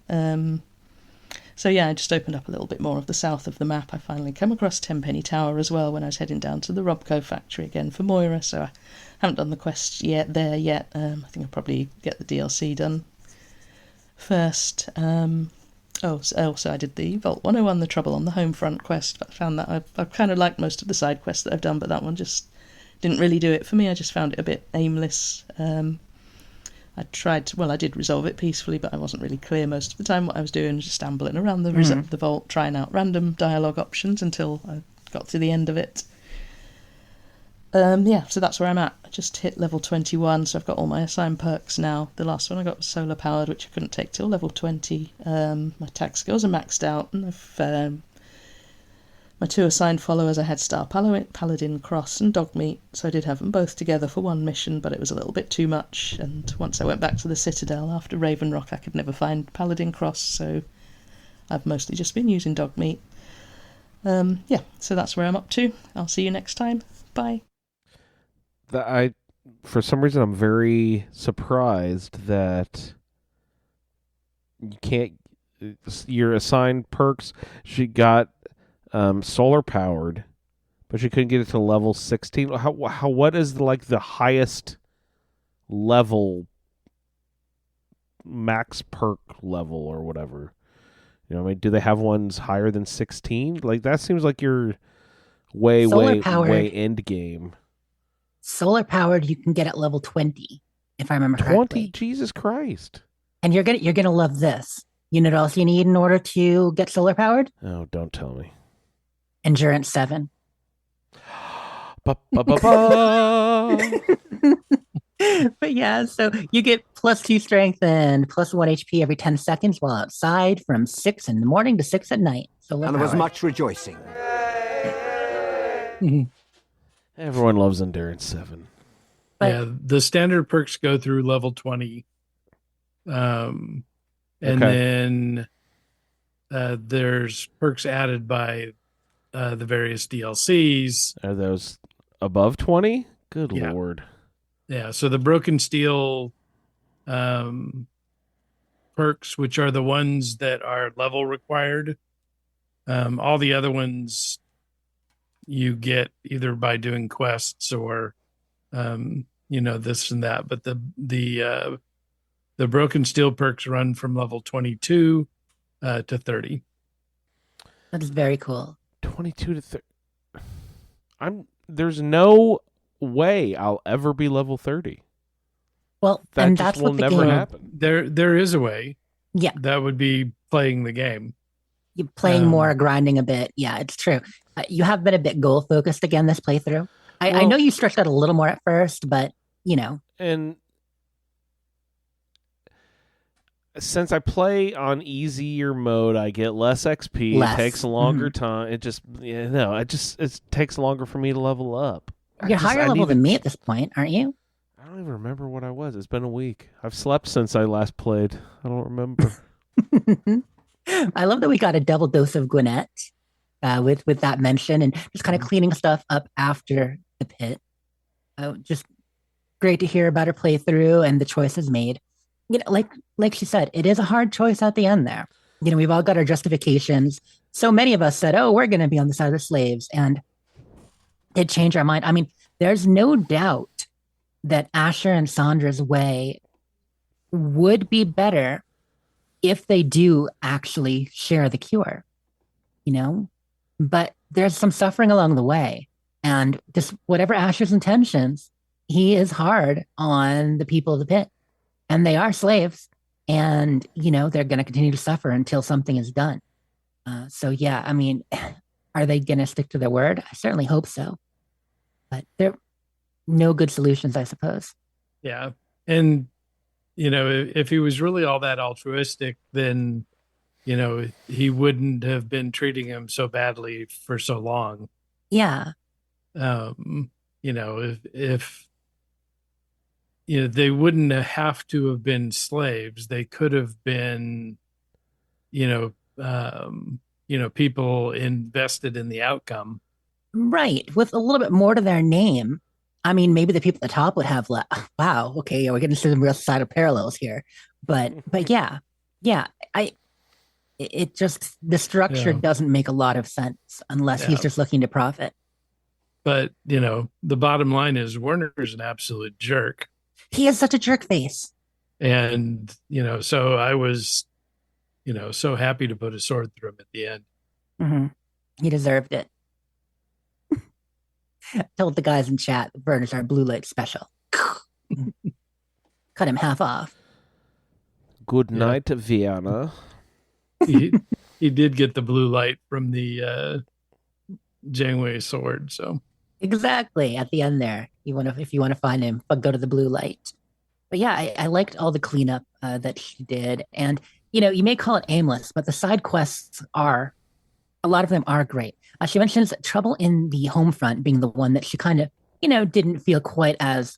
Speaker 13: So yeah, I just opened up a little bit more of the south of the map. I finally come across Tenpenny Tower as well when I was heading down to the Robco factory again for Moira, so I haven't done the quest yet. I think I'll probably get the DLC done first. Also I did the Vault 101, the Trouble on the Home Front quest, but I found that I've kind of liked most of the side quests that I've done, but that one just didn't really do it for me. I just found it a bit aimless. I I did resolve it peacefully, but I wasn't really clear most of the time what I was doing. Just ambling around the vault, trying out random dialogue options until I got to the end of it. So that's where I'm at. I just hit level 21, so I've got all my assigned perks now. The last one I got was solar powered, which I couldn't take till level 20. My attack skills are maxed out, and I've my 2 assigned followers I had Star Paladin, Cross, and Dogmeat, so I did have them both together for one mission, but it was a little bit too much, and once I went back to the Citadel after Raven Rock, I could never find Paladin Cross, so I've mostly just been using Dogmeat. So that's where I'm up to. I'll see you next time. Bye.
Speaker 4: For some reason, I'm very surprised that you can't. Your assigned perks, she got solar powered, but she couldn't get it to level 16. What is the highest level max perk level or whatever? You know, I mean, do they have ones higher than 16? Like, that seems like you're way end game.
Speaker 6: Solar powered, you can get at level 20, if I remember
Speaker 4: 20?
Speaker 6: correctly.
Speaker 4: Jesus Christ!
Speaker 6: And you're gonna love this. You know what else you need in order to get solar powered?
Speaker 4: Oh, don't tell me.
Speaker 6: Endurance 7.
Speaker 4: Ba.
Speaker 6: But yeah, so you get +2 strength and +1 HP every 10 seconds while outside from 6 in the morning to 6 at night.
Speaker 14: And there was much rejoicing.
Speaker 4: Everyone loves Endurance 7.
Speaker 5: But the standard perks go through level 20. And then there's perks added by the various DLCs.
Speaker 4: Are those above 20? Good Lord.
Speaker 5: Yeah, so the Broken Steel perks, which are the ones that are level required, all the other ones you get either by doing quests or this and that. But the Broken Steel perks run from level 22 to 30.
Speaker 6: That is very cool.
Speaker 4: 22 to 30. There's no way I'll ever be level 30.
Speaker 6: Well,
Speaker 4: that
Speaker 6: and
Speaker 4: just
Speaker 6: that's
Speaker 4: will
Speaker 6: what the
Speaker 4: never
Speaker 6: game.
Speaker 4: happen.
Speaker 5: There is a way.
Speaker 6: Yeah.
Speaker 5: That would be playing the game.
Speaker 6: You're playing more, grinding a bit. Yeah, it's true. You have been a bit goal focused again this playthrough. I know you stretched out a little more at first, but
Speaker 4: And since I play on easier mode, I get less XP. It takes a longer time. It takes longer for me to level up.
Speaker 6: You're higher level than me at this point, aren't you?
Speaker 4: I don't even remember what I was. It's been a week. I've slept since I last played. I don't remember.
Speaker 6: I love that we got a double dose of Gwinnett with that mention and just kind of cleaning stuff up after the pit. Just great to hear about her playthrough and the choices made. Like she said, it is a hard choice at the end there. We've all got our justifications. So many of us said, oh, we're going to be on the side of the slaves. And it changed our mind. I mean, there's no doubt that Asher and Sandra's way would be better if they do actually share the cure, but there's some suffering along the way. And just whatever Asher's intentions, he is hard on the people of the pit. And they are slaves. And, they're going to continue to suffer until something is done. So, yeah, I mean, are they going to stick to their word? I certainly hope so. But there are no good solutions, I suppose.
Speaker 5: Yeah. And, if he was really all that altruistic, then, he wouldn't have been treating him so badly for so long.
Speaker 6: Yeah.
Speaker 5: If they wouldn't have to have been slaves. They could have been, people invested in the outcome.
Speaker 6: Right. With a little bit more to their name. I mean, maybe the people at the top would have wow, okay, we're getting some real societal parallels here. But yeah, it just, the structure doesn't make a lot of sense unless he's just looking to profit.
Speaker 5: But, the bottom line is Werner's an absolute jerk.
Speaker 6: He is such a jerk face.
Speaker 5: And, so I was, so happy to put a sword through him at the end.
Speaker 6: Mm-hmm. He deserved it. Told the guys in chat, Werner's our blue light special. cut him half off.
Speaker 4: Good night, Vienna.
Speaker 5: He did get the blue light from the Janeway sword, so
Speaker 6: Exactly at the end there. If you want to find him, but go to the blue light. But yeah, I liked all the cleanup that she did, and you may call it aimless, but the side quests a lot of them are great. She mentions Trouble in the Home Front being the one that she kind of didn't feel quite as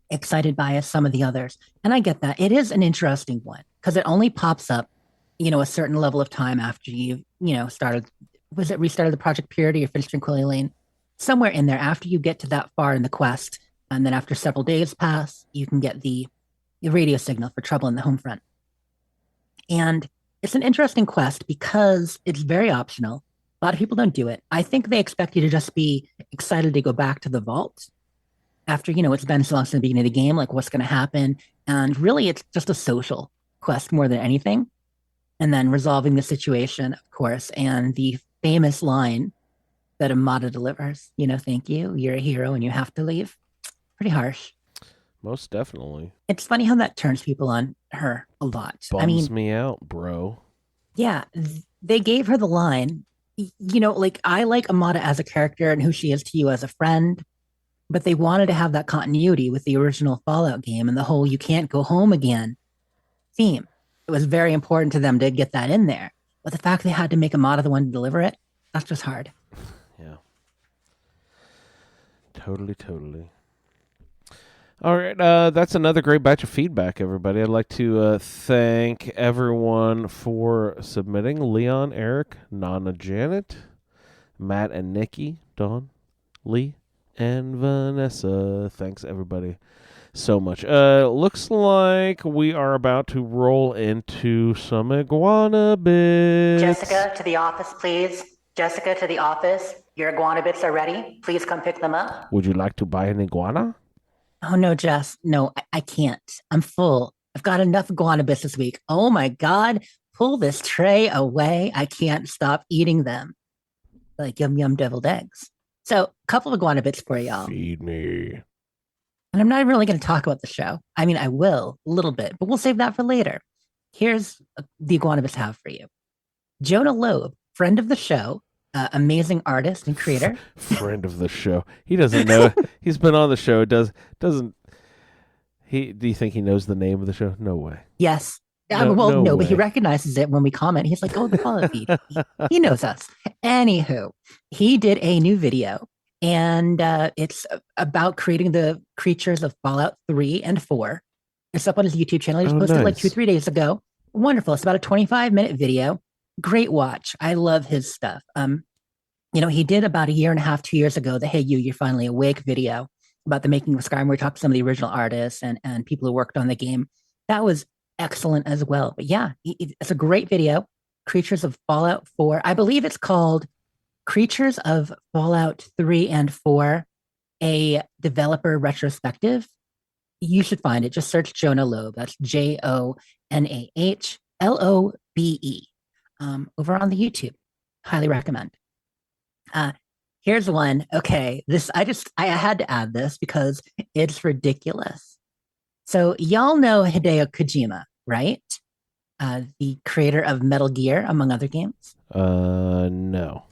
Speaker 6: excited by as some of the others, and I get that. It is an interesting one because it only pops up a certain level of time after you started. Was it restarted the Project Purity or finished Tranquility Lane? Somewhere in there after you get to that far in the quest, and then after several days pass, you can get the radio signal for Trouble in the Home Front. And it's an interesting quest because it's very optional. A lot of people don't do it. I think they expect you to just be excited to go back to the vault after, it's been so long since the beginning of the game, like what's going to happen. And really, it's just a social quest more than anything. And then resolving the situation, of course, and the famous line that Amada delivers, thank you, you're a hero and you have to leave. Pretty harsh.
Speaker 4: Most definitely.
Speaker 6: It's funny how that turns people on her a lot.
Speaker 4: Bums me out, bro.
Speaker 6: Yeah, they gave her the line, I like Amada as a character and who she is to you as a friend, but they wanted to have that continuity with the original Fallout game and the whole you can't go home again theme. It was very important to them to get that in there. But the fact they had to make Amada the one to deliver it, that's just hard.
Speaker 4: Yeah. Totally. All right, that's another great batch of feedback, everybody. I'd like to thank everyone for submitting. Leon, Eric, Nana Janet, Matt and Nikki, Dawn, Lee, and Vanessa. Thanks, everybody, so much. Looks like we are about to roll into some iguana bits.
Speaker 6: Jessica, to the office, please. Jessica, to the office. Your iguana bits are ready. Please come pick them up.
Speaker 4: Would you like to buy an iguana?
Speaker 6: Oh, no, Jess. No, I can't. I'm full. I've got enough iguana bits this week. Oh, my God. Pull this tray away. I can't stop eating them. Like yum, yum deviled eggs. So, a couple of iguana bits for y'all.
Speaker 4: Feed me.
Speaker 6: And I'm not really going to talk about the show. I mean, I will a little bit, but we'll save that for later. Here's the iguana bits have for you. Jonah Loeb, friend of the show, amazing artist and creator.
Speaker 4: Friend of the show. He doesn't know. He's been on the show. Doesn't he? Do you think he knows the name of the show? No way.
Speaker 6: Yes.
Speaker 4: No
Speaker 6: but he
Speaker 4: way.
Speaker 6: recognizes it when we comment. He's like, oh, the follow feed. He knows us. Anywho, he did a new video, and it's about creating the creatures of Fallout 3 and 4. It's up on his YouTube channel. He just posted like 2-3 days ago. Wonderful. It's about a 25-minute video. Great watch. I love his stuff. He did about 1.5 years, 2 years ago, the Hey You're Finally Awake video about the making of Skyrim, where he talked to some of the original artists and people who worked on the game. That was excellent as well. But yeah, it's a great video. Creatures of Fallout 4. I believe it's called Creatures of Fallout 3 and 4, a developer retrospective. You should find it. Just search Jonah Loeb. That's JONAHLOBE. Over on the YouTube. Highly recommend. Here's one. Okay, I had to add this because it's ridiculous. So y'all know Hideo Kojima, right? The creator of Metal Gear, among other games.
Speaker 4: No.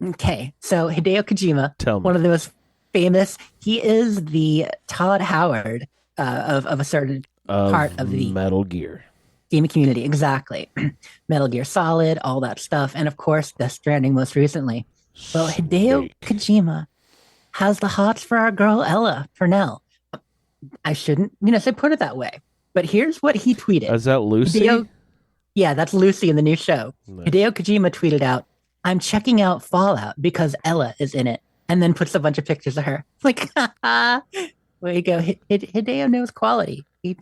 Speaker 6: Okay, so Hideo Kojima,
Speaker 4: Tell me.
Speaker 6: one of the most famous. He is the Todd Howard of a certain part of the
Speaker 4: Metal Gear
Speaker 6: gaming community. Exactly. Metal Gear Solid, all that stuff, and of course, Death Stranding most recently. Well, Hideo Kojima has the hots for our girl Ella Purnell. I shouldn't, say put it that way. But here's what he tweeted.
Speaker 4: Is that Lucy?
Speaker 6: Yeah, that's Lucy in the new show. Nice. Hideo Kojima tweeted out, "I'm checking out Fallout because Ella is in it," and then puts a bunch of pictures of her. Like, there you go. Hideo knows quality. He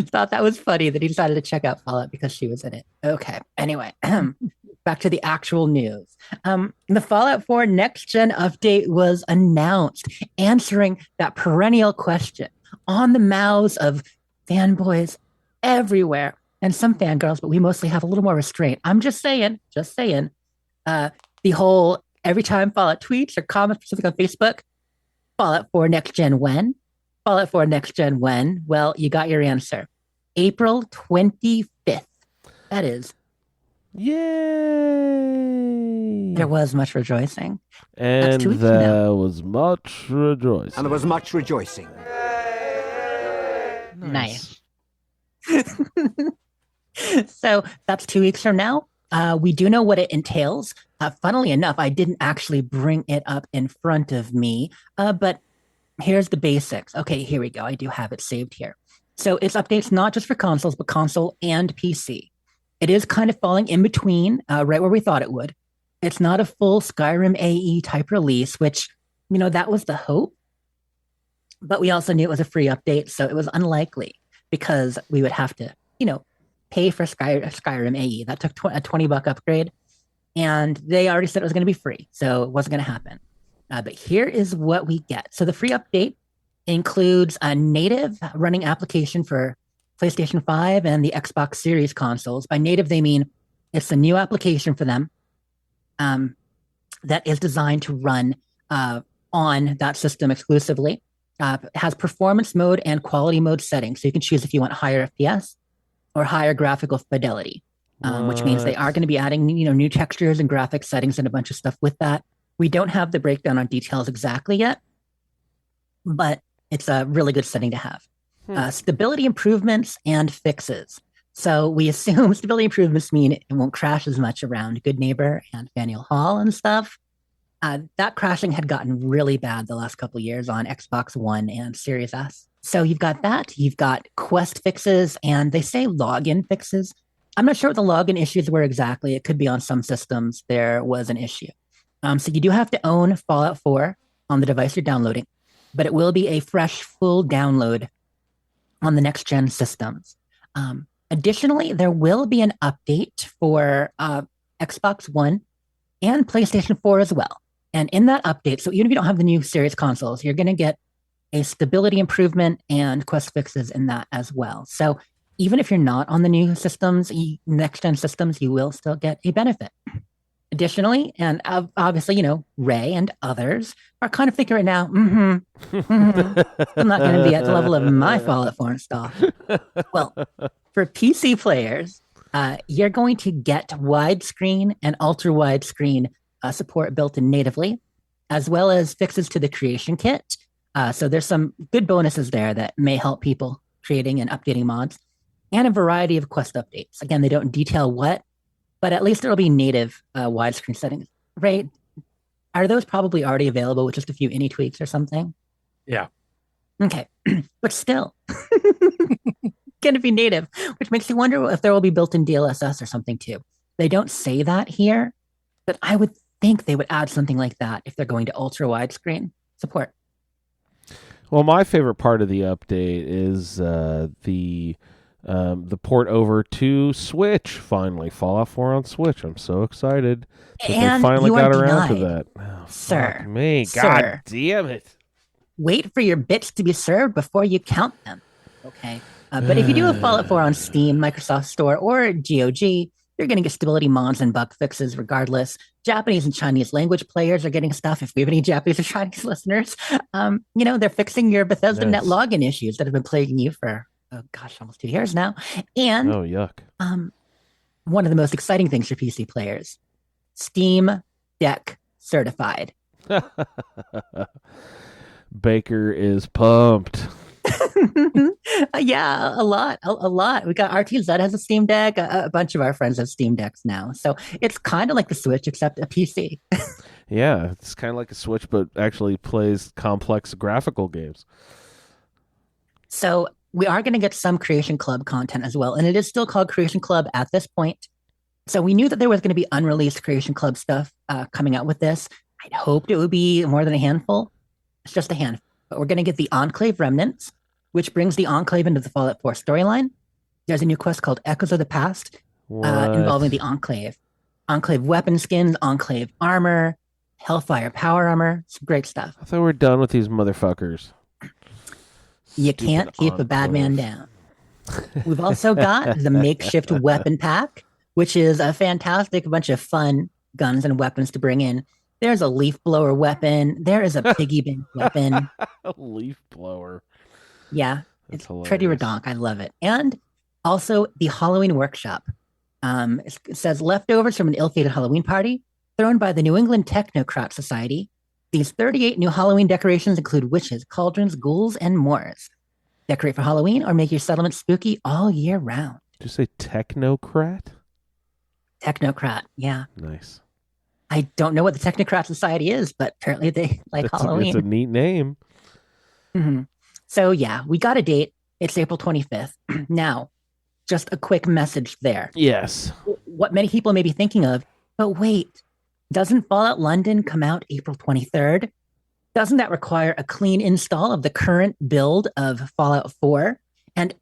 Speaker 6: thought that was funny that he decided to check out Fallout because she was in it. Okay. Anyway, back to the actual news. The Fallout 4 Next Gen update was announced, answering that perennial question on the mouths of fanboys everywhere and some fangirls, but we mostly have a little more restraint. I'm just saying. The whole every time Fallout tweets or comments, specifically on Facebook, Fallout 4 Next Gen when? Fallout 4 Next Gen when? Well, you got your answer. April 25th. That is.
Speaker 4: Yay!
Speaker 6: There was much rejoicing.
Speaker 4: And
Speaker 6: That's 2 weeks from now.
Speaker 4: there was much rejoicing.
Speaker 14: And there was much rejoicing.
Speaker 6: Nice. So that's 2 weeks from now. We do know what it entails. Funnily enough, I didn't actually bring it up in front of me, but here's the basics. Okay, here we go. I do have it saved here. So it's updates not just for consoles, but console and PC. It is kind of falling in between, right where we thought it would. It's not a full Skyrim AE type release, which, that was the hope. But we also knew it was a free update, so it was unlikely because we would have to, pay for Skyrim AE. That took a $20 upgrade, and they already said it was going to be free, so it wasn't going to happen. But here is what we get. So the free update includes a native running application for PlayStation 5 and the Xbox Series consoles. By native, they mean it's a new application for them that is designed to run on that system exclusively. It has performance mode and quality mode settings, so you can choose if you want higher FPS or higher graphical fidelity, which means they are going to be adding new textures and graphics settings and a bunch of stuff with that. We don't have the breakdown on details exactly yet, but it's a really good setting to have. Stability improvements and fixes. So we assume stability improvements mean it won't crash as much around Good Neighbor and Faneuil Hall and stuff. That crashing had gotten really bad the last couple of years on Xbox One and Series S. So you've got that. You've got Quest fixes, and they say login fixes. I'm not sure what the login issues were exactly. It could be on some systems there was an issue. So you do have to own Fallout 4 on the device you're downloading, but it will be a fresh, full download on the next-gen systems. Additionally, there will be an update for Xbox One and PlayStation 4 as well. And in that update, so even if you don't have the new series consoles, you're going to get a stability improvement and Quest fixes in that as well. So even if you're not on the new systems, next-gen systems, you will still get a benefit. Additionally, and obviously, Ray and others are kind of thinking right now, I'm not going to be at the level of my Fallout 4 install. Well, for PC players, you're going to get widescreen and ultra widescreen support built in natively, as well as fixes to the creation kit. So there's some good bonuses there that may help people creating and updating mods, and a variety of Quest updates. Again, they don't detail what, but at least it'll be native widescreen settings. Right? Are those probably already available with just a few any tweaks or something?
Speaker 2: Yeah.
Speaker 6: Okay. But still, going to be native, which makes you wonder if there will be built-in DLSS or something too. They don't say that here, but I would think they would add something like that if they're going to ultra widescreen support.
Speaker 4: Well, my favorite part of the update is the port over to Switch. Finally, Fallout 4 on Switch. I'm so excited that
Speaker 6: And
Speaker 4: they finally
Speaker 6: you are
Speaker 4: got around to
Speaker 6: denied,
Speaker 4: that. Oh,
Speaker 6: sir.
Speaker 4: fuck me,
Speaker 6: Sir.
Speaker 4: God damn it!
Speaker 6: Wait for your bits to be served before you count them. Okay. But if you do have Fallout 4 on Steam, Microsoft Store, or GOG, you're going to get stability mods and bug fixes regardless. Japanese and Chinese language players are getting stuff. If we have any Japanese or Chinese listeners, they're fixing your Bethesda Net login issues that have been plaguing you for, almost 2 years now. And
Speaker 4: oh, yuck.
Speaker 6: One of the most exciting things for PC players, Steam Deck certified.
Speaker 4: Baker is pumped.
Speaker 6: Yeah, a lot. We got RTZ has a Steam Deck. A bunch of our friends have Steam Decks now. So it's kind of like the Switch, except a PC.
Speaker 4: Yeah, it's kind of like a Switch, but actually plays complex graphical games.
Speaker 6: So we are going to get some Creation Club content as well. And it is still called Creation Club at this point. So we knew that there was going to be unreleased Creation Club stuff coming out with this. I'd hoped it would be more than a handful. It's just a handful. But we're going to get the Enclave Remnants, which brings the Enclave into the Fallout 4 storyline. There's a new quest called Echoes of the Past involving the Enclave. Enclave weapon skins, Enclave armor, Hellfire power armor. Some great stuff.
Speaker 4: I thought we were done with these motherfuckers.
Speaker 6: You can't keep a bad man down. We've also got the Makeshift Weapon Pack, which is a fantastic bunch of fun guns and weapons to bring in. There's a leaf blower weapon. There is a piggy bank weapon.
Speaker 4: A leaf blower.
Speaker 6: Yeah,
Speaker 4: That's
Speaker 6: it's
Speaker 4: hilarious.
Speaker 6: pretty redonk. I love it. And also the Halloween workshop. It says leftovers from an ill-fated Halloween party thrown by the New England Technocrat Society. These 38 new Halloween decorations include witches, cauldrons, ghouls, and more. Decorate for Halloween or make your settlement spooky all year round.
Speaker 4: Did you say technocrat?
Speaker 6: Technocrat, yeah.
Speaker 4: Nice.
Speaker 6: I don't know what the Technocrat Society is, but apparently they like Halloween.
Speaker 4: It's a neat name.
Speaker 6: Mm-hmm. So yeah, we got a date. It's April 25th. Now, just a quick message there.
Speaker 4: Yes.
Speaker 6: What many people may be thinking of, but wait, doesn't Fallout London come out April 23rd? Doesn't that require a clean install of the current build of Fallout 4? And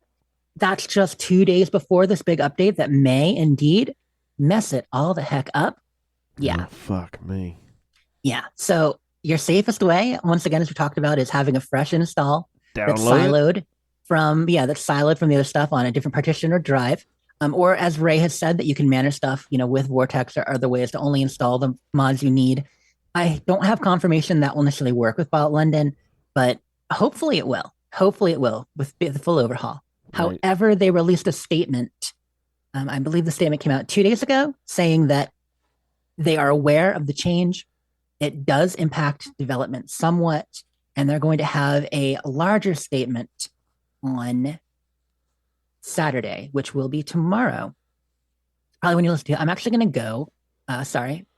Speaker 6: that's just 2 days before this big update that may indeed mess it all the heck up. Yeah.
Speaker 4: Oh, fuck me.
Speaker 6: Yeah. So your safest way, once again, as we talked about, is having a fresh install that's siloed from the other stuff on a different partition or drive. Or as Ray has said, that you can manage stuff, with Vortex or other ways to only install the mods you need. I don't have confirmation that will necessarily work with Fallout London, but hopefully it will. Hopefully it will with the full overhaul.
Speaker 4: Right.
Speaker 6: However, they released a statement. I believe the statement came out 2 days ago saying that they are aware of the change. It does impact development somewhat, and they're going to have a larger statement on Saturday, which will be tomorrow. Probably when you listen to it. I'm actually going to go,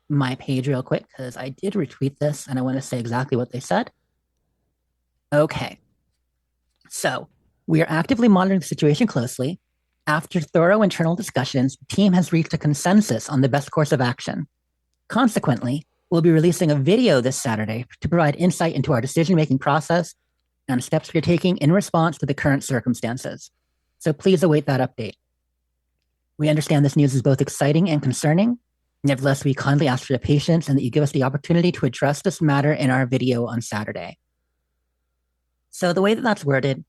Speaker 6: my page real quick, because I did retweet this and I want to say exactly what they said. Okay. So we are actively monitoring the situation closely. After thorough internal discussions, the team has reached a consensus on the best course of action. Consequently, we'll be releasing a video this Saturday to provide insight into our decision-making process and steps we're taking in response to the current circumstances. So please await that update. We understand this news is both exciting and concerning. Nevertheless, we kindly ask for your patience and that you give us the opportunity to address this matter in our video on Saturday. So the way that that's worded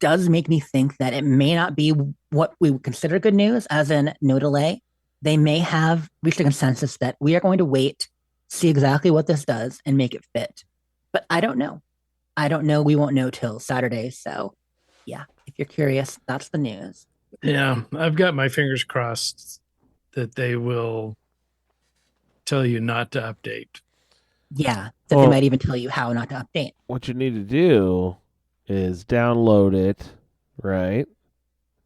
Speaker 6: does make me think that it may not be what we would consider good news, as in no delay. They may have reached a consensus that we are going to wait, see exactly what this does, and make it fit. But I don't know. We won't know till Saturday. So yeah, if you're curious, that's the news.
Speaker 5: Yeah, I've got my fingers crossed that they will tell you not to update.
Speaker 6: Yeah, that they might even tell you how not to update.
Speaker 4: What you need to do is download it, right?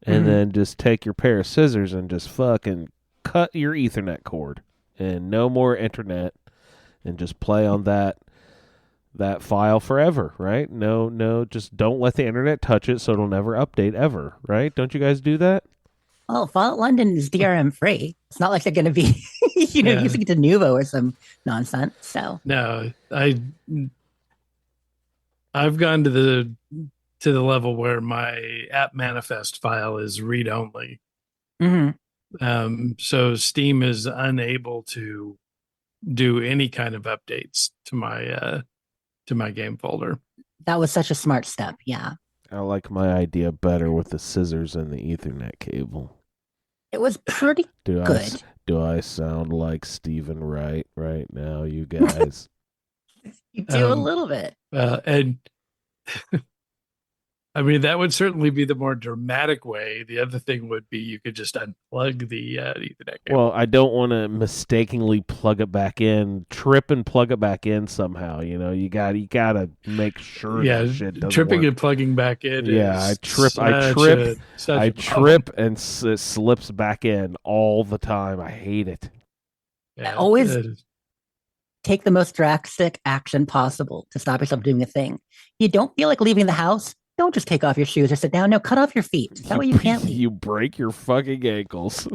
Speaker 4: And then just take your pair of scissors and just fucking cut your Ethernet cord. And no more internet. And just play on that file forever, right? No, just don't let the internet touch it so it'll never update ever, right? Don't you guys do that?
Speaker 6: Oh, Fallout London is DRM free. It's not like they're going to be, using Denuvo or some nonsense. So
Speaker 5: no, I've gone to the level where my app manifest file is read only.
Speaker 6: Mm-hmm.
Speaker 5: So Steam is unable to do any kind of updates to my game folder.
Speaker 6: That was such a smart step. Yeah.
Speaker 4: I like my idea better with the scissors and the Ethernet cable.
Speaker 6: It was pretty good.
Speaker 4: Do I sound like Stephen Wright right now, you guys?
Speaker 6: You do a little bit.
Speaker 5: And I mean, that would certainly be the more dramatic way. The other thing would be you could just unplug the Ethernet cable.
Speaker 4: Well, I don't want to mistakenly plug it back in, trip and plug it back in somehow. You gotta make sure that shit doesn't
Speaker 5: tripping
Speaker 4: work.
Speaker 5: And plugging back in.
Speaker 4: Yeah, I trip and it slips back in all the time. I hate it.
Speaker 5: Yeah,
Speaker 6: always take the most drastic action possible to stop yourself doing a thing. You don't feel like leaving the house? Don't just take off your shoes or sit down. No, cut off your feet. That way you can't leave.
Speaker 4: You break your fucking ankles.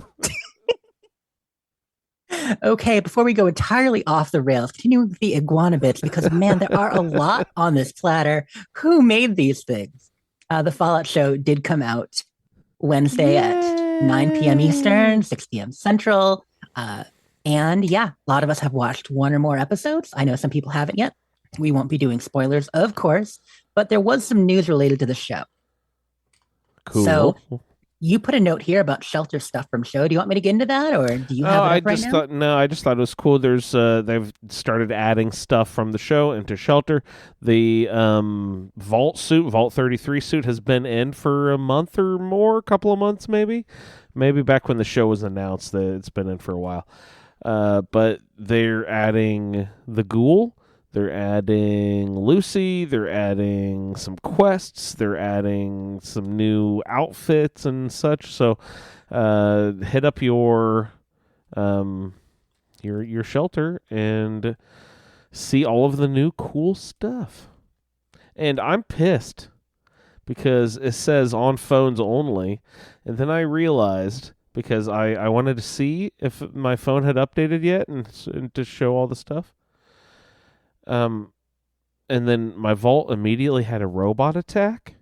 Speaker 6: Okay, before we go entirely off the rails, continuing with the iguana bits, because man, there are a lot on this platter. Who made these things? The Fallout show did come out Wednesday at 9 p.m. Eastern, 6 p.m. Central. And yeah, a lot of us have watched one or more episodes. I know some people haven't yet. We won't be doing spoilers, of course, but there was some news related to the show.
Speaker 4: Cool.
Speaker 6: So You put a note here about shelter stuff from show. Do you want me to get into that, or do you have it
Speaker 4: I
Speaker 6: up right
Speaker 4: just
Speaker 6: now?
Speaker 4: thought I just thought it was cool. There's they've started adding stuff from the show into shelter. The Vault 33 suit has been in for a month or more, a couple of months maybe back when the show was announced. That it's been in for a while. But they're adding the Ghoul. They're adding Lucy. They're adding some quests. They're adding some new outfits and such. So, hit up your shelter and see all of the new cool stuff. And I'm pissed because it says on phones only, and then I realized because I wanted to see if my phone had updated yet and to show all the stuff. And then my vault immediately had a robot attack,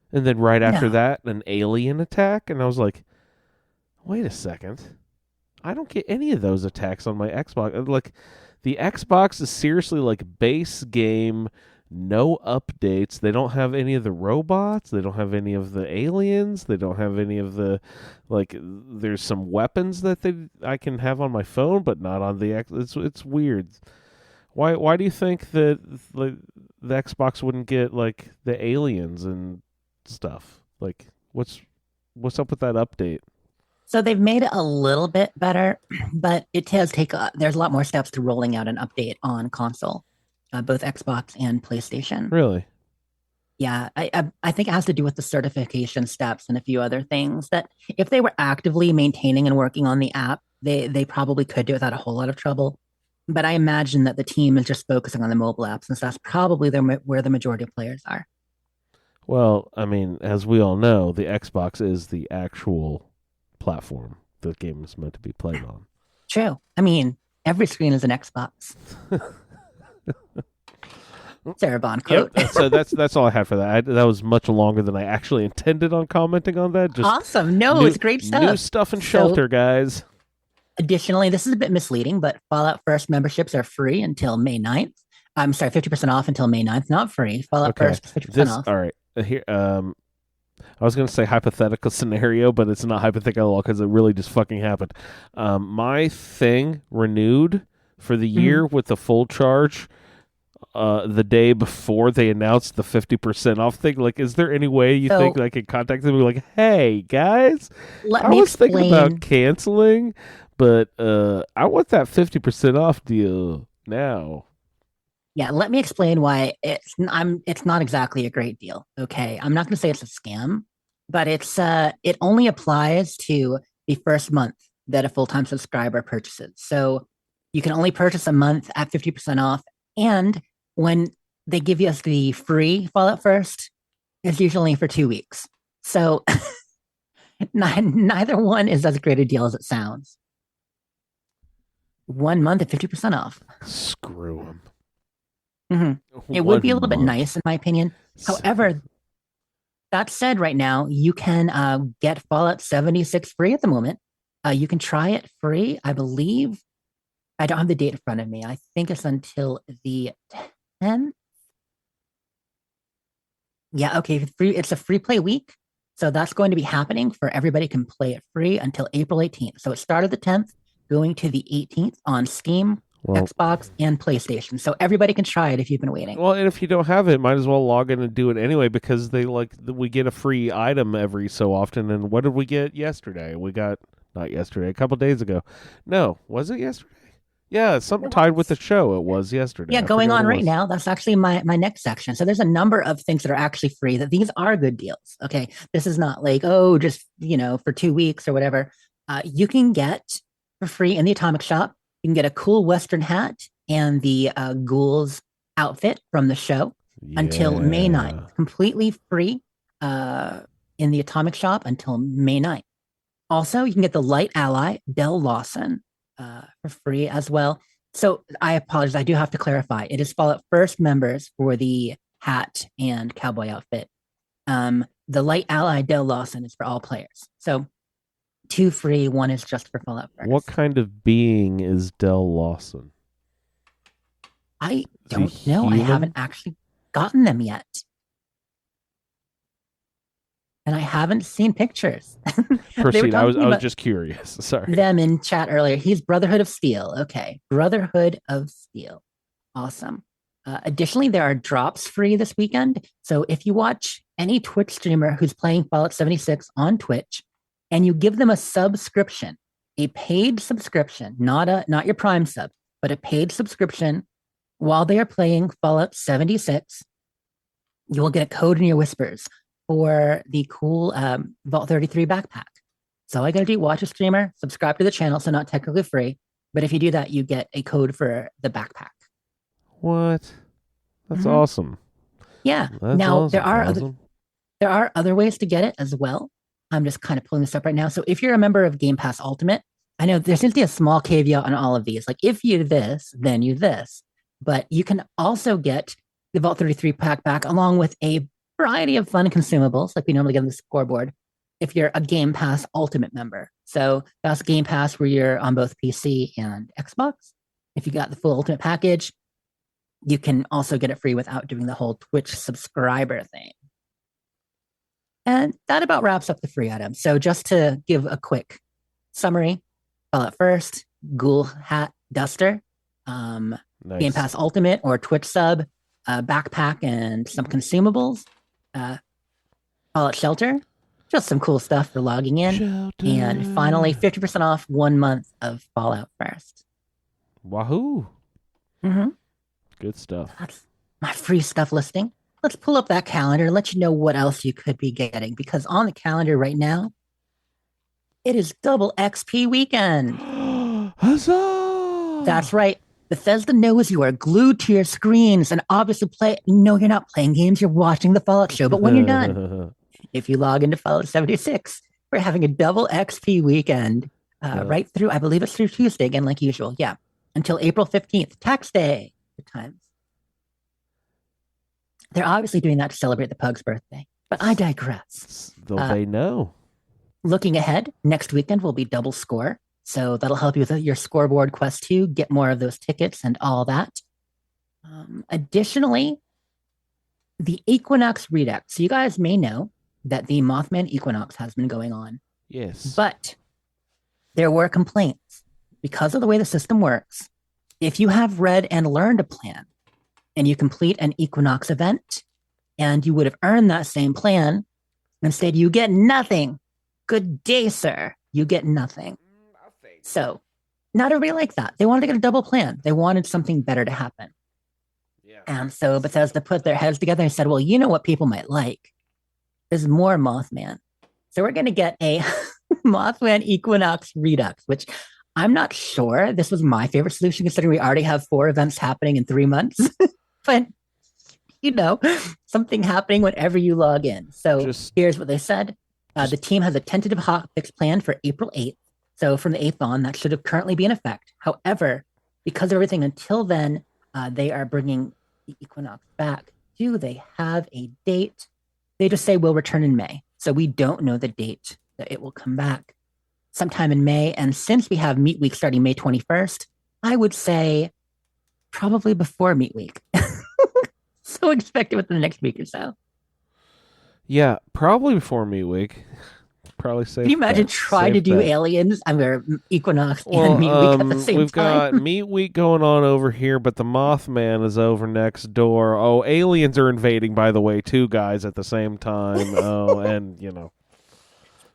Speaker 4: and then right after that, an alien attack, and I was like, wait a second. I don't get any of those attacks on my Xbox. Like, the Xbox is seriously like base game, no updates. They don't have any of the robots. They don't have any of the aliens. They don't have any of the, like, there's some weapons that I can have on my phone, but not on the X. It's weird. Why do you think that the Xbox wouldn't get like the aliens and stuff? Like, what's up with that update?
Speaker 6: So they've made it a little bit better, but it does take there's a lot more steps to rolling out an update on console, both Xbox and PlayStation.
Speaker 4: Really?
Speaker 6: Yeah, I think it has to do with the certification steps and a few other things that if they were actively maintaining and working on the app, they probably could do it without a whole lot of trouble. But I imagine that the team is just focusing on the mobile apps, and so that's probably where the majority of players are.
Speaker 4: Well, I mean, as we all know, the Xbox is the actual platform the game is meant to be played on.
Speaker 6: True. I mean, every screen is an Xbox. Sarabon quote.
Speaker 4: Yep. So that's all I had for that. That was much longer than I actually intended on commenting on that. Just
Speaker 6: awesome. No, it's great stuff.
Speaker 4: New stuff in shelter, guys.
Speaker 6: Additionally, this is a bit misleading, but Fallout First memberships are free until May 9th. I'm sorry, 50% off until May 9th. Not free. Fallout First, 50% off.
Speaker 4: All right. Here, I was going to say hypothetical scenario, but it's not hypothetical because it really just fucking happened. My thing renewed for the year with the full charge the day before they announced the 50% off thing. Like, is there any way you think I could contact them and be like, hey, guys, I was thinking about canceling, but I want that 50% off deal now.
Speaker 6: Yeah, let me explain why it's not exactly a great deal. Okay, I'm not going to say it's a scam, but it only applies to the first month that a full-time subscriber purchases. So you can only purchase a month at 50% off, and when they give us the free Fallout First, it's usually for 2 weeks. So neither one is as great a deal as it sounds. 1 month at 50% off.
Speaker 4: Screw them.
Speaker 6: Mm-hmm. It would be a little bit nice, in my opinion. However, that said, right now, you can get Fallout 76 free at the moment. You can try it free, I believe. I don't have the date in front of me. I think it's until the 10th. Yeah, okay. It's a free play week. So that's going to be happening for everybody can play it free until April 18th. So it started the 10th, going to the 18th on Steam, Xbox, and PlayStation. So everybody can try it if you've been waiting.
Speaker 4: Well, and if you don't have it, might as well log in and do it anyway because we get a free item every so often. And what did we get yesterday? We got, not yesterday, a couple days ago. No, was it yesterday? Yeah, something tied with the show. It was yesterday.
Speaker 6: Yeah, going on right now. That's actually my next section. So there's a number of things that are actually free that these are good deals. Okay. This is not like, just, for 2 weeks or whatever. You can get for free in the Atomic Shop. You can get a cool Western hat and the Ghouls outfit from the show until May 9th. Completely free in the Atomic Shop until May 9th. Also, you can get the Light Ally, Del Lawson, for free as well. So I apologize. I do have to clarify. It is Fallout First members for the hat and cowboy outfit. The Light Ally, Del Lawson, is for all players. So 2 free, 1 is just for Fallout First.
Speaker 4: What kind of being is Del Lawson?
Speaker 6: I don't know. I haven't actually gotten them yet. and I haven't seen pictures.
Speaker 4: Proceed. I was
Speaker 6: about
Speaker 4: just curious. Sorry.
Speaker 6: them in chat earlier. He's Brotherhood of Steel. Okay, Brotherhood of Steel. Awesome. Additionally, there are drops free this weekend. So if you watch any Twitch streamer who's playing Fallout 76 on Twitch, and you give them a subscription, a paid subscription, not your Prime sub, but a paid subscription while they are playing Fallout 76, you will get a code in your whispers for the cool Vault 33 backpack. So all I gotta do, watch a streamer, subscribe to the channel, so not technically free, but if you do that, you get a code for the backpack.
Speaker 4: What? That's awesome.
Speaker 6: Yeah.
Speaker 4: That's
Speaker 6: now
Speaker 4: awesome.
Speaker 6: there are other ways to get it as well. I'm just kind of pulling this up right now. So if you're a member of Game Pass Ultimate, I know there seems to be a small caveat on all of these. Like if you this, then you this. But you can also get the Vault 33 pack back along with a variety of fun consumables like we normally get on the scoreboard if you're a Game Pass Ultimate member. So that's Game Pass where you're on both PC and Xbox. If you got the full Ultimate package, you can also get it free without doing the whole Twitch subscriber thing. And that about wraps up the free items. So just to give a quick summary, Fallout First, Ghoul Hat Duster,
Speaker 4: Nice.
Speaker 6: Game Pass Ultimate or Twitch sub, backpack and some consumables, Fallout Shelter, just some cool stuff for logging in.
Speaker 4: Shelter.
Speaker 6: And finally, 50% off 1 month of Fallout First.
Speaker 4: Wahoo.
Speaker 6: Mm-hmm.
Speaker 4: Good stuff.
Speaker 6: That's my free stuff listing. Let's pull up that calendar and let you know what else you could be getting, because on the calendar right now, it is double XP weekend.
Speaker 4: Huzzah!
Speaker 6: That's right. Bethesda knows you are glued to your screens and obviously you're not playing games, you're watching the Fallout show. But when you're done, if you log into Fallout 76, we're having a double XP weekend right through, I believe it's through Tuesday again, like usual. Yeah. Until April 15th, tax day. Good times. They're obviously doing that to celebrate the pug's birthday, but I digress.
Speaker 4: They know.
Speaker 6: Looking ahead, next weekend will be double score. So that'll help you with your scoreboard quest 2, get more of those tickets and all that. Additionally, the Equinox Redux. So you guys may know that the Mothman Equinox has been going on.
Speaker 4: Yes.
Speaker 6: But there were complaints. Because of the way the system works, if you have read and learned a plan and you complete an Equinox event and you would have earned that same plan, instead you get nothing. Good day, sir. You get nothing. So not everybody liked that. They wanted to get a double plan. They wanted something better to happen.
Speaker 4: Yeah.
Speaker 6: And so Bethesda put their heads together and said, well, you know what people might like? There's more Mothman. So we're going to get a Mothman Equinox Redux, which I'm not sure. This was my favorite solution considering we already have 4 events happening in 3 months. But, something happening whenever you log in. So here's what they said. The team has a tentative hotfix plan for April 8th. So from the 8th on, that should have currently be in effect. However, because of everything until then, they are bringing the Equinox back. Do they have a date? They just say we'll return in May. So we don't know the date that it will come back. Sometime in May. And since we have Meat Week starting May 21st, I would say probably before Meat Week. So expect it within the next week or so.
Speaker 4: Yeah, probably before Meat Week. Probably safe.
Speaker 6: Can you imagine trying to do Aliens? Equinox and Meat Week at the same time.
Speaker 4: We've got Meat Week going on over here, but the Mothman is over next door. Oh, aliens are invading, by the way, too, guys, at the same time. Oh, and,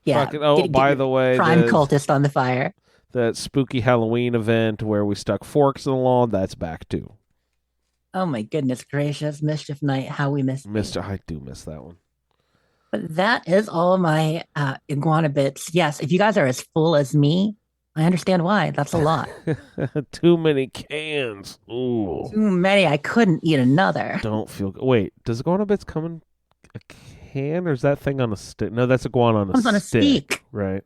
Speaker 6: Yeah.
Speaker 4: By the way,
Speaker 6: Prime cultist on the fire.
Speaker 4: That spooky Halloween event where we stuck forks in the lawn, that's back too.
Speaker 6: Oh my goodness gracious, Mischief Night, how we missed
Speaker 4: I do miss that one.
Speaker 6: But that is all my iguana bits. Yes, if you guys are as full as me, I understand why. That's a lot.
Speaker 4: Too many cans. Ooh.
Speaker 6: Too many. I couldn't eat another.
Speaker 4: Don't feel good. Wait, does iguana bits come in a can or is that thing on a stick? No, that's iguana on a stick.
Speaker 6: Comes on a steak.
Speaker 4: Right.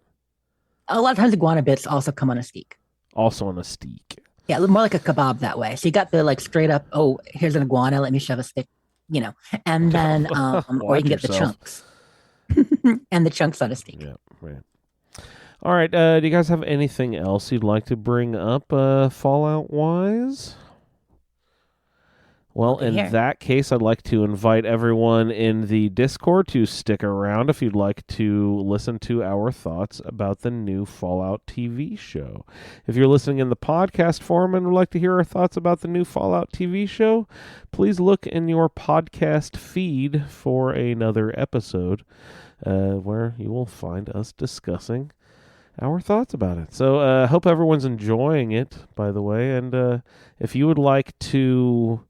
Speaker 6: A lot of times iguana bits also come on a steak.
Speaker 4: Also on a steak.
Speaker 6: Yeah, more like a kebab that way. So you got the straight up, oh, here's an iguana, let me shove a stick, and then, or you can get the chunks. And the chunks on a steak.
Speaker 4: Yeah, right. All right, do you guys have anything else you'd like to bring up Fallout-wise? Well,
Speaker 6: Good
Speaker 4: in
Speaker 6: here.
Speaker 4: that case, I'd like to invite everyone in the Discord to stick around if you'd like to listen to our thoughts about the new Fallout TV show. If you're listening in the podcast form and would like to hear our thoughts about the new Fallout TV show, please look in your podcast feed for another episode where you will find us discussing our thoughts about it. So I hope everyone's enjoying it, by the way, and if you would like to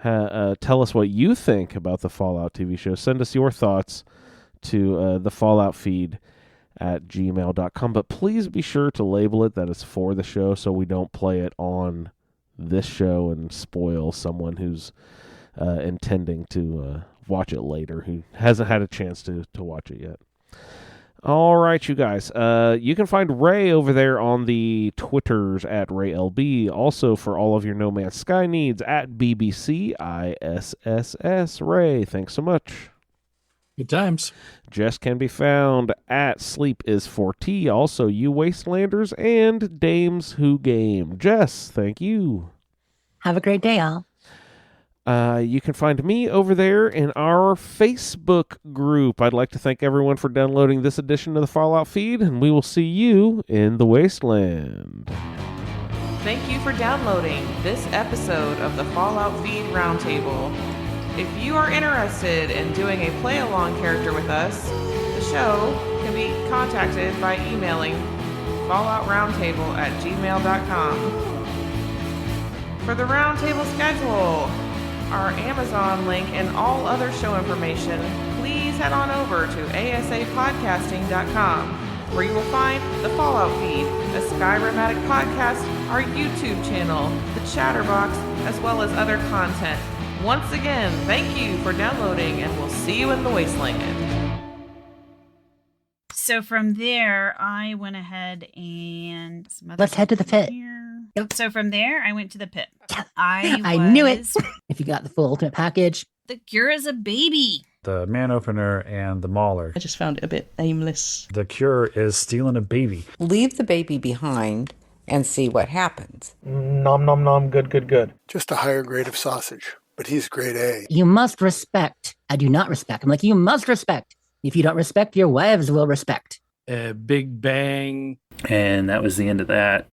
Speaker 4: tell us what you think about the Fallout TV show, send us your thoughts to the Fallout feed at gmail.com. But please be sure to label it that it's for the show so we don't play it on this show and spoil someone who's intending to watch it later, who hasn't had a chance to watch it yet. All right, you guys. You can find Ray over there on the Twitters at RayLB. Also, for all of your No Man's Sky needs, at BBCISSS. Ray, thanks so much.
Speaker 5: Good times.
Speaker 4: Jess can be found at SleepIs4T. Also, you Wastelanders and Dames Who Game. Jess, thank you.
Speaker 6: Have a great day, all.
Speaker 4: You can find me over there in our Facebook group. I'd like to thank everyone for downloading this edition of the Fallout feed, and we will see you in the Wasteland.
Speaker 15: Thank you for downloading this episode of the Fallout Feed Roundtable. If you are interested in doing a play-along character with us, the show can be contacted by emailing falloutroundtable@gmail.com. For the Roundtable schedule, our Amazon link, and all other show information, please head on over to asapodcasting.com, where you will find the Fallout feed, the Skyrimatic podcast, our YouTube channel, the Chatterbox, as well as other content. Once again, thank you for downloading, and we'll see you in the Wasteland.
Speaker 11: So from there, I went ahead and...
Speaker 6: Let's head to the pit.
Speaker 11: Yep. So from there, I went to the pit.
Speaker 6: I knew it. If you got the full ultimate package.
Speaker 11: The cure is a baby.
Speaker 9: The man opener and the mauler.
Speaker 13: I just found it a bit aimless.
Speaker 9: The cure is stealing a baby.
Speaker 8: Leave the baby behind and see what happens.
Speaker 2: Nom nom nom, good, good, good.
Speaker 12: Just a higher grade of sausage, but he's grade A.
Speaker 6: You must respect. I do not respect. I'm like, you must respect. If you don't respect, your wives will respect.
Speaker 5: Big Bang.
Speaker 7: And that was the end of that.